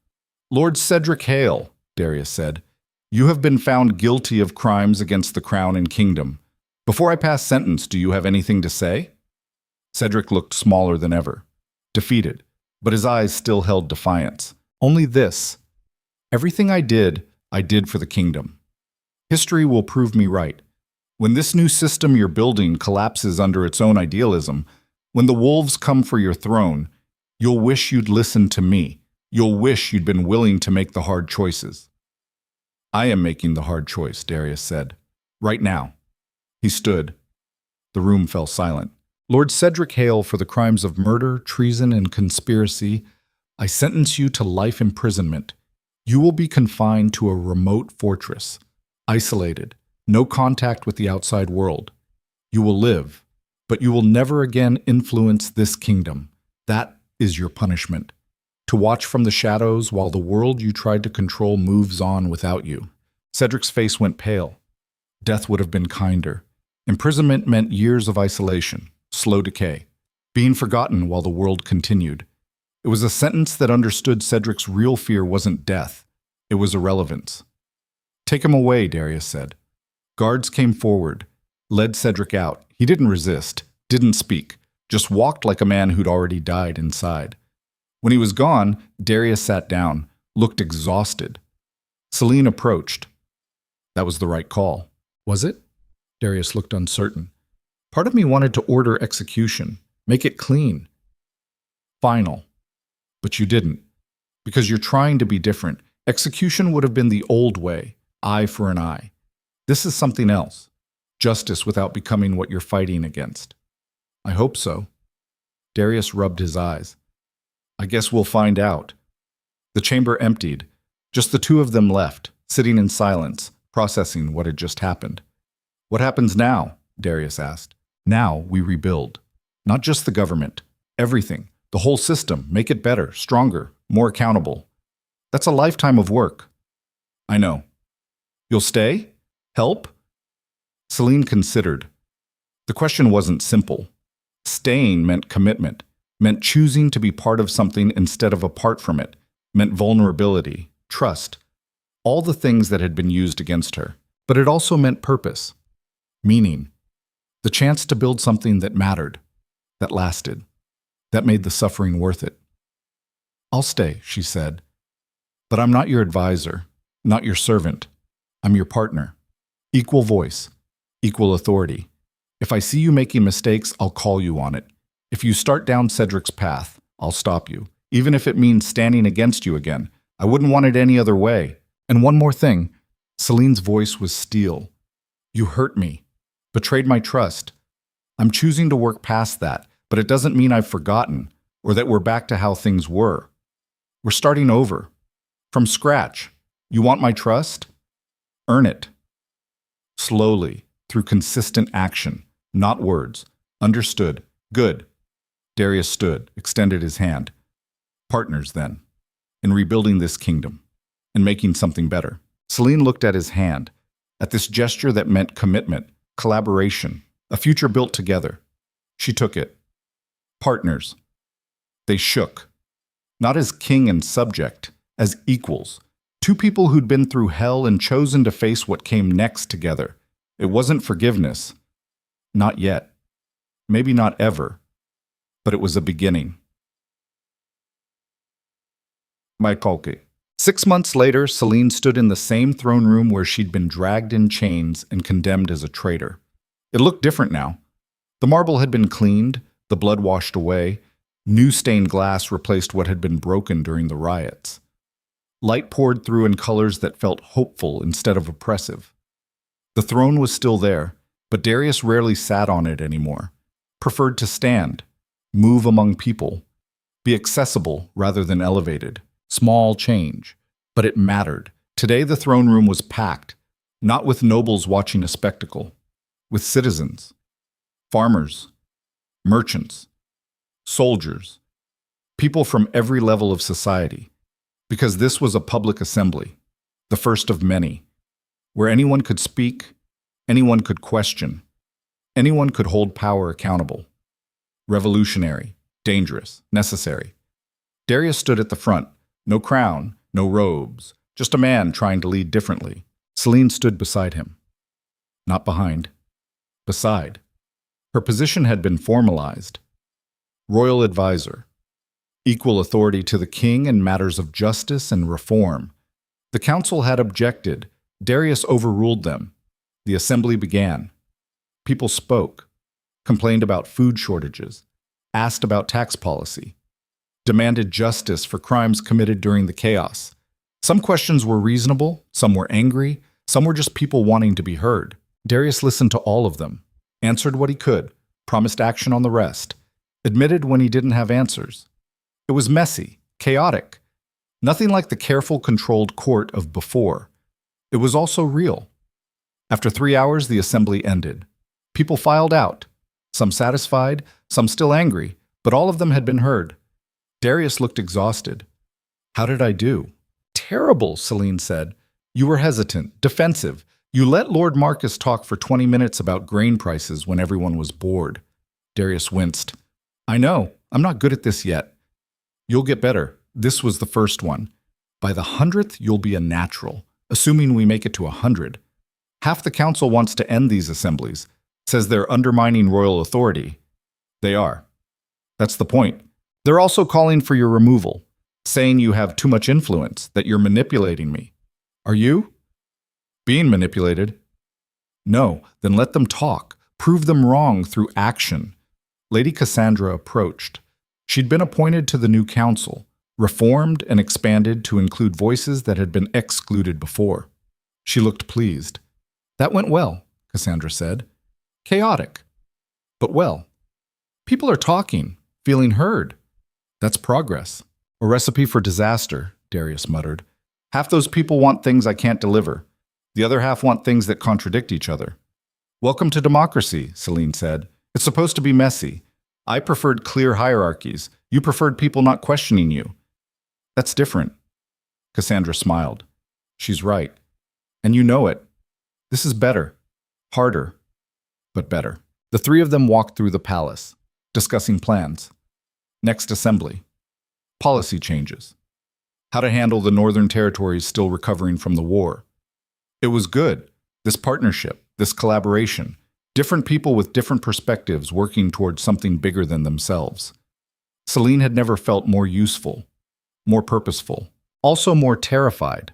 Lord Cedric Hale, Darius said, you have been found guilty of crimes against the crown and kingdom. Before I pass sentence, do you have anything to say? Cedric looked smaller than ever, defeated, but his eyes still held defiance. Only this. Everything I did for the kingdom. History will prove me right. When this new system you're building collapses under its own idealism, when the wolves come for your throne, you'll wish you'd listened to me. You'll wish you'd been willing to make the hard choices. I am making the hard choice, Darius said. Right now. He stood. The room fell silent. Lord Cedric Hale, for the crimes of murder, treason, and conspiracy, I sentence you to life imprisonment. You will be confined to a remote fortress, isolated, no contact with the outside world. You will live, but you will never again influence this kingdom. That is your punishment. To watch from the shadows while the world you tried to control moves on without you. Cedric's face went pale. Death would have been kinder. Imprisonment meant years of isolation, slow decay, being forgotten while the world continued. It was a sentence that understood Cedric's real fear wasn't death. It was irrelevance. Take him away, Darius said. Guards came forward, led Cedric out. He didn't resist, didn't speak, just walked like a man who'd already died inside. When he was gone, Darius sat down, looked exhausted. Celine approached. That was the right call. Was it? Darius looked uncertain. Part of me wanted to order execution, make it clean. Final. But you didn't. Because you're trying to be different. Execution would have been the old way, eye for an eye. This is something else. Justice without becoming what you're fighting against. I hope so. Darius rubbed his eyes. I guess we'll find out. The chamber emptied. Just the two of them left, sitting in silence, processing what had just happened. What happens now? Darius asked. Now we rebuild. Not just the government. Everything. The whole system. Make it better, stronger, more accountable. That's a lifetime of work. I know. You'll stay? Help? Celine considered. The question wasn't simple. Staying meant commitment. meant choosing to be part of something instead of apart from it, meant vulnerability, trust, all the things that had been used against her. But it also meant purpose, meaning, the chance to build something that mattered, that lasted, that made the suffering worth it. "I'll stay," she said, "but I'm not your advisor, not your servant. I'm your partner. Equal voice, equal authority. If I see you making mistakes, I'll call you on it. If you start down Cedric's path, I'll stop you, even if it means standing against you again. I wouldn't want it any other way. And one more thing," Celine's voice was steel. "You hurt me, betrayed my trust. I'm choosing to work past that, but it doesn't mean I've forgotten or that we're back to how things were. We're starting over, from scratch. You want my trust? Earn it. Slowly, through consistent action, not words. Understood. Good." Darius stood, extended his hand. "Partners, then, in rebuilding this kingdom, and making something better." Celine looked at his hand, at this gesture that meant commitment, collaboration, a future built together. She took it. Partners. They shook. Not as king and subject, as equals. Two people who'd been through hell and chosen to face what came next together. It wasn't forgiveness. Not yet. Maybe not ever. But it was a beginning. My Kolke. 6 months later, Celine stood in the same throne room where she'd been dragged in chains and condemned as a traitor. It looked different now. The marble had been cleaned, the blood washed away, new stained glass replaced what had been broken during the riots. Light poured through in colors that felt hopeful instead of oppressive. The throne was still there, but Darius rarely sat on it anymore. Preferred to stand, move among people, be accessible rather than elevated. Small change, but it mattered. Today the throne room was packed, not with nobles watching a spectacle, with citizens, farmers, merchants, soldiers, people from every level of society, because this was a public assembly, the first of many, where anyone could speak, anyone could question, anyone could hold power accountable. Revolutionary, dangerous, necessary. Darius stood at the front. No crown, no robes, just a man trying to lead differently. Celine stood beside him. Not behind. Beside. Her position had been formalized. Royal advisor. Equal authority to the king in matters of justice and reform. The council had objected. Darius overruled them. The assembly began. People spoke, complained about food shortages, asked about tax policy, demanded justice for crimes committed during the chaos. Some questions were reasonable, some were angry, some were just people wanting to be heard. Darius listened to all of them, answered what he could, promised action on the rest, admitted when he didn't have answers. It was messy, chaotic, nothing like the careful, controlled court of before. It was also real. After 3 hours, the assembly ended. People filed out, some satisfied, some still angry, but all of them had been heard. Darius looked exhausted. "How did I do?" "Terrible," Celine said. "You were hesitant, defensive. You let Lord Marcus talk for 20 minutes about grain prices when everyone was bored." Darius winced. "I know. I'm not good at this yet." "You'll get better. This was the first one. By the 100th, you'll be a natural, assuming we make it to 100. Half the council wants to end these assemblies, says they're undermining royal authority. They are. That's the point. They're also calling for your removal, saying you have too much influence, that you're manipulating me. Are you? Being manipulated? No, then let them talk. Prove them wrong through action. Lady Cassandra approached. She'd been appointed to the new council, reformed and expanded to include voices that had been excluded before. She looked pleased. "That went well," Cassandra said. "Chaotic, but well. People are talking, feeling heard. That's progress. A recipe for disaster," Darius muttered. "Half those people want things I can't deliver. The other half want things that contradict each other." "Welcome to democracy," Celine said. "It's supposed to be messy. I preferred clear hierarchies. You preferred people not questioning you." "That's different." Cassandra smiled. "She's right. And you know it. This is better. Harder, but better." The three of them walked through the palace, discussing plans. Next assembly. Policy changes. How to handle the Northern Territories still recovering from the war. It was good. This partnership, this collaboration, different people with different perspectives working towards something bigger than themselves. Celine had never felt more useful, more purposeful, also more terrified.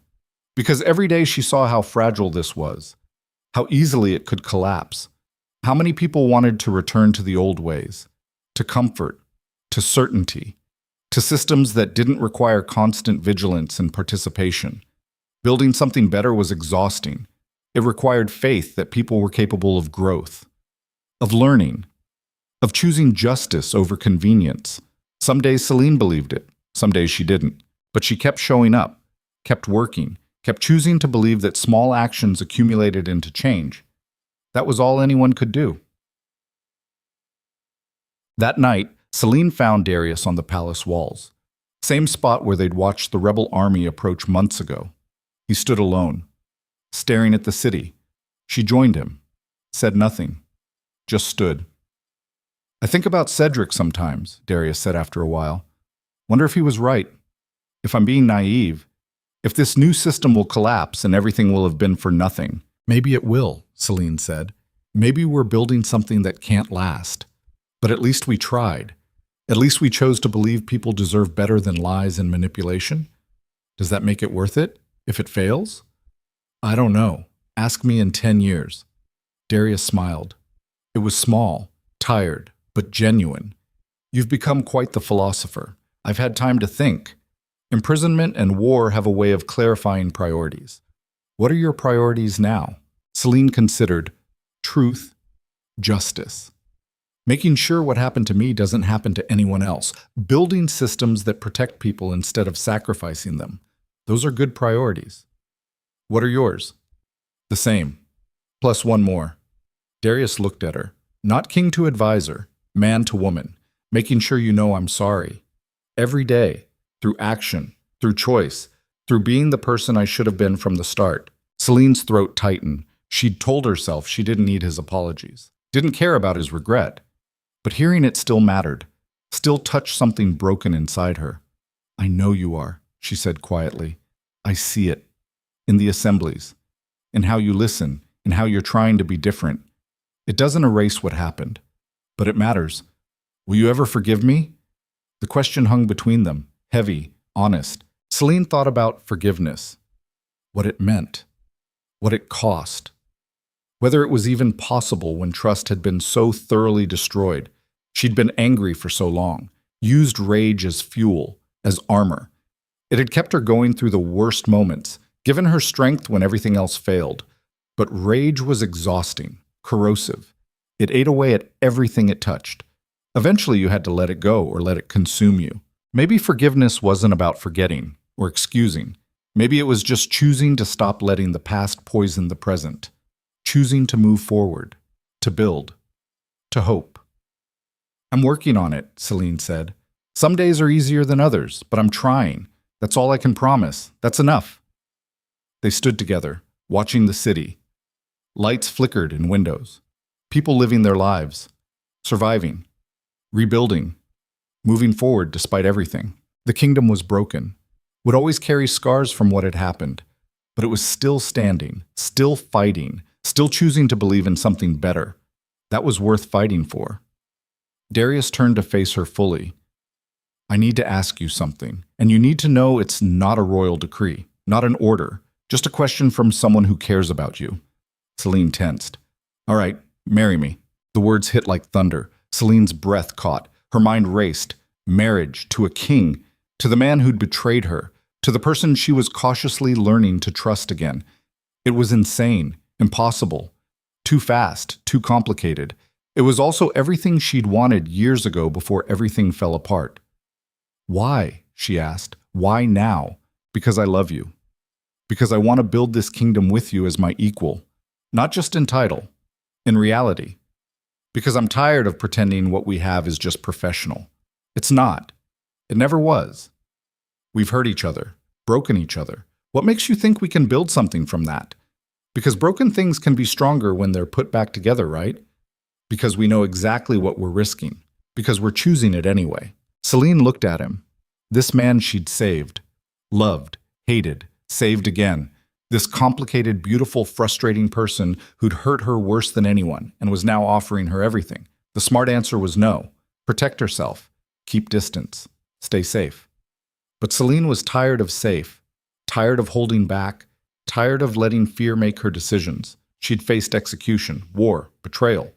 Because every day she saw how fragile this was, how easily it could collapse, how many people wanted to return to the old ways, to comfort, to certainty, to systems that didn't require constant vigilance and participation. Building something better was exhausting. It required faith that people were capable of growth, of learning, of choosing justice over convenience. Some days Celine believed it, some days she didn't. But she kept showing up, kept working, kept choosing to believe that small actions accumulated into change. That was all anyone could do. That night, Celine found Darius on the palace walls. Same spot where they'd watched the rebel army approach months ago. He stood alone, staring at the city. She joined him, said nothing, just stood. "I think about Cedric sometimes," Darius said after a while. "Wonder if he was right. If I'm being naive, if this new system will collapse and everything will have been for nothing." "Maybe it will," Celine said. "Maybe we're building something that can't last. But at least we tried. At least we chose to believe people deserve better than lies and manipulation. Does that make it worth it, if it fails? I don't know. Ask me in 10 years. Darius smiled. It was small, tired, but genuine. "You've become quite the philosopher. I've had time to think. Imprisonment and war have a way of clarifying priorities. What are your priorities now?" Celine considered truth, justice. Making sure what happened to me doesn't happen to anyone else. Building systems that protect people instead of sacrificing them. Those are good priorities. What are yours? The same. Plus one more. Darius looked at her. Not king to advisor, man to woman. Making sure you know I'm sorry. Every day. Through action, through choice, through being the person I should have been from the start. Celine's throat tightened. She'd told herself she didn't need his apologies, didn't care about his regret. But hearing it still mattered, still touched something broken inside her. "I know you are," she said quietly. "I see it. In the assemblies, in how you listen, in how you're trying to be different. It doesn't erase what happened, but it matters. Will you ever forgive me?" The question hung between them. Heavy, honest. Celine thought about forgiveness, what it meant, what it cost, whether it was even possible when trust had been so thoroughly destroyed. She'd been angry for so long, used rage as fuel, as armor. It had kept her going through the worst moments, given her strength when everything else failed. But rage was exhausting, corrosive. It ate away at everything it touched. Eventually you had to let it go or let it consume you. Maybe forgiveness wasn't about forgetting or excusing. Maybe it was just choosing to stop letting the past poison the present, choosing to move forward, to build, to hope. "I'm working on it," Celine said. "Some days are easier than others, but I'm trying. That's all I can promise. That's enough." They stood together, watching the city. Lights flickered in windows. People living their lives, surviving, rebuilding, moving forward despite everything. The kingdom was broken, would always carry scars from what had happened, but it was still standing, still fighting, still choosing to believe in something better. That was worth fighting for. Darius turned to face her fully. "I need to ask you something, and you need to know it's not a royal decree, not an order, just a question from someone who cares about you." Celine tensed. "All right, marry me." The words hit like thunder. Celine's breath caught. Her mind raced. Marriage to a king, to the man who'd betrayed her, to the person she was cautiously learning to trust again. It was insane, impossible, too fast, too complicated. It was also everything she'd wanted years ago before everything fell apart. "Why?" she asked. "Why now?" "Because I love you. Because I want to build this kingdom with you as my equal. Not just in title, in reality. Because I'm tired of pretending what we have is just professional. It's not. It never was. We've hurt each other, broken each other. What makes you think we can build something from that? Because broken things can be stronger when they're put back together, right? Because we know exactly what we're risking. Because we're choosing it anyway." Celine looked at him. This man she'd saved, loved, hated, saved again. This complicated, beautiful, frustrating person who'd hurt her worse than anyone and was now offering her everything. The smart answer was no. Protect herself. Keep distance. Stay safe. But Celine was tired of safe, tired of holding back, tired of letting fear make her decisions. She'd faced execution, war, betrayal.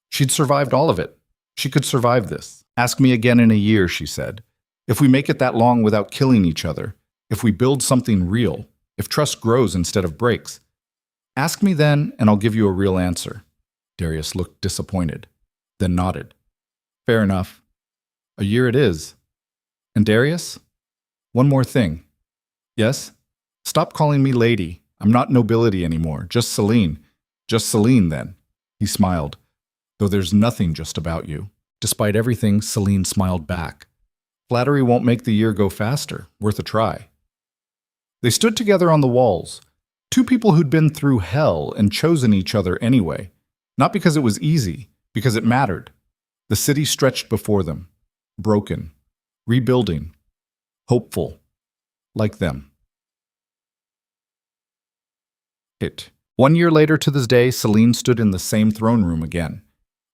She'd survived all of it. She could survive this. Ask me again in a year, she said. If we make it that long without killing each other, if we build something real, if trust grows instead of breaks, ask me then and I'll give you a real answer. Darius looked disappointed, then nodded. Fair enough. A year it is. And Darius? One more thing. Yes? Stop calling me lady. I'm not nobility anymore. Just Celine. Just Celine, then. He smiled. Though there's nothing just about you. Despite everything, Celine smiled back. Flattery won't make the year go faster. Worth a try. They stood together on the walls. Two people who'd been through hell and chosen each other anyway. Not because it was easy, because it mattered. The city stretched before them. Broken. Rebuilding. Hopeful. Like them. 1 year later to this day, Celine stood in the same throne room again.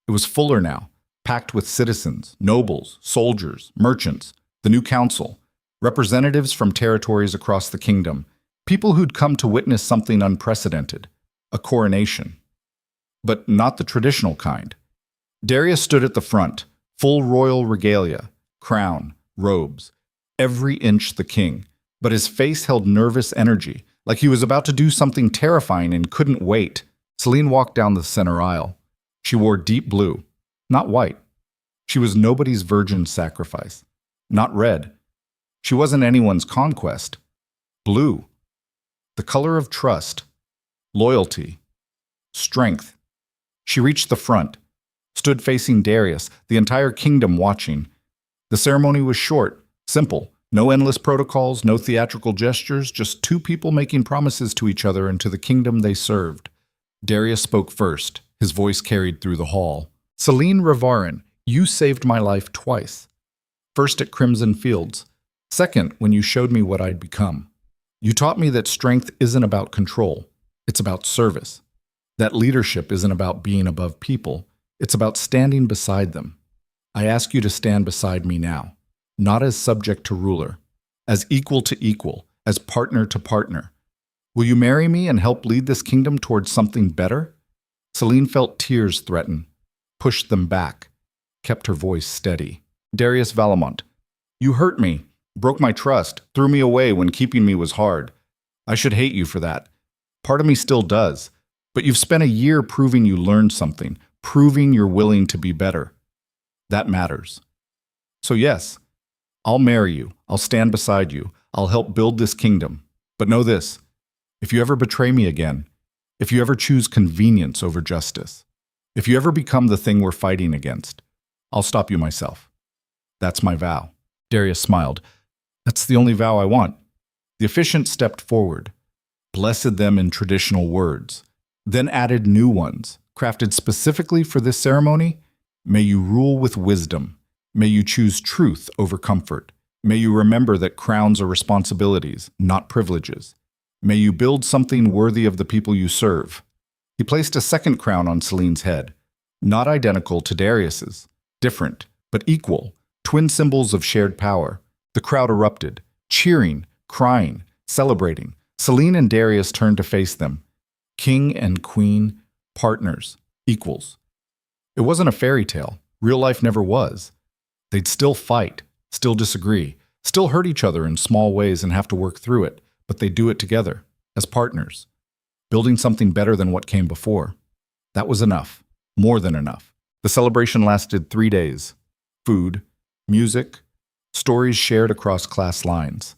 It was fuller now, packed with citizens, nobles, soldiers, merchants, the new council, representatives from territories across the kingdom, people who'd come to witness something unprecedented, a coronation. But not the traditional kind. Darius stood at the front, full royal regalia, crown, robes, every inch the king, but his face held nervous energy, like he was about to do something terrifying and couldn't wait. Celine walked down the center aisle. She wore deep blue, not white. She was nobody's virgin sacrifice, not red. She wasn't anyone's conquest. Blue. The color of trust, loyalty, strength. She reached the front, stood facing Darius, the entire kingdom watching. The ceremony was short, simple. No endless protocols, no theatrical gestures, just two people making promises to each other and to the kingdom they served. Darius spoke first. His voice carried through the hall. Celine Rivarin, you saved my life twice. First at Crimson Fields. Second, when you showed me what I'd become. You taught me that strength isn't about control. It's about service. That leadership isn't about being above people. It's about standing beside them. I ask you to stand beside me now. Not as subject to ruler, as equal to equal, as partner to partner. Will you marry me and help lead this kingdom towards something better? Celine felt tears threaten, pushed them back, kept her voice steady. Darius Valamont, you hurt me, broke my trust, threw me away when keeping me was hard. I should hate you for that. Part of me still does, but you've spent a year proving you learned something, proving you're willing to be better. That matters. So yes, I'll marry you, I'll stand beside you, I'll help build this kingdom. But know this, if you ever betray me again, if you ever choose convenience over justice, if you ever become the thing we're fighting against, I'll stop you myself. That's my vow. Darius smiled. That's the only vow I want. The officiant stepped forward, blessed them in traditional words, then added new ones, crafted specifically for this ceremony. May you rule with wisdom. May you choose truth over comfort. May you remember that crowns are responsibilities, not privileges. May you build something worthy of the people you serve. He placed a second crown on Celine's head, not identical to Darius's, different, but equal, twin symbols of shared power. The crowd erupted, cheering, crying, celebrating. Celine and Darius turned to face them. King and queen, partners, equals. It wasn't a fairy tale. Real life never was. They'd still fight, still disagree, still hurt each other in small ways and have to work through it, but they'd do it together, as partners, building something better than what came before. That was enough, more than enough. The celebration lasted 3 days. Food, music, stories shared across class lines.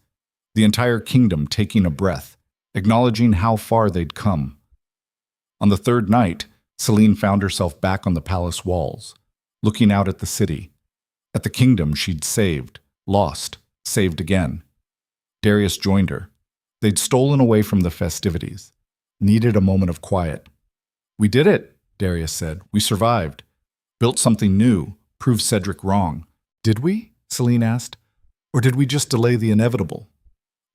The entire kingdom taking a breath, acknowledging how far they'd come. On the third night, Celine found herself back on the palace walls, looking out at the city, at the kingdom she'd saved, lost, saved again. Darius joined her. They'd stolen away from the festivities, needed a moment of quiet. We did it, Darius said. We survived. Built something new, proved Cedric wrong. Did we? Celine asked. Or did we just delay the inevitable?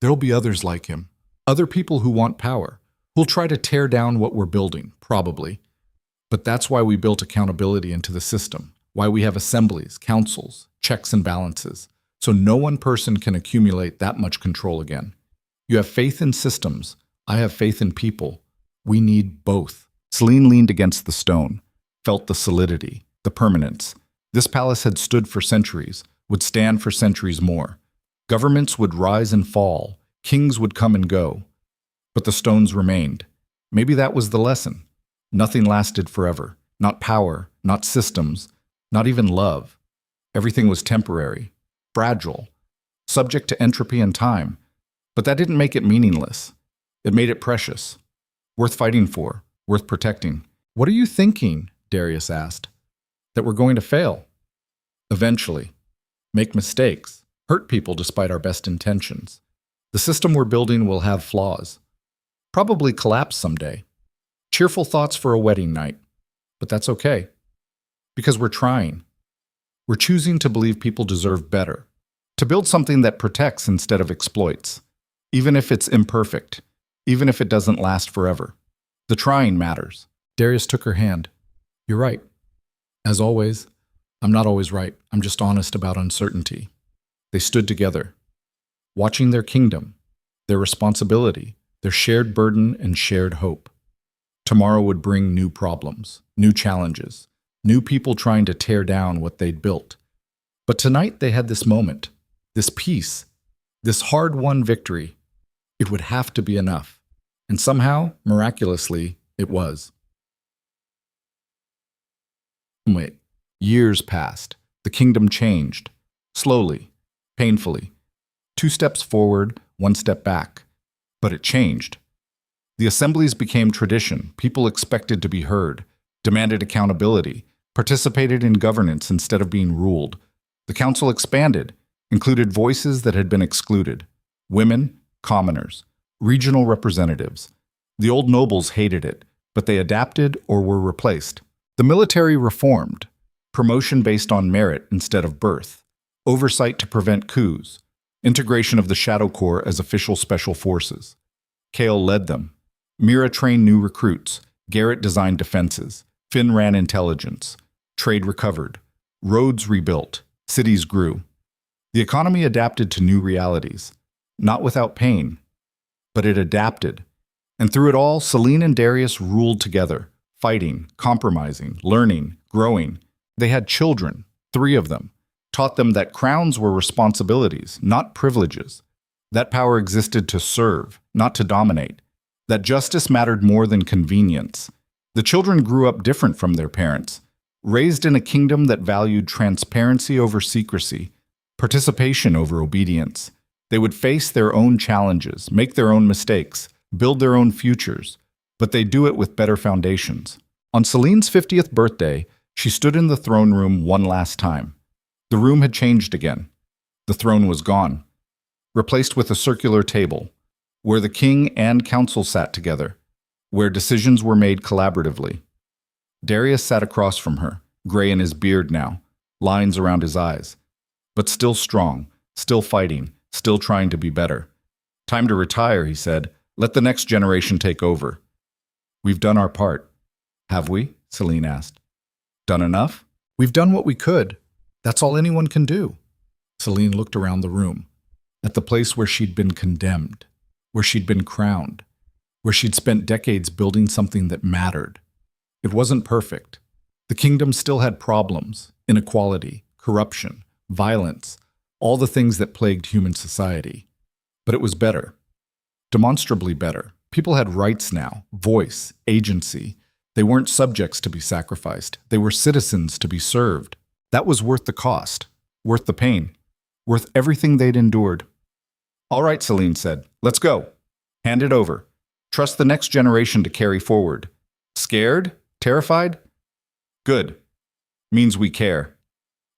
There'll be others like him. Other people who want power, who'll try to tear down what we're building, probably. But that's why we built accountability into the system, why we have assemblies, councils, checks and balances, so no one person can accumulate that much control again. You have faith in systems. I have faith in people. We need both. Celine leaned against the stone, felt the solidity, the permanence. This palace had stood for centuries, would stand for centuries more. Governments would rise and fall, kings would come and go. But the stones remained. Maybe that was the lesson. Nothing lasted forever. Not power, not systems, not even love. Everything was temporary, fragile, subject to entropy and time. But that didn't make it meaningless. It made it precious, worth fighting for, worth protecting. What are you thinking? Darius asked. That we're going to fail. Eventually. Make mistakes. Hurt people despite our best intentions. The system we're building will have flaws. Probably collapse someday. Cheerful thoughts for a wedding night. But that's okay. Because we're trying. We're choosing to believe people deserve better. To build something that protects instead of exploits. Even if it's imperfect. Even if it doesn't last forever. The trying matters. Darius took her hand. You're right. As always, I'm not always right. I'm just honest about uncertainty. They stood together, watching their kingdom, their responsibility, their shared burden and shared hope. Tomorrow would bring new problems, new challenges, new people trying to tear down what they'd built. But tonight they had this moment, this peace, this hard-won victory. It would have to be enough. And somehow, miraculously, it was. Wait. Years passed. The kingdom changed. Slowly, painfully. 2 steps forward, 1 step back. But it changed. The assemblies became tradition. People expected to be heard, demanded accountability, participated in governance instead of being ruled. The council expanded, included voices that had been excluded. Women, commoners, regional representatives. The old nobles hated it, but they adapted or were replaced. The military reformed. Promotion based on merit instead of birth, oversight to prevent coups, integration of the Shadow Corps as official special forces. Kale led them. Mira trained new recruits. Garrett designed defenses. Finn ran intelligence. Trade recovered. Roads rebuilt. Cities grew. The economy adapted to new realities. Not without pain. But it adapted. And through it all, Celine and Darius ruled together, fighting, compromising, learning, growing. They had children, 3 of them, taught them that crowns were responsibilities, not privileges. That power existed to serve, not to dominate. That justice mattered more than convenience. The children grew up different from their parents, raised in a kingdom that valued transparency over secrecy, participation over obedience. They would face their own challenges, make their own mistakes, build their own futures, but they'd do it with better foundations. On Celine's 50th birthday, she stood in the throne room one last time. The room had changed again. The throne was gone, replaced with a circular table, where the king and council sat together, where decisions were made collaboratively. Darius sat across from her, gray in his beard now, lines around his eyes, but still strong, still fighting, still trying to be better. Time to retire, he said. Let the next generation take over. We've done our part. Have we? Celine asked. Done enough? We've done what we could. That's all anyone can do. Celine looked around the room, at the place where she'd been condemned, where she'd been crowned, where she'd spent decades building something that mattered. It wasn't perfect. The kingdom still had problems, inequality, corruption, violence, all the things that plagued human society. But it was better. Demonstrably better. People had rights now, voice, agency. They weren't subjects to be sacrificed. They were citizens to be served. That was worth the cost, worth the pain, worth everything they'd endured. All right, Celine said. Let's go. Hand it over. Trust the next generation to carry forward. Scared? Terrified? Good. Means we care.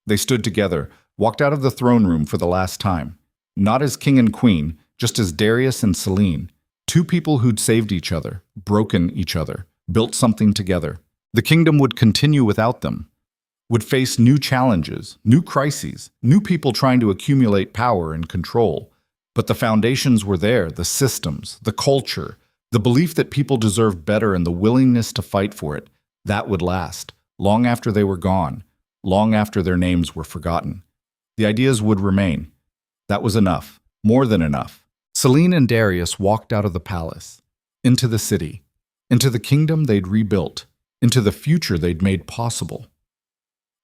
They stood together, walked out of the throne room for the last time. Not as king and queen, just as Darius and Celine. 2 people who'd saved each other, broken each other, built something together. The kingdom would continue without them. would face new challenges, new crises, new people trying to accumulate power and control. But the foundations were there, the systems, the culture, the belief that people deserved better and the willingness to fight for it. That would last, long after they were gone, long after their names were forgotten. The ideas would remain. That was enough, more than enough. Selene and Darius walked out of the palace, into the city, into the kingdom they'd rebuilt, into the future they'd made possible.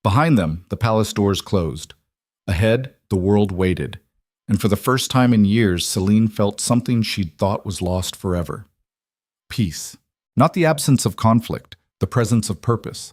Behind them, the palace doors closed. Ahead, the world waited. And for the first time in years, Selene felt something she'd thought was lost forever. Peace. Not the absence of conflict, the presence of purpose.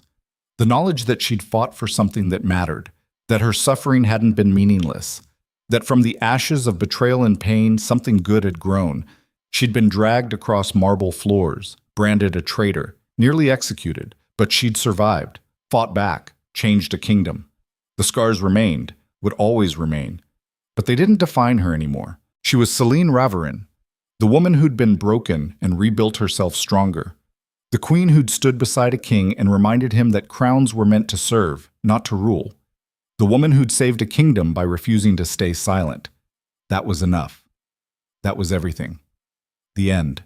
The knowledge that she'd fought for something that mattered, that her suffering hadn't been meaningless, that from the ashes of betrayal and pain, something good had grown. She'd been dragged across marble floors, branded a traitor, nearly executed, but she'd survived, fought back, changed a kingdom. The scars remained, would always remain. But they didn't define her anymore. She was Selene Raverin, the woman who'd been broken and rebuilt herself stronger. The queen who'd stood beside a king and reminded him that crowns were meant to serve, not to rule. The woman who'd saved a kingdom by refusing to stay silent. That was enough. That was everything. The end.